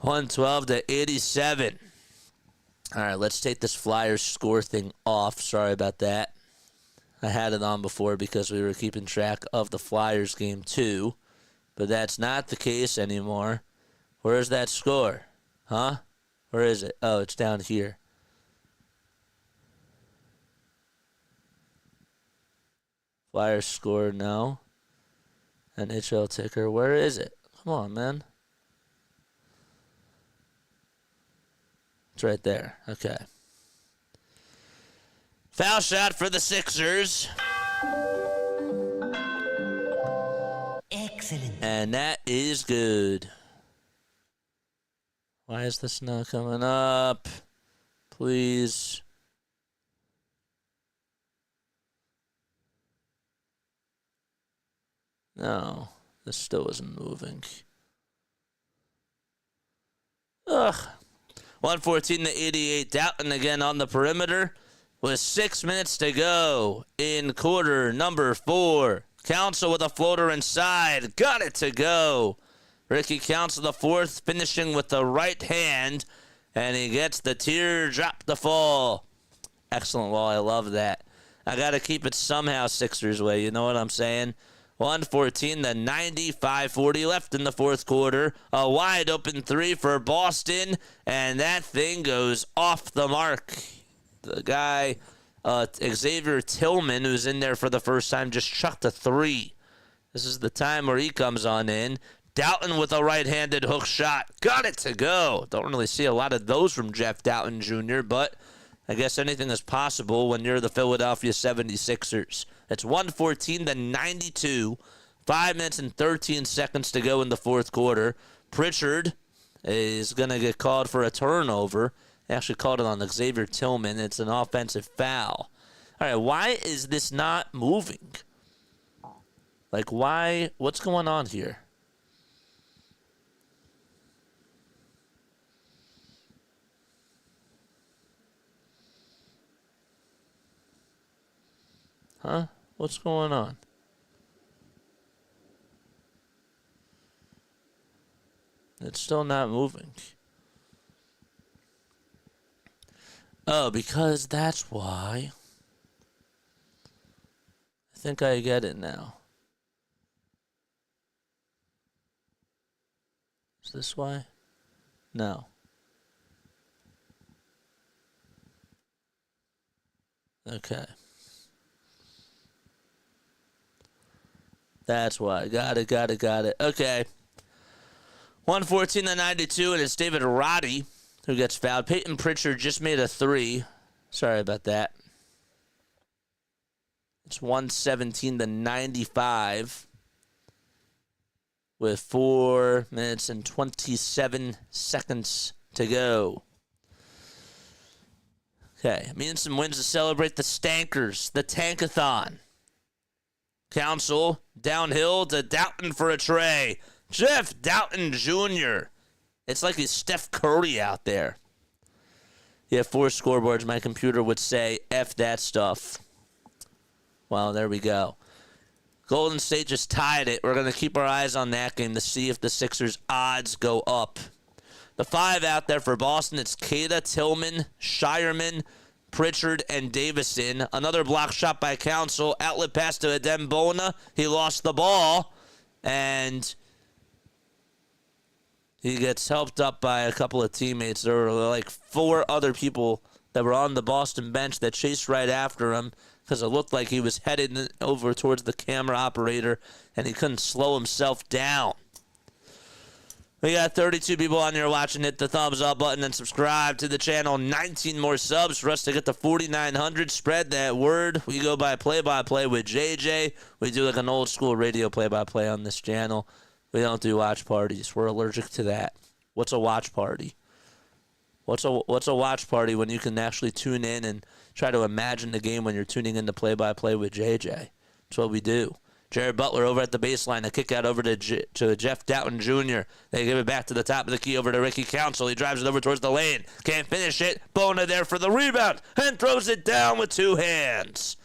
112-87. All right, let's take this Flyers score thing off. Sorry about that. I had it on before because we were keeping track of the Flyers game too, but that's not the case anymore. Where's that score? Huh? Where is it? Oh, it's down here. Flyers score, no. NHL ticker, where is it? Come on, man. It's right there. Okay. Foul shot for the Sixers. Excellent. And that is good. Why is this not coming up? Please. No, this still isn't moving. Ugh. 114-88. Doughton again on the perimeter with 6 minutes to go in quarter number 4. Council with a floater inside. Got it to go. Ricky Council the fourth, finishing with the right hand, and he gets the teardrop to fall. Excellent ball. I love that. I got to keep it somehow Sixers way. You know what I'm saying? 114-90, 5:40 left in the fourth quarter. A wide open three for Boston, and that thing goes off the mark. The guy, Xavier Tillman, who's in there for the first time, just chucked a three. This is the time where he comes on in. Doughton with a right-handed hook shot. Got it to go. Don't really see a lot of those from Jeff Doughton Jr., but I guess anything is possible when you're the Philadelphia 76ers. It's 114-92. 5 minutes and 13 seconds to go in the fourth quarter. Pritchard is going to get called for a turnover. They actually called it on Xavier Tillman. It's an offensive foul. All right, why is this not moving? Like, why? What's going on here? Huh? What's going on? It's still not moving. Oh, because that's why. I think I get it now. Is this why? No. Okay. That's why. Got it. Okay. 114-92, and it's David Roddy who gets fouled. Peyton Pritchard just made a three. Sorry about that. It's 117-95 with 4 minutes and 27 seconds to go. Okay, I mean, some wins to celebrate the Stankers, the tank-a-thon. Council downhill to Doughton for a tray. Jeff Doughton Jr. It's like he's Steph Curry out there. You have 4 scoreboards. My computer would say, F that stuff. Well, there we go. Golden State just tied it. We're going to keep our eyes on that game to see if the Sixers' odds go up. The 5 out there for Boston, it's Cada, Tillman, Shireman, Pritchard, and Davison. Another block shot by Council. Outlet pass to Adembona. He lost the ball, and he gets helped up by a couple of teammates. There were like 4 other people that were on the Boston bench that chased right after him because it looked like he was headed over towards the camera operator, and he couldn't slow himself down. We got 32 people on here watching. Hit the thumbs up button and subscribe to the channel. 19 more subs for us to get to 4,900. Spread that word. We go by play-by-play with JJ. We do like an old school radio play-by-play on this channel. We don't do watch parties. We're allergic to that. What's a watch party? What's a watch party when you can actually tune in and try to imagine the game when you're tuning in to play-by-play with JJ? That's what we do. Jared Butler over at the baseline. A kick out over to Jeff Doughton Jr. They give it back to the top of the key over to Ricky Council. He drives it over towards the lane. Can't finish it. Bona there for the rebound and throws it down with 2 hands.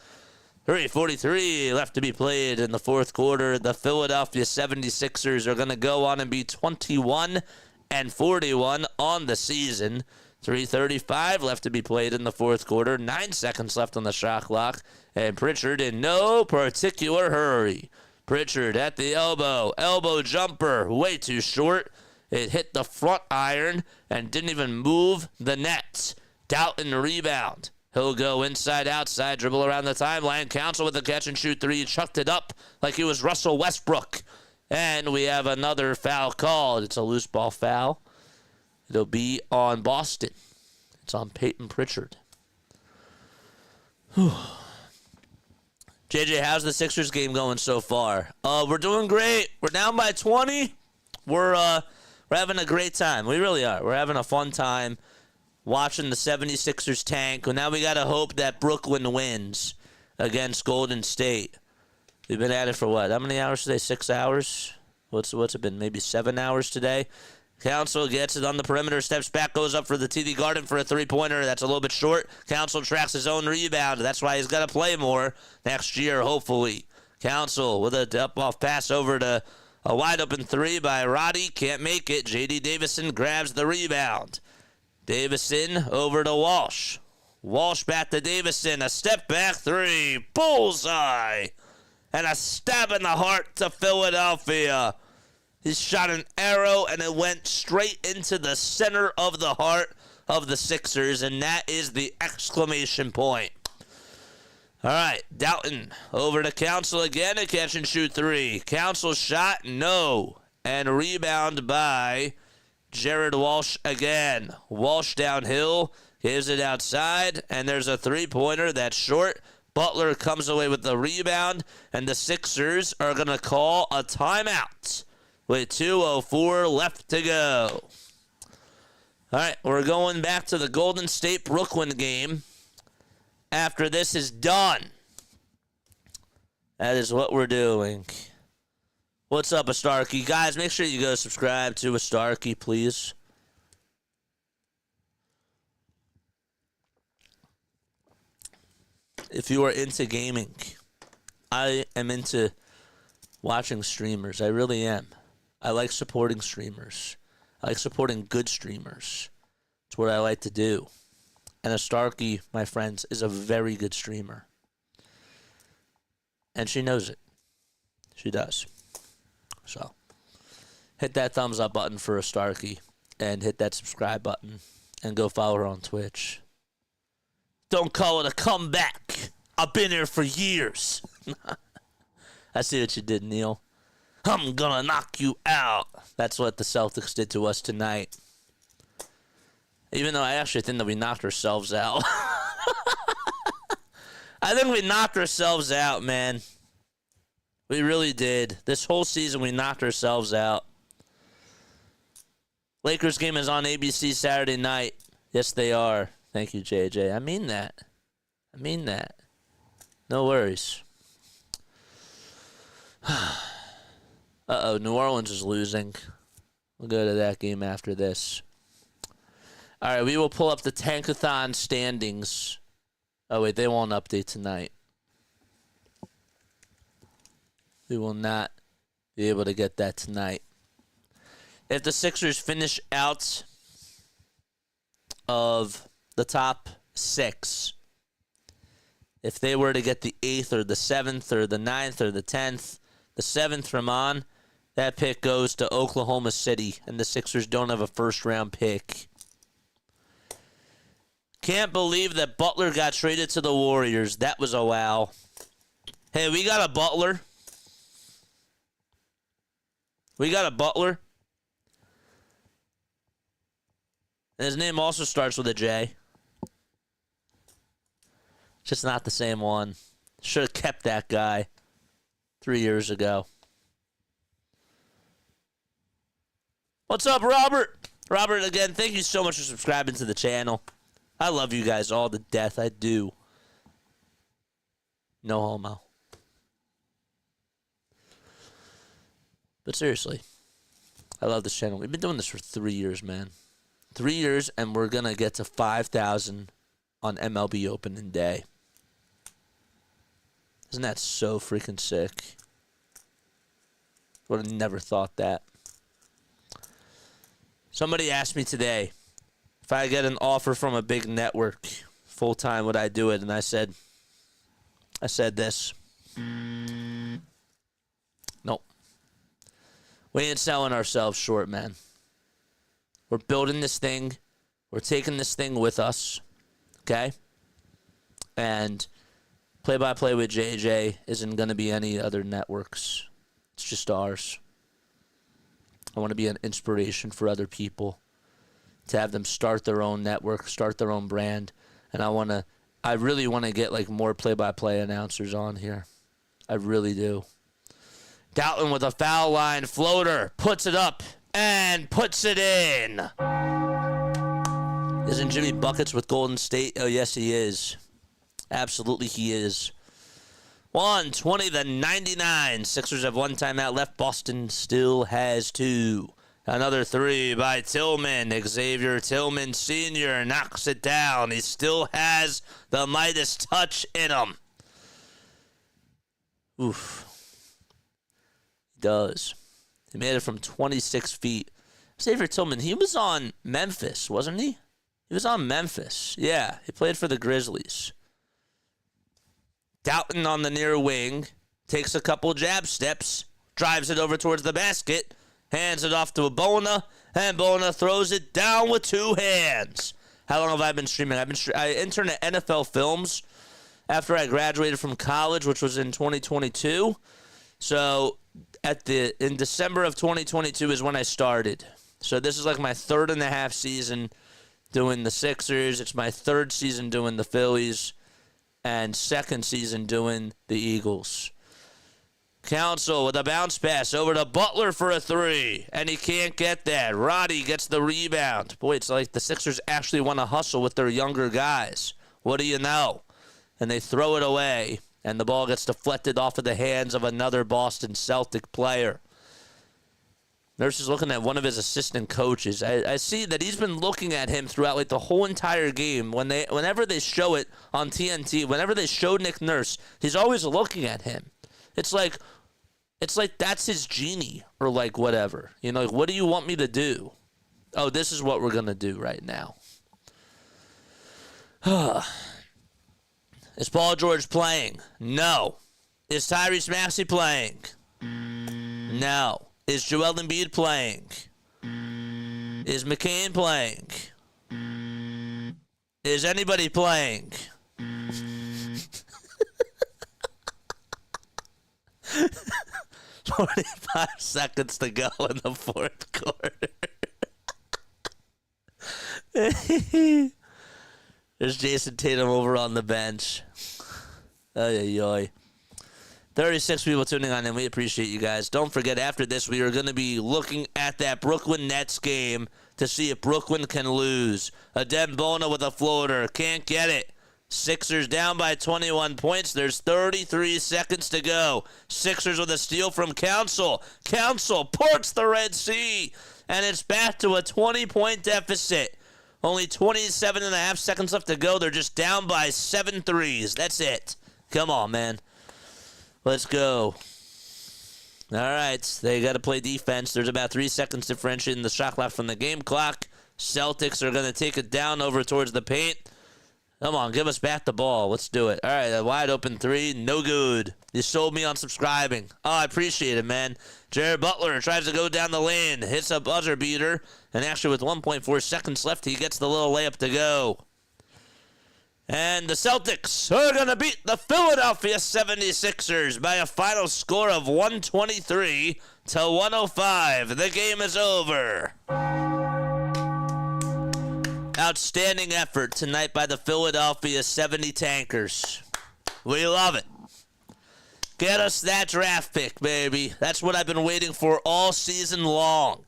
3:43 left to be played in the fourth quarter. The Philadelphia 76ers are going to go on and be 21-41 on the season. 3:35 left to be played in the fourth quarter. 9 seconds left on the shot clock. And Pritchard in no particular hurry. Pritchard at the elbow. Elbow jumper. Way too short. It hit the front iron and didn't even move the net. Doughton rebound. He'll go inside, outside, dribble around the timeline. Council with a catch-and-shoot 3. Chucked it up like he was Russell Westbrook. And we have another foul called. It's a loose ball foul. It'll be on Boston. It's on Peyton Pritchard. Whew. JJ, how's the Sixers game going so far? We're doing great. We're down by 20. We're having a great time. We really are. We're having a fun time watching the 76ers tank. Well, now we got to hope that Brooklyn wins against Golden State. We've been at it for what? How many hours today? 6 hours? What's it been? Maybe 7 hours today? Council gets it on the perimeter, steps back, goes up for the TD Garden for a three-pointer. That's a little bit short. Council tracks his own rebound. That's why he's got to play more next year, hopefully. Council with a up-off pass over to a wide-open three by Roddy. Can't make it. J.D. Davison grabs the rebound. Davison over to Walsh. Walsh back to Davison. A step-back three. Bullseye. And a stab in the heart to Philadelphia. He shot an arrow, and it went straight into the center of the heart of the Sixers, and that is the exclamation point. All right, Doughton over to Council again, a catch-and-shoot three. Council shot, no. And rebound by Jared Walsh again. Walsh downhill, gives it outside, and there's a three-pointer that's short. Butler comes away with the rebound, and the Sixers are going to call a timeout with 2:04 left to go. All right, we're going back to the Golden State-Brooklyn game after this is done. That is what we're doing. What's up, Astarkey? Guys, make sure you go subscribe to Astarkey, please. If you are into gaming, I am into watching streamers. I really am. I like supporting streamers. I like supporting good streamers. It's what I like to do. And Astarkey, my friends, is a very good streamer. And she knows it. She does. So, hit that thumbs up button for Astarkey. And hit that subscribe button. And go follow her on Twitch. Don't call it a comeback. I've been here for years. I see what you did, Neil. I'm gonna knock you out. That's what the Celtics did to us tonight. Even though I actually think that we knocked ourselves out. I think we knocked ourselves out, man. We really did. This whole season, we knocked ourselves out. Lakers game is on ABC Saturday night. Yes, they are. Thank you, JJ. I mean that. No worries. Uh-oh, New Orleans is losing. We'll go to that game after this. All right, we will pull up the tank-a-thon standings. Oh, wait, they won't update tonight. We will not be able to get that tonight. If the Sixers finish out of the top 6, if they were to get the 8th or the 7th or the 9th or the 10th, the 7th from on, that pick goes to Oklahoma City, and the Sixers don't have a first-round pick. Can't believe that Butler got traded to the Warriors. That was a wow. Hey, we got a Butler. And his name also starts with a J. Just not the same one. Should have kept that guy 3 years ago. What's up, Robert? Robert, again, thank you so much for subscribing to the channel. I love you guys all to death. I do. No homo. But seriously, I love this channel. We've been doing this for 3 years, man. 3 years, and we're going to get to 5,000 on MLB opening day. Isn't that so freaking sick? Would have never thought that. Somebody asked me today, if I get an offer from a big network full-time, would I do it? And I said this. Nope. We ain't selling ourselves short, man. We're building this thing. We're taking this thing with us. Okay? And play-by-play with JJ isn't going to be any other networks. It's just ours. I want to be an inspiration for other people. to have them start their own network, start their own brand. And I really want to get like more play-by-play announcers on here. I really do. Doughton with a foul line floater, puts it up and puts it in. Isn't Jimmy Buckets with Golden State? Oh, yes, he is. Absolutely, he is. 120-99. Sixers have one timeout left. Boston still has two. Another three by Tillman. Xavier Tillman Sr. knocks it down. He still has the Midas touch in him. Oof. He does. He made it from 26 feet. Xavier Tillman, he was on Memphis, wasn't he? He was on Memphis. Yeah, he played for the Grizzlies. Doughton on the near wing. Takes a couple jab steps. Drives it over towards the basket. Hands it off to Bona, and Bona throws it down with two hands. How long have I been streaming? I interned at NFL Films after I graduated from college, which was in 2022. So in December of 2022 is when I started. So this is like my 3.5 season doing the Sixers. It's my 3rd season doing the Phillies, and 2nd season doing the Eagles. Council with a bounce pass over to Butler for a three, and he can't get that. Roddy gets the rebound. Boy, it's like the Sixers actually want to hustle with their younger guys. What do you know? And they throw it away, and the ball gets deflected off of the hands of another Boston Celtic player. Nurse is looking at one of his assistant coaches. I see that he's been looking at him throughout like the whole entire game. Whenever they show it on TNT, whenever they show Nick Nurse, he's always looking at him. It's like that's his genie or like whatever. You know, like, what do you want me to do? Oh, this is what we're going to do right now. Is Paul George playing? No. Is Tyrese Maxey playing? No. Is Joel Embiid playing? Is McCain playing? Is anybody playing? 45 seconds to go in the 4th quarter. There's Jason Tatum over on the bench. Ay, ay, ay. 36 people tuning on, and we appreciate you guys. Don't forget, after this, we are going to be looking at that Brooklyn Nets game to see if Brooklyn can lose. Adem Bona with a floater. Can't get it. Sixers down by 21 points. There's 33 seconds to go. Sixers with a steal from Council. Council ports the Red Sea, and it's back to a 20-point deficit. Only 27.5 seconds left to go. They're just down by 7 threes. That's it. Come on, man. Let's go. All right. They got to play defense. There's about 3 seconds differentiating the shot clock from the game clock. Celtics are going to take it down over towards the paint. Come on, give us back the ball. Let's do it. All right, a wide open three. No good. You sold me on subscribing. Oh, I appreciate it, man. Jared Butler tries to go down the lane. Hits a buzzer beater. And actually, with 1.4 seconds left, he gets the little layup to go. And the Celtics are going to beat the Philadelphia 76ers by a final score of 123-105. The game is over. Outstanding effort tonight by the Philadelphia 70 Tankers. We love it. Get us that draft pick, baby. That's what I've been waiting for all season long.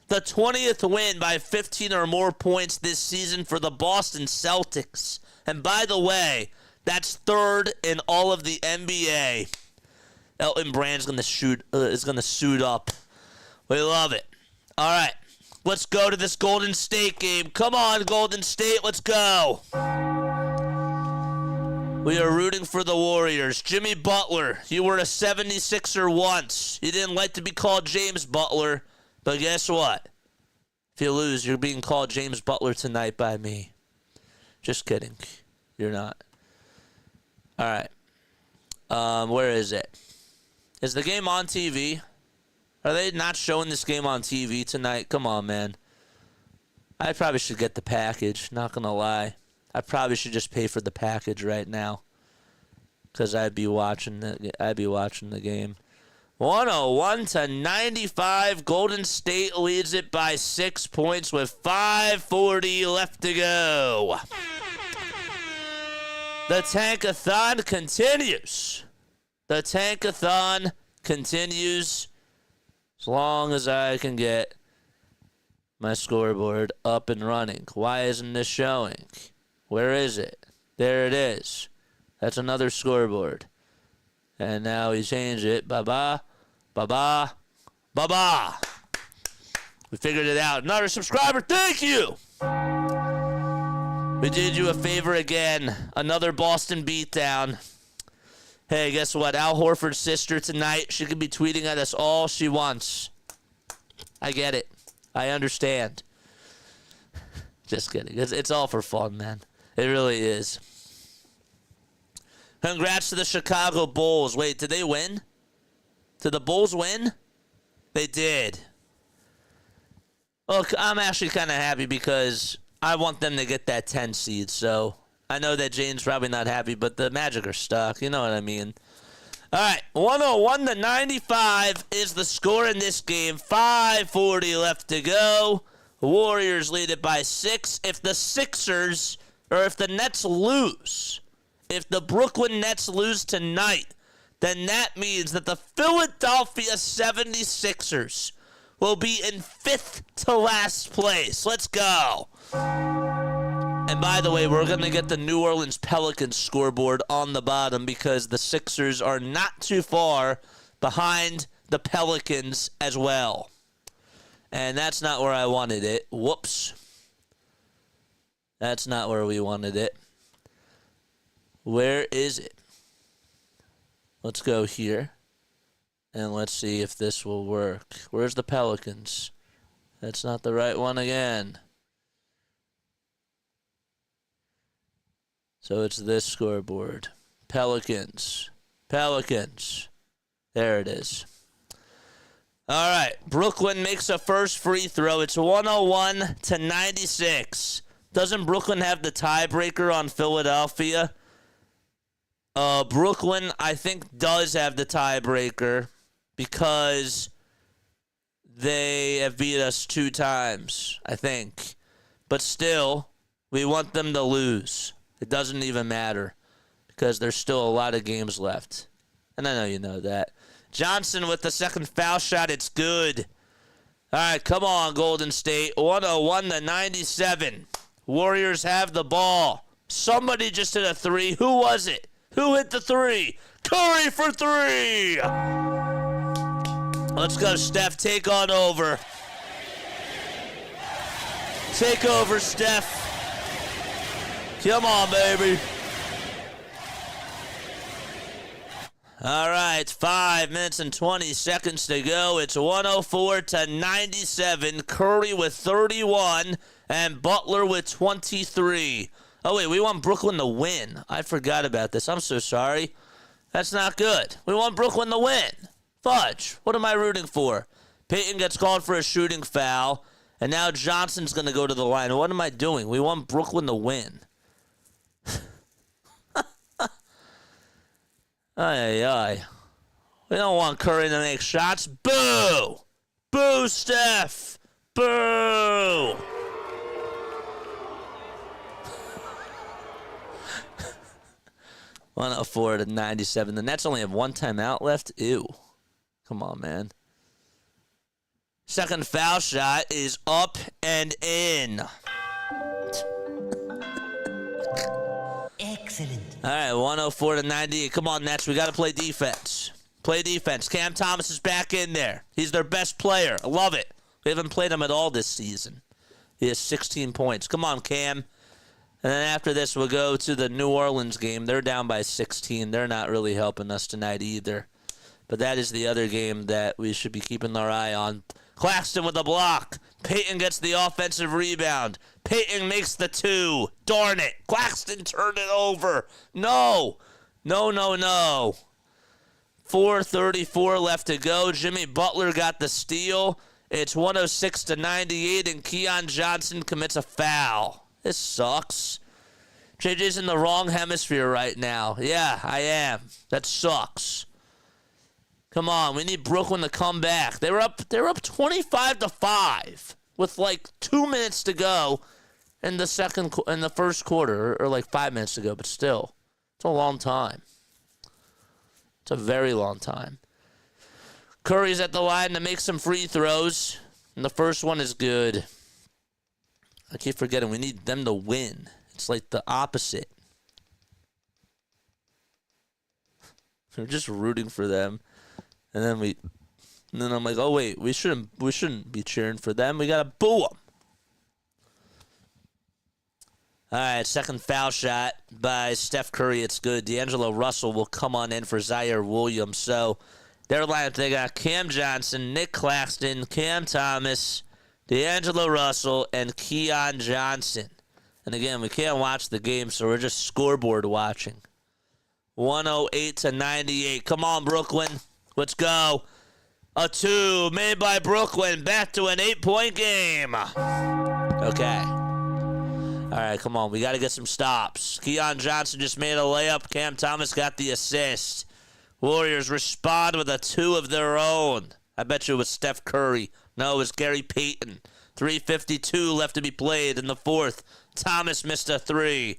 The 20th win by 15 or more points this season for the Boston Celtics. And by the way, that's 3rd in all of the NBA. Elton Brand's is gonna suit up. We love it. All right. Let's go to this Golden State game. Come on, Golden State, let's go. We are rooting for the Warriors. Jimmy Butler, you were a 76er once. You didn't like to be called James Butler, but guess what? If you lose, you're being called James Butler tonight by me. Just kidding. You're not. All right. Where is it? Is the game on TV? Are they not showing this game on TV tonight? Come on, man. I probably should get the package, not going to lie. I probably should just pay for the package right now because I'd be watching the game. 101-95. Golden State leads it by 6 points with 5:40 left to go. The tank-a-thon continues. The tank-a-thon continues as long as I can get my scoreboard up and running. Why isn't this showing? Where is it? There it is. That's another scoreboard. And now he changed it. Ba-ba, ba-ba, ba-ba. We figured it out. Another subscriber, thank you. We did you a favor again. Another Boston beatdown. Hey, guess what? Al Horford's sister tonight, she could be tweeting at us all she wants. I get it. I understand. Just kidding. It's all for fun, man. It really is. Congrats to the Chicago Bulls. Wait, did they win? Did the Bulls win? They did. Look, I'm actually kind of happy because I want them to get that 10 seed, so I know that Jane's probably not happy, but the Magic are stuck. You know what I mean. All right, 101-95 is the score in this game. 5:40 left to go. Warriors lead it by 6. If the Sixers, or if the Nets lose, if the Brooklyn Nets lose tonight, then that means that the Philadelphia 76ers will be in 5th to last place. Let's go. And by the way, we're going to get the New Orleans Pelicans scoreboard on the bottom because the Sixers are not too far behind the Pelicans as well. And that's not where I wanted it. Whoops. That's not where we wanted it. Where is it? Let's go here. And let's see if this will work. Where's the Pelicans? That's not the right one again. So it's this scoreboard. Pelicans. Pelicans. There it is. All right. Brooklyn makes a first free throw. It's 101-96. Doesn't Brooklyn have the tiebreaker on Philadelphia? Brooklyn, I think, does have the tiebreaker because they have beat us 2 times, I think. But still, we want them to lose. It doesn't even matter because there's still a lot of games left. And I know you know that. Johnson with the second foul shot. It's good. All right, come on, Golden State. 101-97. Warriors have the ball. Somebody just hit a 3. Who was it? Who hit the 3? Curry for 3. Let's go, Steph. Take on over. Take over, Steph. Come on, baby. All right, 5 minutes and 20 seconds to go. It's 104-97. Curry with 31 and Butler with 23. Oh, wait, we want Brooklyn to win. I forgot about this. I'm so sorry. That's not good. We want Brooklyn to win. Fudge. What am I rooting for? Payton gets called for a shooting foul, and now Johnson's going to go to the line. What am I doing? We want Brooklyn to win. Ay, ay, ay. We don't want Curry to make shots. Boo! Boo, Steph! Boo! (104-97). The Nets only have 1 timeout left. Ew. Come on, man. Second foul shot is up and in. Excellent. All right, 104-98. Come on, Nets. We got to play defense. Play defense. Cam Thomas is back in there. He's their best player. I love it. We haven't played him at all this season. He has 16 points. Come on, Cam. And then after this, we'll go to the New Orleans game. They're down by 16. They're not really helping us tonight either. But that is the other game that we should be keeping our eye on. Claxton with a block. Payton gets the offensive rebound. Payton makes the 2. Darn it. Claxton turned it over. No. No, no, no. 4:34 left to go. Jimmy Butler got the steal. It's 106-98, and Keon Johnson commits a foul. This sucks. JJ's in the wrong hemisphere right now. Yeah, I am. That sucks. Come on, we need Brooklyn to come back. They're up 25-5 with like 2 minutes to go in the first quarter, or like 5 minutes to go, but still, it's a long time. It's a very long time. Curry's at the line to make some free throws, and the first one is good. I keep forgetting we need them to win. It's like the opposite. We're just rooting for them. And then I'm like, oh wait, we shouldn't be cheering for them. We gotta boo them. All right, second foul shot by Steph Curry. It's good. D'Angelo Russell will come on in for Zaire Williams. So their lineup, they got Cam Johnson, Nick Claxton, Cam Thomas, D'Angelo Russell, and Keon Johnson. And again, we can't watch the game, so we're just scoreboard watching. 108-98. Come on, Brooklyn. Let's go. A 2 made by Brooklyn. Back to an 8-point game. Okay. All right, come on. We got to get some stops. Keon Johnson just made a layup. Cam Thomas got the assist. Warriors respond with a 2 of their own. I bet you it was Steph Curry. No, it was Gary Payton. 3:52 left to be played in the fourth. Thomas missed a 3.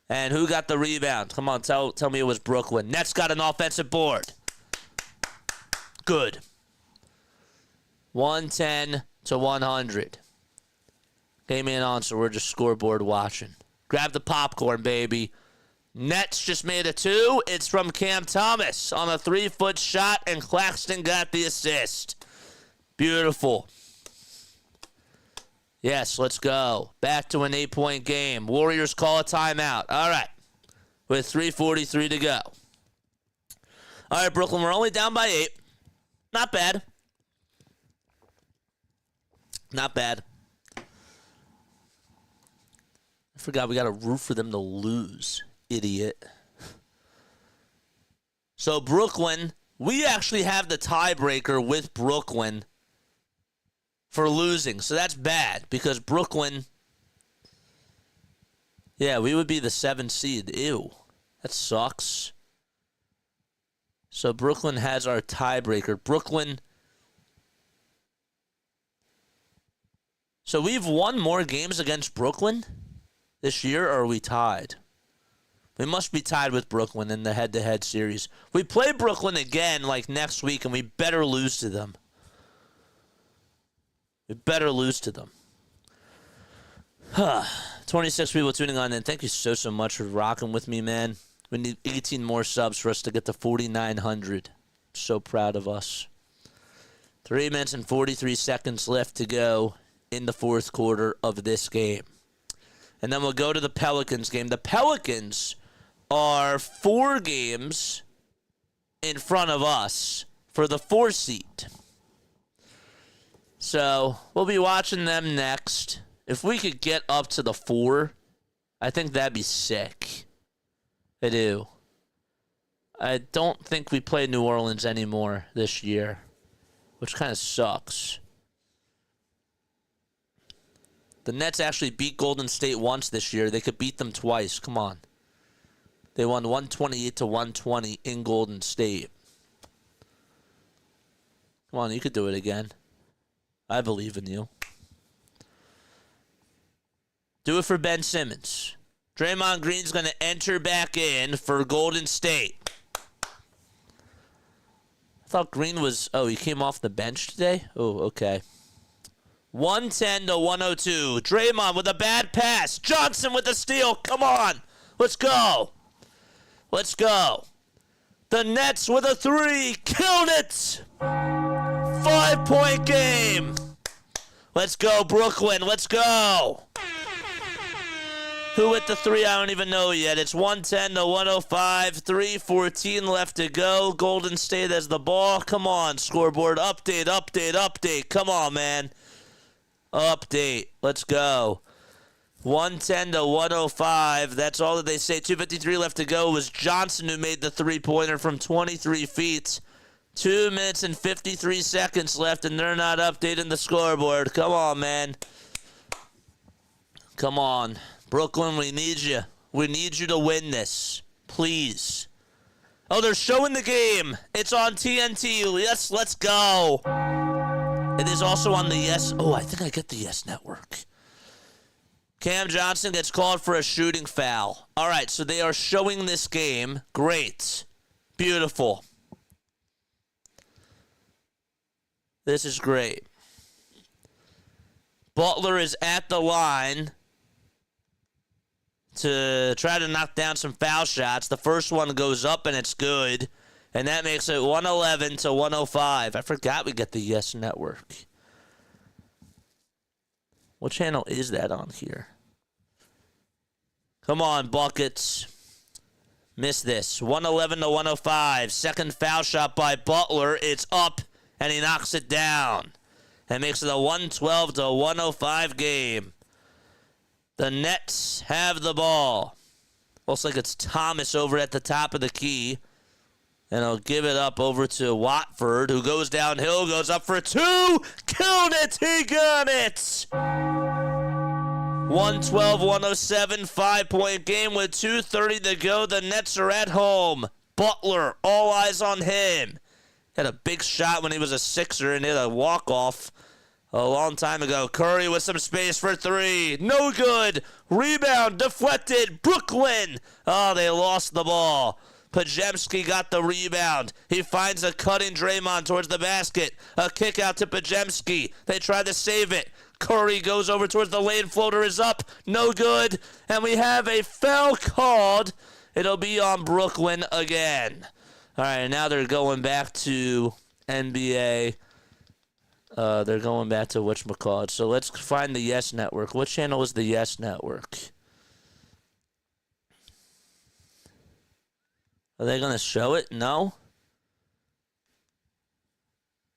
And who got the rebound? Come on, tell me it was Brooklyn. Nets got an offensive board. Good. 110-100. Game ain't on, so we're just scoreboard watching. Grab the popcorn, baby. Nets just made a 2. It's from Cam Thomas on a 3-foot shot, and Claxton got the assist. Beautiful. Yes, let's go. Back to an 8-point game. Warriors call a timeout. All right. With 3:43 to go. All right, Brooklyn, we're only down by 8. Not bad. Not bad. I forgot we got to root for them to lose. Idiot. So Brooklyn, we actually have the tiebreaker with Brooklyn for losing. So that's bad because Brooklyn, yeah, we would be the 7th seed. Ew. That sucks. So Brooklyn has our tiebreaker. Brooklyn. So we've won more games against Brooklyn this year, or are we tied? We must be tied with Brooklyn in the head-to-head series. We play Brooklyn again like next week, and we better lose to them. We better lose to them. 26 people tuning on in. Thank you so much for rocking with me, man. We need 18 more subs for us to get to 4,900. So proud of us. 3 minutes and 43 seconds left to go in the fourth quarter of this game. And then we'll go to the Pelicans game. The Pelicans are 4 games in front of us for the 4 seed. So we'll be watching them next. If we could get up to the 4, I think that'd be sick. I do. I don't think we play New Orleans anymore this year, which kind of sucks. The Nets actually beat Golden State once this year. They could beat them twice. Come on. They won 128-120 in Golden State. Come on, you could do it again. I believe in you. Do it for Ben Simmons. Draymond Green's going to enter back in for Golden State. I thought Green was... Oh, he came off the bench today? Oh, okay. 110-102. Draymond with a bad pass. Johnson with the steal. Come on. Let's go. Let's go. The Nets with a 3. Killed it. 5-point game. Let's go, Brooklyn. Let's go. Who hit the 3? I don't even know yet. It's 110-105. 3:14 left to go. Golden State has the ball. Come on, scoreboard. Update. Come on, man. Update. Let's go. 110-105. That's all that they say. 2:53 left to go. It was Johnson who made the 3-pointer from 23 feet. 2 minutes and 53 seconds left, and they're not updating the scoreboard. Come on, man. Come on. Brooklyn, we need you. We need you to win this. Please. Oh, they're showing the game. It's on TNT. Yes, let's go. It is also on the Yes. Oh, I think I get the Yes Network. Cam Johnson gets called for a shooting foul. All right, so they are showing this game. Great. Beautiful. This is great. Butler is at the line to try to knock down some foul shots. The first one goes up, and it's good. And that makes it 111 to 105. I forgot we get the Yes Network. What channel is that on here? Come on, buckets. Miss this. 111 to 105. Second foul shot by Butler. It's up, and he knocks it down. That makes it a 112 to 105 game. The Nets have the ball. Looks like it's Thomas over at the top of the key. And he'll give it up over to Watford, who goes downhill, goes up for two. Killed it. He got it. 112-107, 5-point game with 2:30 to go. The Nets are at home. Butler, all eyes on him. Had a big shot when he was a Sixer and hit a walk-off a long time ago. Curry with some space for three. No good. Rebound deflected. Brooklyn. Oh, they lost the ball. Podziemski got the rebound. He finds a cutting Draymond towards the basket. A kick out to Podziemski. They try to save it. Curry goes over towards the lane. Floater is up. No good. And we have a foul called. It'll be on Brooklyn again. All right, now they're going back to NBA. They're going back to whatchamacallit. So let's find the Yes Network. What channel is the Yes Network? Are they going to show it? No?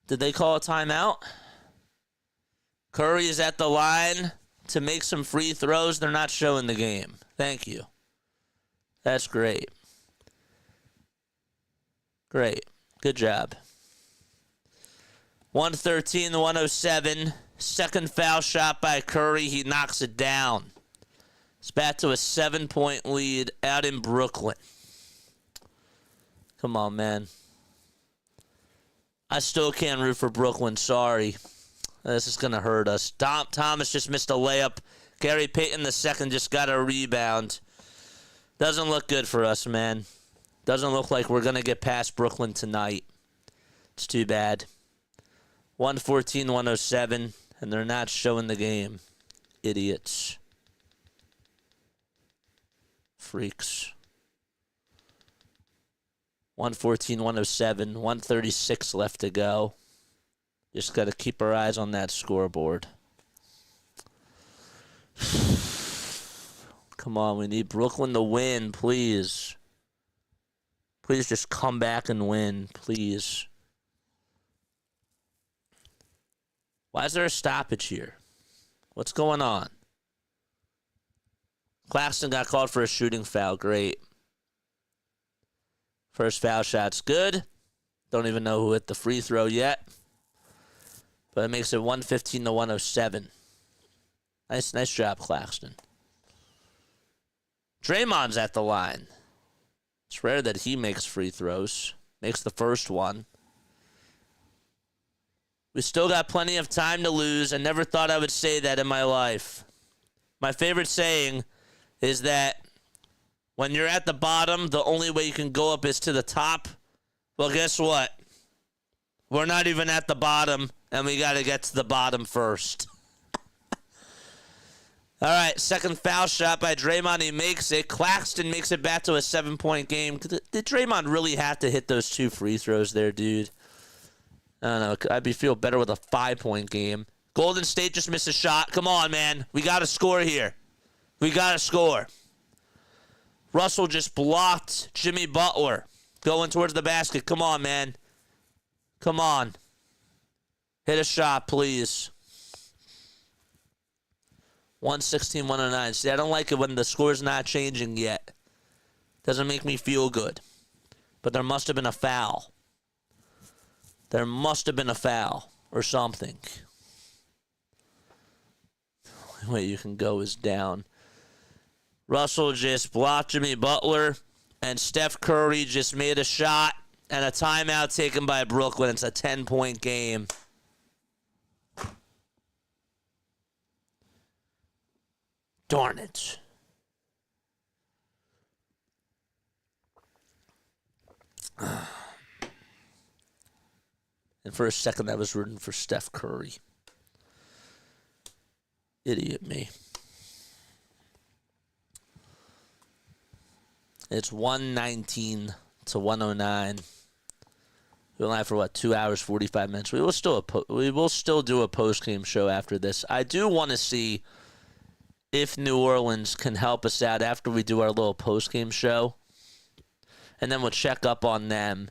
Did they call a timeout? Curry is at the line to make some free throws. They're not showing the game. Thank you. That's great. Great. Good job. 113-107. Second foul shot by Curry. He knocks it down. It's back to a 7-point lead out in Brooklyn. Come on, man. I still can't root for Brooklyn. Sorry. This is going to hurt us. Thomas just missed a layup. Gary Payton II just got a rebound. Doesn't look good for us, man. Doesn't look like we're going to get past Brooklyn tonight. It's too bad. 114-107, and they're not showing the game. Idiots. Freaks. 114-107, 136 left to go. Just got to keep our eyes on that scoreboard. Come on, we need Brooklyn to win, please. Please just come back and win, please. Why is there a stoppage here? What's going on? Claxton got called for a shooting foul. Great. First foul shot's good. Don't even know who hit the free throw yet. But it makes it 115-107. Nice job, Claxton. Draymond's at the line. It's rare that he makes free throws. Makes the first one. We still got plenty of time to lose. I never thought I would say that in my life. My favorite saying is that when you're at the bottom, the only way you can go up is to the top. Well, guess what? We're not even at the bottom, and we got to get to the bottom first. All right, second foul shot by Draymond. He makes it. Claxton makes it back to a 7-point game. Did Draymond really have to hit those two free throws there, dude? I don't know. I'd feel better with a 5-point game. Golden State just missed a shot. Come on, man. We got to score here. We got to score. Russell just blocked Jimmy Butler going towards the basket. Come on, man. Come on. Hit a shot, please. 116-109. See, I don't like it when the score's not changing yet. Doesn't make me feel good. But there must have been a foul. There must have been a foul or something. The only way you can go is down. Russell just blocked Jimmy Butler. and Steph Curry just made a shot and a timeout taken by Brooklyn. It's a 10-point game. Darn it. And for a second, I was rooting for Steph Curry. Idiot me. It's 119 to 109. We're live for 2 hours 45 minutes. We will still do a post game show after this. I do want to see if New Orleans can help us out after we do our little post game show, and then we'll check up on them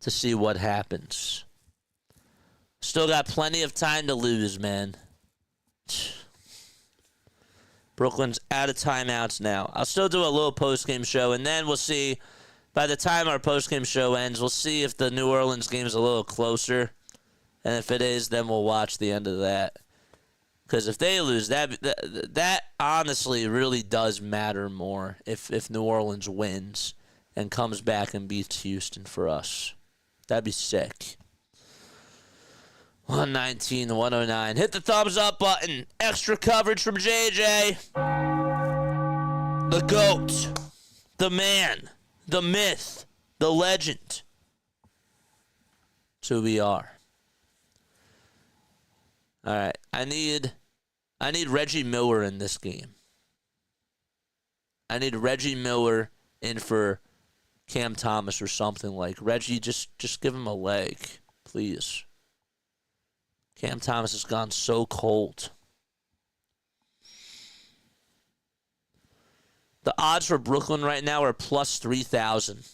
to see what happens. Still got plenty of time to lose, man. Brooklyn's out of timeouts now. I'll still do a little post-game show, and then we'll see. By the time our post-game show ends, we'll see if the New Orleans game is a little closer. And if it is, then we'll watch the end of that. Because if they lose, that honestly really does matter more if New Orleans wins and comes back and beats Houston for us. That'd be sick. 119 to 109. Hit the thumbs up button. Extra coverage from JJ. The GOAT. The man. The myth. The legend. That's who we are. All right. I need Reggie Miller in this game. I need Reggie Miller in for Cam Thomas or something like. Reggie, just give him a leg, please. Cam Thomas has gone so cold. The odds for Brooklyn right now are plus 3,000.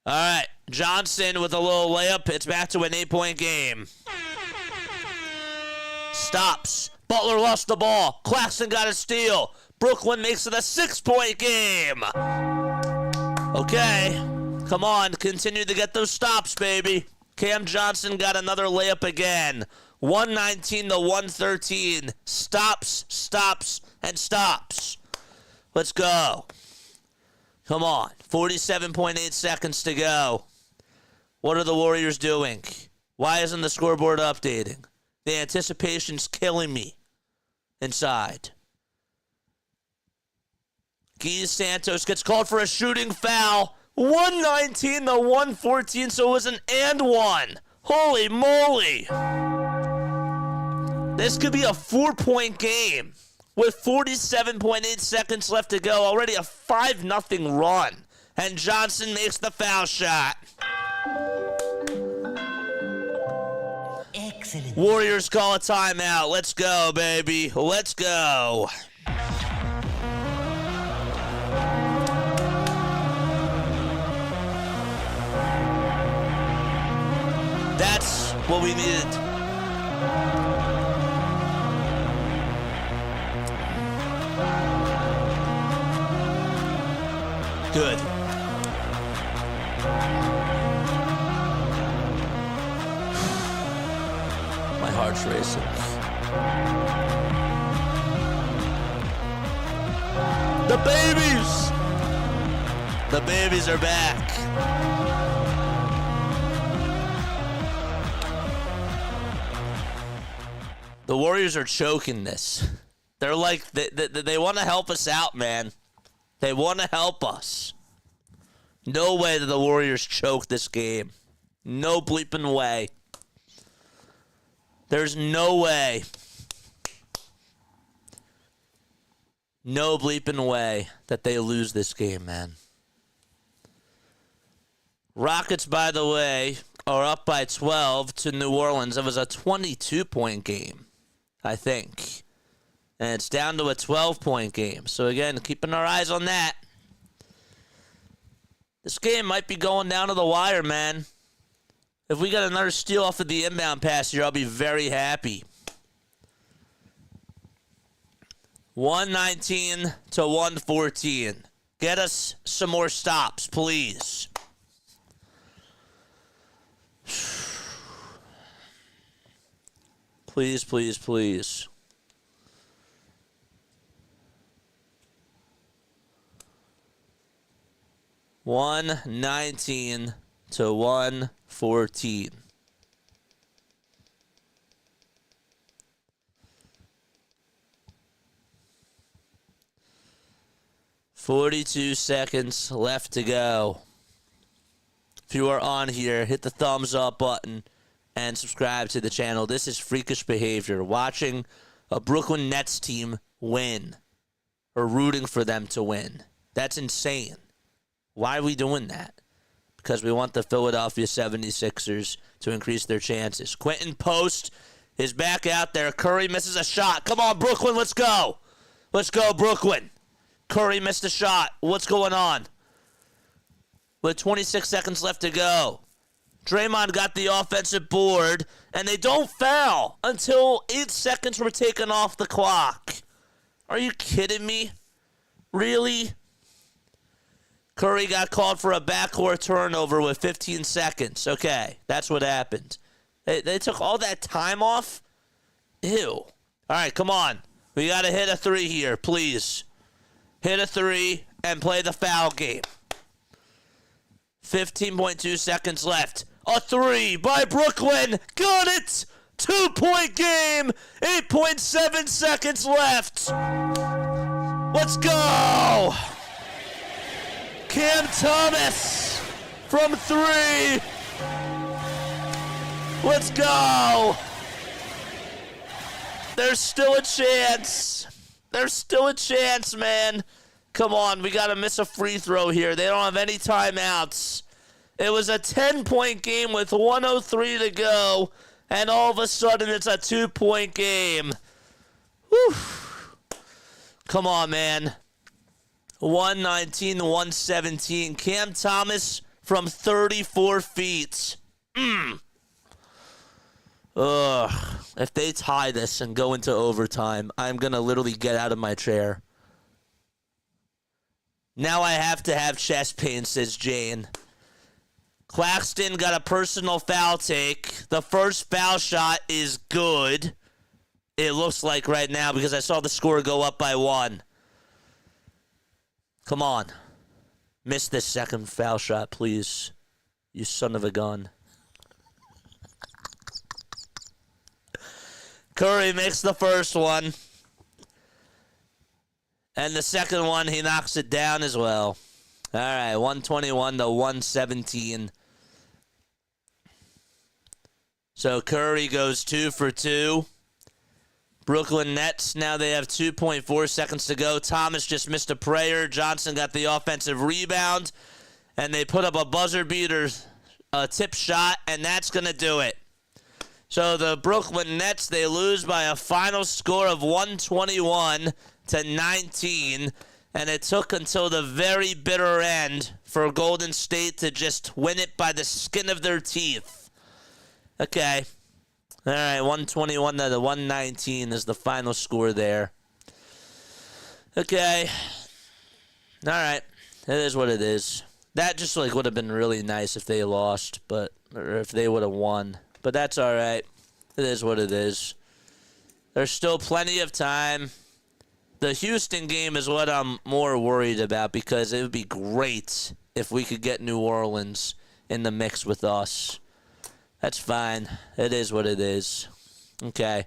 All right, Johnson with a little layup. It's back to an 8-point game. Stops. Butler lost the ball. Claxton got a steal. Brooklyn makes it a 6-point game. Okay. Come on, continue to get those stops, baby. Cam Johnson got another layup again. 119 to 113. Stops, stops, and stops. Let's go. Come on. 47.8 seconds to go. What are the Warriors doing? Why isn't the scoreboard updating? The anticipation's killing me inside. Guy Santos gets called for a shooting foul. 119 to 114, so it was an and one. Holy moly. This could be a 4-point game with 47.8 seconds left to go. Already a 5-0 run. And Johnson makes the foul shot. Excellent. Warriors call a timeout. Let's go, baby. Let's go. That's what we needed. Good. My heart's racing. The babies! The babies are back. The Warriors are choking this. They're like, they want to help us out, man. They want to help us. No way that the Warriors choke this game. No bleeping way. There's no way. No bleeping way that they lose this game, man. Rockets, by the way, are up by 12 to New Orleans. It was a 22-point game, I think. And it's down to a 12-point game. So, again, keeping our eyes on that. This game might be going down to the wire, man. If we get another steal off of the inbound pass here, I'll be very happy. 119 to 114. Get us some more stops, please. Please, please, please. 119 to 114. $42 seconds left to go. If you are on here, hit the thumbs up button and subscribe to the channel. This is freakish behavior. Watching a Brooklyn Nets team win or rooting for them to win. That's insane. Why are we doing that? Because we want the Philadelphia 76ers to increase their chances. Quentin Post is back out there. Curry misses a shot. Come on, Brooklyn, let's go. Let's go, Brooklyn. Curry missed a shot. What's going on? With 26 seconds left to go. Draymond got the offensive board, and they don't foul until 8 seconds were taken off the clock. Are you kidding me? Really? Curry got called for a backcourt turnover with 15 seconds. Okay, that's what happened. They took all that time off? Ew. All right, come on. We got to hit a three here, please. Hit a three and play the foul game. 15.2 seconds left. A three by Brooklyn. Got it! 2-point game. 8.7 seconds left. Let's go! Cam Thomas from three. Let's go. There's still a chance. There's still a chance, man. Come on, we got to miss a free throw here. They don't have any timeouts. It was a 10-point game with 1:03 to go, and all of a sudden it's a 2-point game. Whew. Come on, man. 119 to 117. Cam Thomas from 34 feet. Ugh. If they tie this and go into overtime, I'm going to literally get out of my chair. Now I have to have chest pain, says Jane. Claxton got a personal foul take. The first foul shot is good. It looks like right now because I saw the score go up by 1. Come on. Miss this second foul shot, please. You son of a gun. Curry makes the first one. And the second one, he knocks it down as well. All right, 121 to 117. So Curry goes 2 for 2. Brooklyn Nets, now they have 2.4 seconds to go. Thomas just missed a prayer. Johnson got the offensive rebound. And they put up a buzzer beater, a tip shot, and that's going to do it. So the Brooklyn Nets, they lose by a final score of 121 to 19. And it took until the very bitter end for Golden State to just win it by the skin of their teeth. Okay. All right, 121 to 119 is the final score there. Okay. All right. It is what it is. That just would have been really nice if they lost, or if they would have won. But that's all right. It is what it is. There's still plenty of time. The Houston game is what I'm more worried about because it would be great if we could get New Orleans in the mix with us. That's fine. It is what it is. Okay.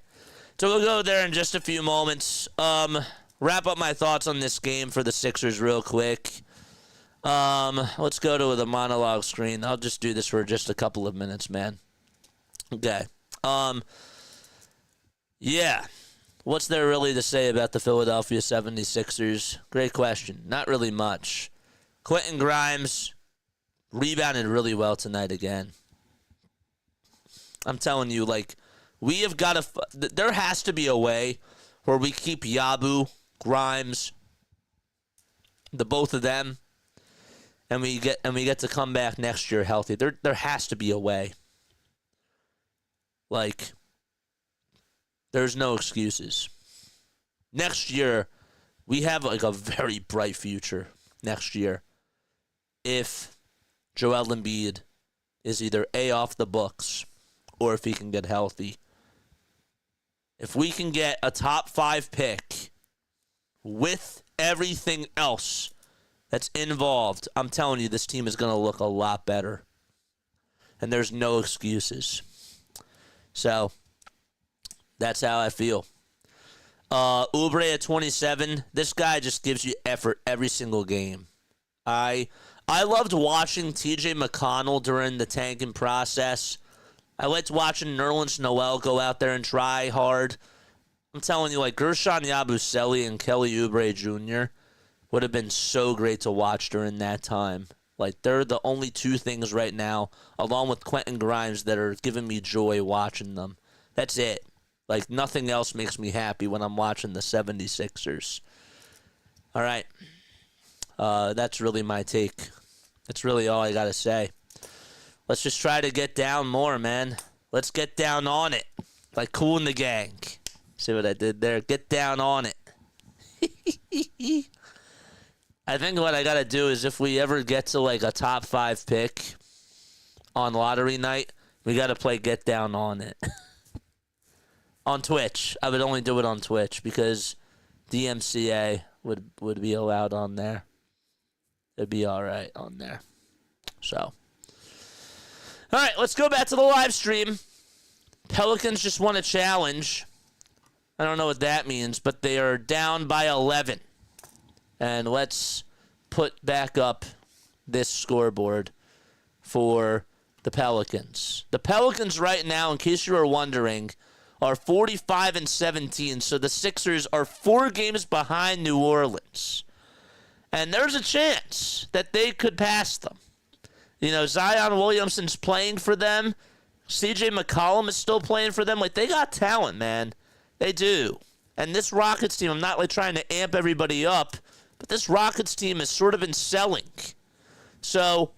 So we'll go there in just a few moments. Wrap up my thoughts on this game for the Sixers real quick. Let's go to the monologue screen. I'll just do this for just a couple of minutes, man. Okay. Yeah. What's there really to say about the Philadelphia 76ers? Great question. Not really much. Quentin Grimes rebounded really well tonight again. I'm telling you, we have got to... there has to be a way where we keep Yabu, Grimes, the both of them, and we get to come back next year healthy. There has to be a way. There's no excuses. Next year, we have a very bright future next year if Joel Embiid is either A, off the books, or if he can get healthy. If we can get a top 5 pick with everything else that's involved, I'm telling you, this team is going to look a lot better. And there's no excuses. So, that's how I feel. Oubre at 27. This guy just gives you effort every single game. I loved watching TJ McConnell during the tanking process. I liked watching Nerlens Noel go out there and try hard. I'm telling you, like, Guerschon Yabusele and Kelly Oubre Jr. would have been so great to watch during that time. Like, they're the only two things right now, along with Quentin Grimes, that are giving me joy watching them. That's it. Like, nothing else makes me happy when I'm watching the 76ers. All right. That's really my take. That's really all I got to say. Let's just try to get down more, man. Let's get down on it. Like Kool and the Gang. See what I did there? Get down on it. I think what I got to do is if we ever get to like a top 5 pick on lottery night, we got to play Get Down on It. On Twitch. I would only do it on Twitch because DMCA would be allowed on there. It'd be all right on there. So. All right, let's go back to the live stream. Pelicans just won a challenge. I don't know what that means, but they are down by 11. And let's put back up this scoreboard for the Pelicans. The Pelicans right now, in case you are wondering, are 45-17. So the Sixers are 4 games behind New Orleans. And there's a chance that they could pass them. You know, Zion Williamson's playing for them. CJ McCollum is still playing for them. Like, they got talent, man. They do. And this Rockets team, I'm not like trying to amp everybody up, but this Rockets team has sort of been selling. So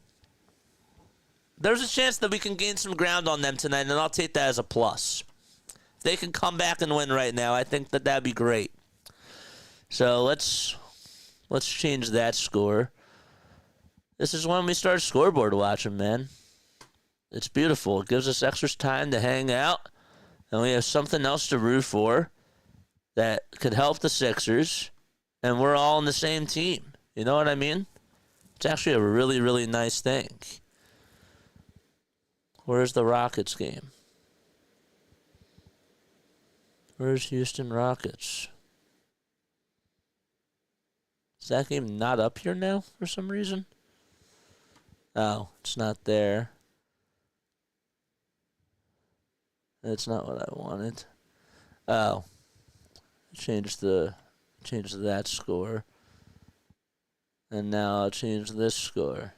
there's a chance that we can gain some ground on them tonight, and I'll take that as a plus. If they can come back and win right now, I think that that'd be great. So let's change that score. This is when we start scoreboard watching, man. It's beautiful. It gives us extra time to hang out, and we have something else to root for that could help the Sixers, and we're all on the same team. You know what I mean? It's actually a really, really nice thing. Where's the Rockets game? Where's Houston Rockets? Is that game not up here now for some reason? Oh, it's not there. That's not what I wanted. Oh. Change that score. And now I'll change this score.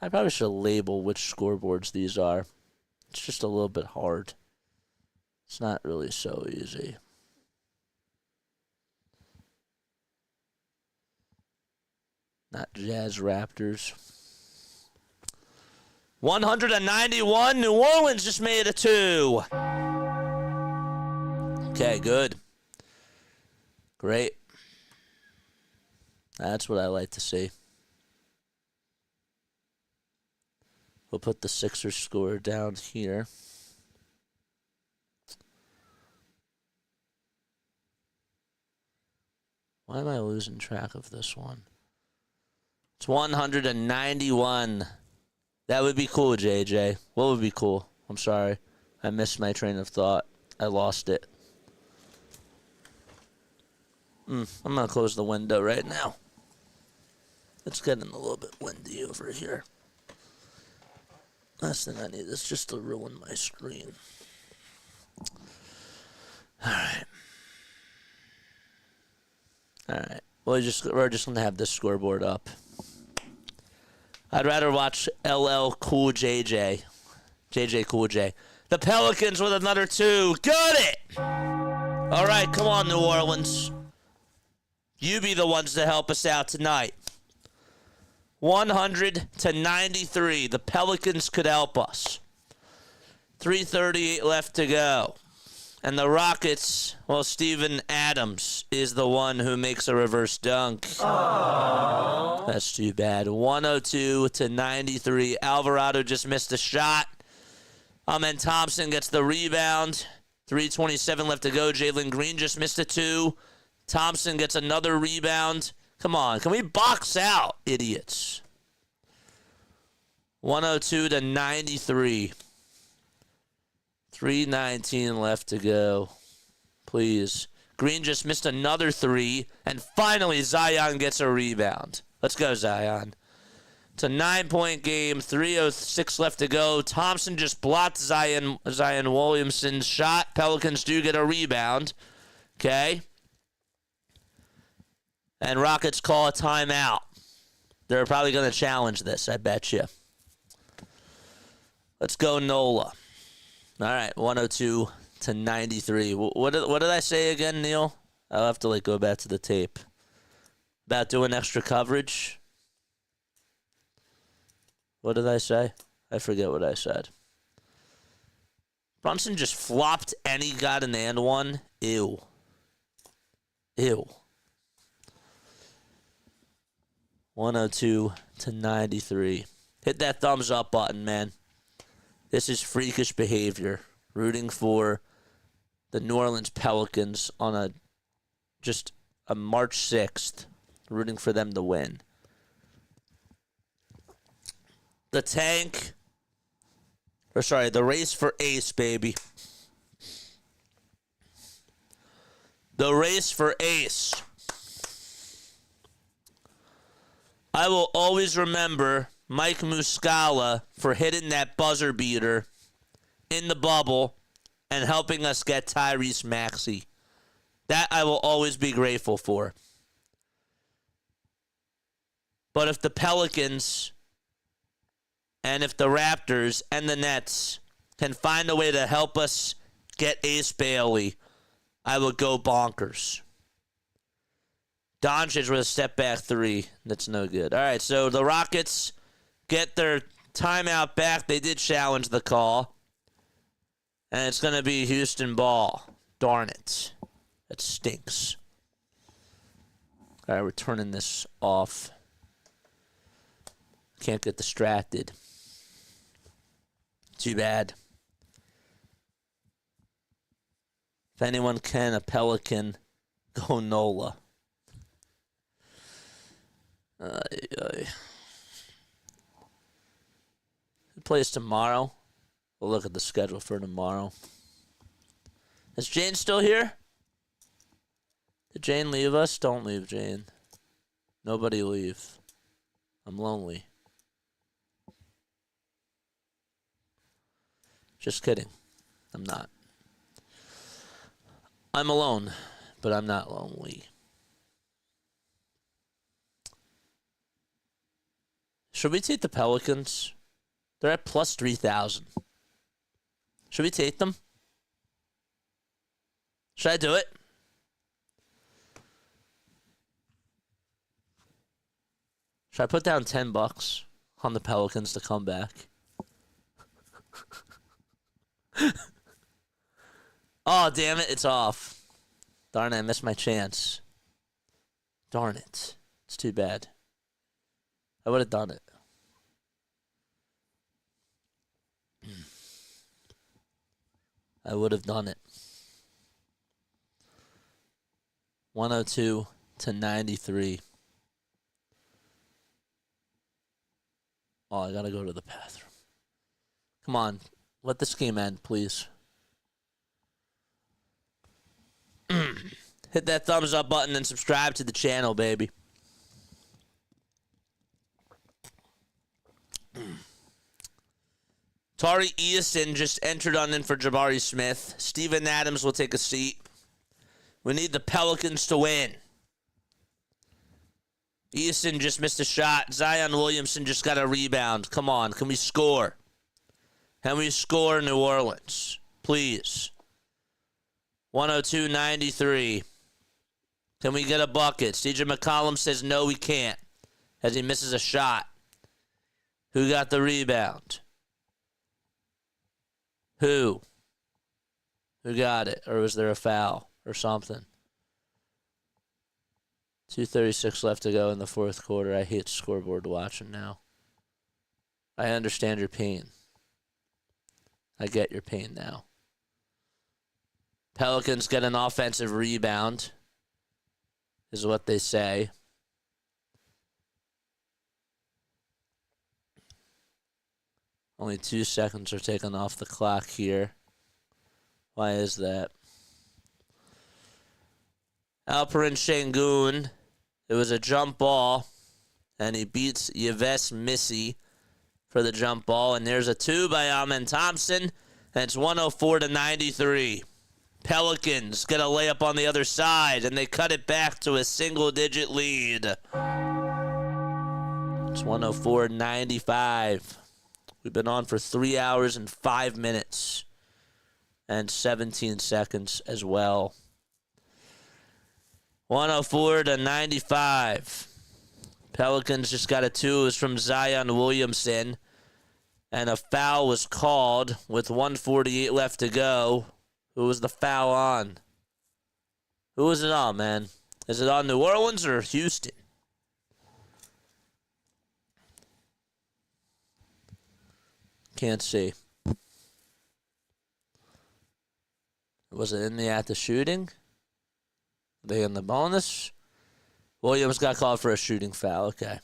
I probably should label which scoreboards these are. It's just a little bit hard. It's not really so easy. Not Jazz Raptors. 191. New Orleans just made a 2. Okay, good. Great. That's what I like to see. We'll put the Sixers score down here. Why am I losing track of this one? It's 191. That would be cool, JJ. What would be cool? I'm sorry. I missed my train of thought. I lost it. I'm going to close the window right now. It's getting a little bit windy over here. Last thing I need is just to ruin my screen. Alright. We're just going to have this scoreboard up. I'd rather watch LL Cool JJ. JJ Cool J. The Pelicans with another 2. Got it! All right, come on, New Orleans. You be the ones to help us out tonight. 100-93. The Pelicans could help us. 3:38 left to go. And the Rockets, well, Steven Adams is the one who makes a reverse dunk. Aww. That's too bad. 102-93. Alvarado just missed a shot. Amen Thompson gets the rebound. 3:27 left to go. Jalen Green just missed a 2. Thompson gets another rebound. Come on. Can we box out, idiots? 102 to 93. 3:19 left to go. Please. Green just missed another three. And finally, Zion gets a rebound. Let's go, Zion. It's a 9-point game. 3:06 left to go. Thompson just blocked Zion Williamson's shot. Pelicans do get a rebound. Okay. And Rockets call a timeout. They're probably going to challenge this, I bet you. Let's go, Nola. All right, 102 to 93. What did I say again, Neil? I'll have to go back to the tape. About doing extra coverage. What did I say? I forget what I said. Brunson just flopped and he got an and one. Ew. 102 to 93. Hit that thumbs up button, man. This is freakish behavior. Rooting for the New Orleans Pelicans on a March 6th. Rooting for them to win. The race for ace, baby. The race for ace. I will always remember Mike Muscala for hitting that buzzer beater in the bubble and helping us get Tyrese Maxey. That I will always be grateful for. But if the Pelicans and if the Raptors and the Nets can find a way to help us get Ace Bailey, I will go bonkers. Doncic with a step-back three. That's no good. All right, so the Rockets get their timeout back. They did challenge the call. And it's going to be Houston ball. Darn it. That stinks. All right, we're turning this off. Can't get distracted. Too bad. If anyone can, a Pelican, go Nola. Who plays tomorrow? We'll look at the schedule for tomorrow. Is Jane still here? Did Jane leave us? Don't leave, Jane. Nobody leave. I'm lonely. Just kidding. I'm not. I'm alone, but I'm not lonely. Should we take the Pelicans? They're at plus 3,000. Should we take them? Should I do it? Should I put down $10 on the Pelicans to come back? Oh, damn it, it's off. Darn it, I missed my chance. Darn it. It's too bad. I would have done it. I would have done it. 102 to 93. Oh, I gotta go to the bathroom. Come on. Let this game end, please. Hit that thumbs up button and subscribe to the channel, baby. Tari Eason just entered on in for Jabari Smith. Steven Adams will take a seat. We need the Pelicans to win. Eason just missed a shot. Zion Williamson just got a rebound. Come on, can we score? Can we score, New Orleans? Please. 102-93. Can we get a bucket? CJ McCollum says no, we can't, as he misses a shot. Who got the rebound? Who? Who got it? Or was there a foul or something? 2:36 left to go in the fourth quarter. I hate scoreboard watching now. I understand your pain. I get your pain now. Pelicans get an offensive rebound, is what they say. Only 2 seconds are taken off the clock here. Why is that? Alperen Şengün. It was a jump ball, and he beats Yves Missy for the jump ball. And there's a 2 by Amen Thompson, and it's 104-93. Pelicans get a layup on the other side, and they cut it back to a single-digit lead. It's 104-95. We've been on for 3 hours and 5 minutes and 17 seconds as well. 104-95. Pelicans just got a 2. It was from Zion Williamson. And a foul was called with 1:48 left to go. Who was the foul on? Who was it on, man? Is it on New Orleans or Houston? Can't see. Was it in the act of shooting? They in the bonus? Williams got called for a shooting foul. Okay.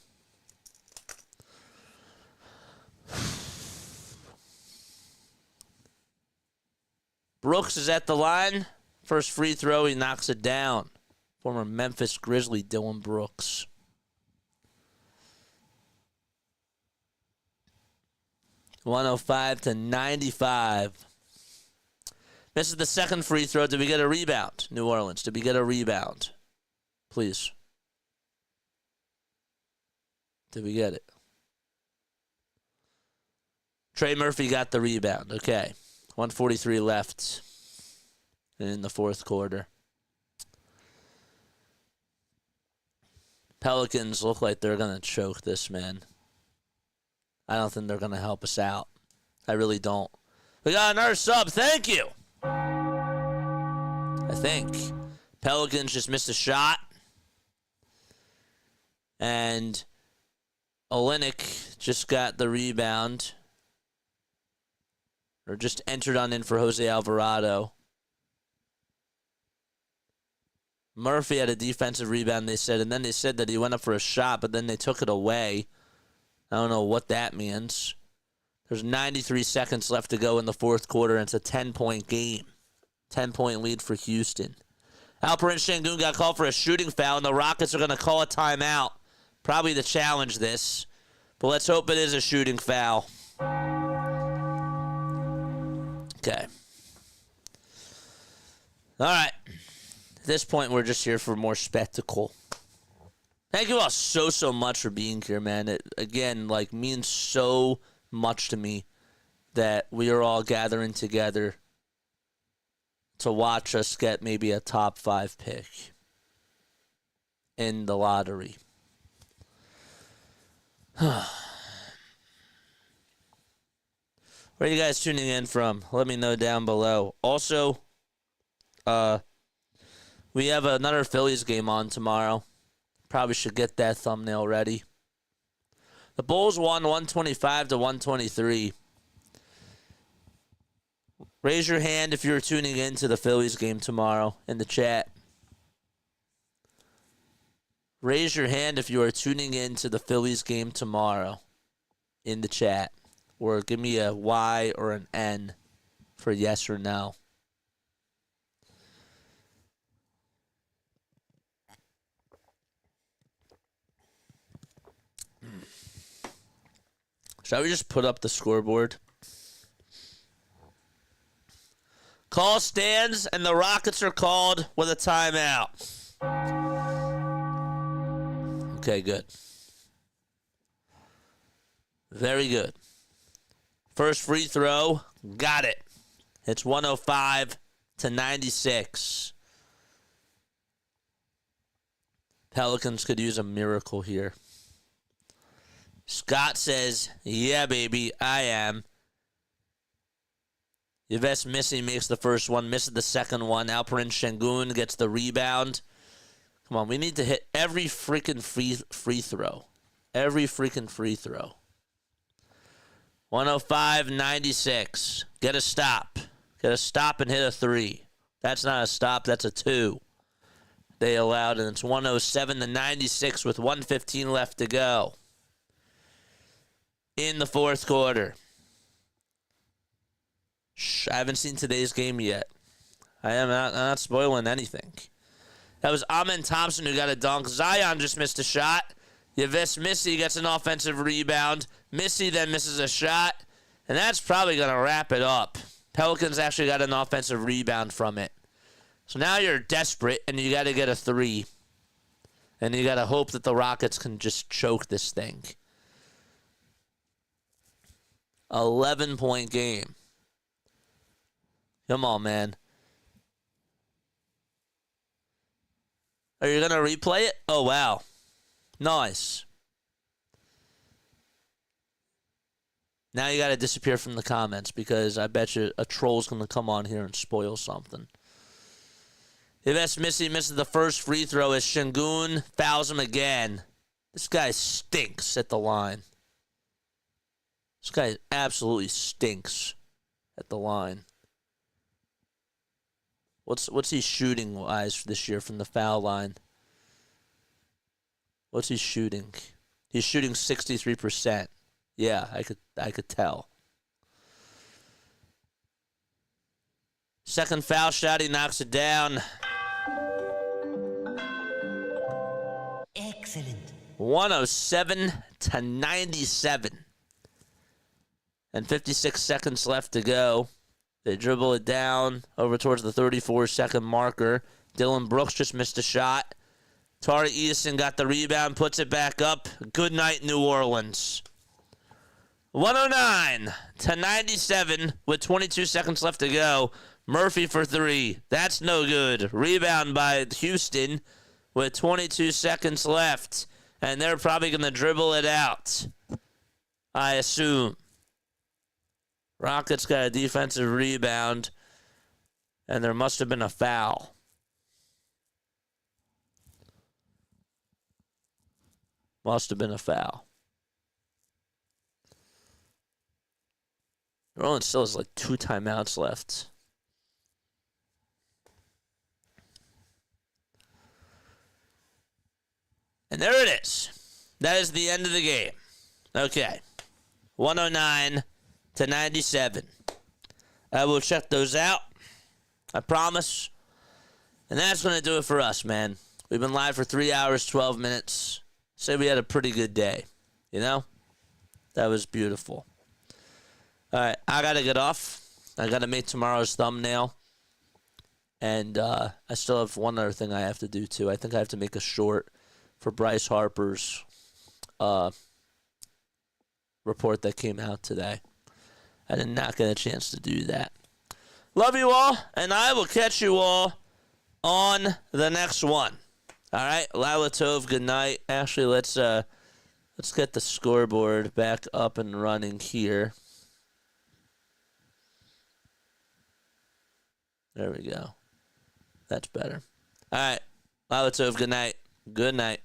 Brooks is at the line. First free throw, he knocks it down. Former Memphis Grizzly Dylan Brooks. (105-95). This is the second free throw. Did we get a rebound? New Orleans, did we get a rebound? Please. Did we get it? Trey Murphy got the rebound. Okay. 1:43 left in the fourth quarter. Pelicans look like they're going to choke this, man. I don't think they're going to help us out. I really don't. We got another sub. Thank you. I think. Pelicans just missed a shot. And Olynyk just got the rebound. Or just entered on in for Jose Alvarado. Murphy had a defensive rebound, they said, and then they said that he went up for a shot, but then they took it away. I don't know what that means. There's 93 seconds left to go in the fourth quarter, and it's a 10-point game. 10-point lead for Houston. Alperen Şengün got called for a shooting foul, and the Rockets are going to call a timeout, probably to challenge this. But let's hope it is a shooting foul. Okay. All right. At this point, we're just here for more spectacle. Thank you all so much for being here, man. It, again, means so much to me that we are all gathering together to watch us get maybe a top 5 pick in the lottery. Where are you guys tuning in from? Let me know down below. Also, we have another Phillies game on tomorrow. Probably should get that thumbnail ready. The Bulls won 125-123. Raise your hand if you're tuning in to the Phillies game tomorrow in the chat. Raise your hand if you are tuning in to the Phillies game tomorrow in the chat. Or give me a Y or an N for yes or no. Shall we just put up the scoreboard? Call stands, and the Rockets are called with a timeout. Okay, good. Very good. First free throw, got it. It's 105-96. Pelicans could use a miracle here. Scott says, yeah, baby, I am. Yves Missy makes the first one, misses the second one. Alperen Şengün gets the rebound. Come on, we need to hit every freaking free throw. Every freaking free throw. 105-96. Get a stop. Get a stop and hit a 3. That's not a stop, that's a 2. They allowed, and it's 107-96 with 1:15 left to go in the fourth quarter. I haven't seen today's game yet. I'm not spoiling anything. That was Amen Thompson who got a dunk. Zion just missed a shot. Yavis Missy gets an offensive rebound. Missy then misses a shot. And that's probably going to wrap it up. Pelicans actually got an offensive rebound from it. So now you're desperate and you got to get a three. And you got to hope that the Rockets can just choke this thing. 11-point game. Come on, man. Are you going to replay it? Oh, wow. Nice. Now you got to disappear from the comments because I bet you a troll's going to come on here and spoil something. If Missy misses the first free throw as Şengün fouls him again. This guy stinks at the line. This guy absolutely stinks at the line. What's he shooting wise this year from the foul line? What's he shooting? He's shooting 63%. Yeah, I could tell. Second foul shot, he knocks it down. Excellent. 107-97. And 56 seconds left to go. They dribble it down over towards the 34-second marker. Dylan Brooks just missed a shot. Tari Eason got the rebound, puts it back up. Good night, New Orleans. 109-97 with 22 seconds left to go. Murphy for three. That's no good. Rebound by Houston with 22 seconds left. And they're probably going to dribble it out, I assume. Rockets got a defensive rebound, and there must have been a foul. Must have been a foul. Rollins still has like 2 timeouts left. And there it is. That is the end of the game. Okay. 109-97. I will check those out. I promise. And that's going to do it for us, man. We've been live for 3 hours, 12 minutes. Say we had a pretty good day. You know? That was beautiful. All right, I got to get off. I got to make tomorrow's thumbnail. And I still have one other thing I have to do, too. I think I have to make a short for Bryce Harper's report that came out today. I did not get a chance to do that. Love you all, and I will catch you all on the next one. All right, Lila Tov, good night. Actually, let's get the scoreboard back up and running here. There we go. That's better. All right, Lila Tov, good night. Good night.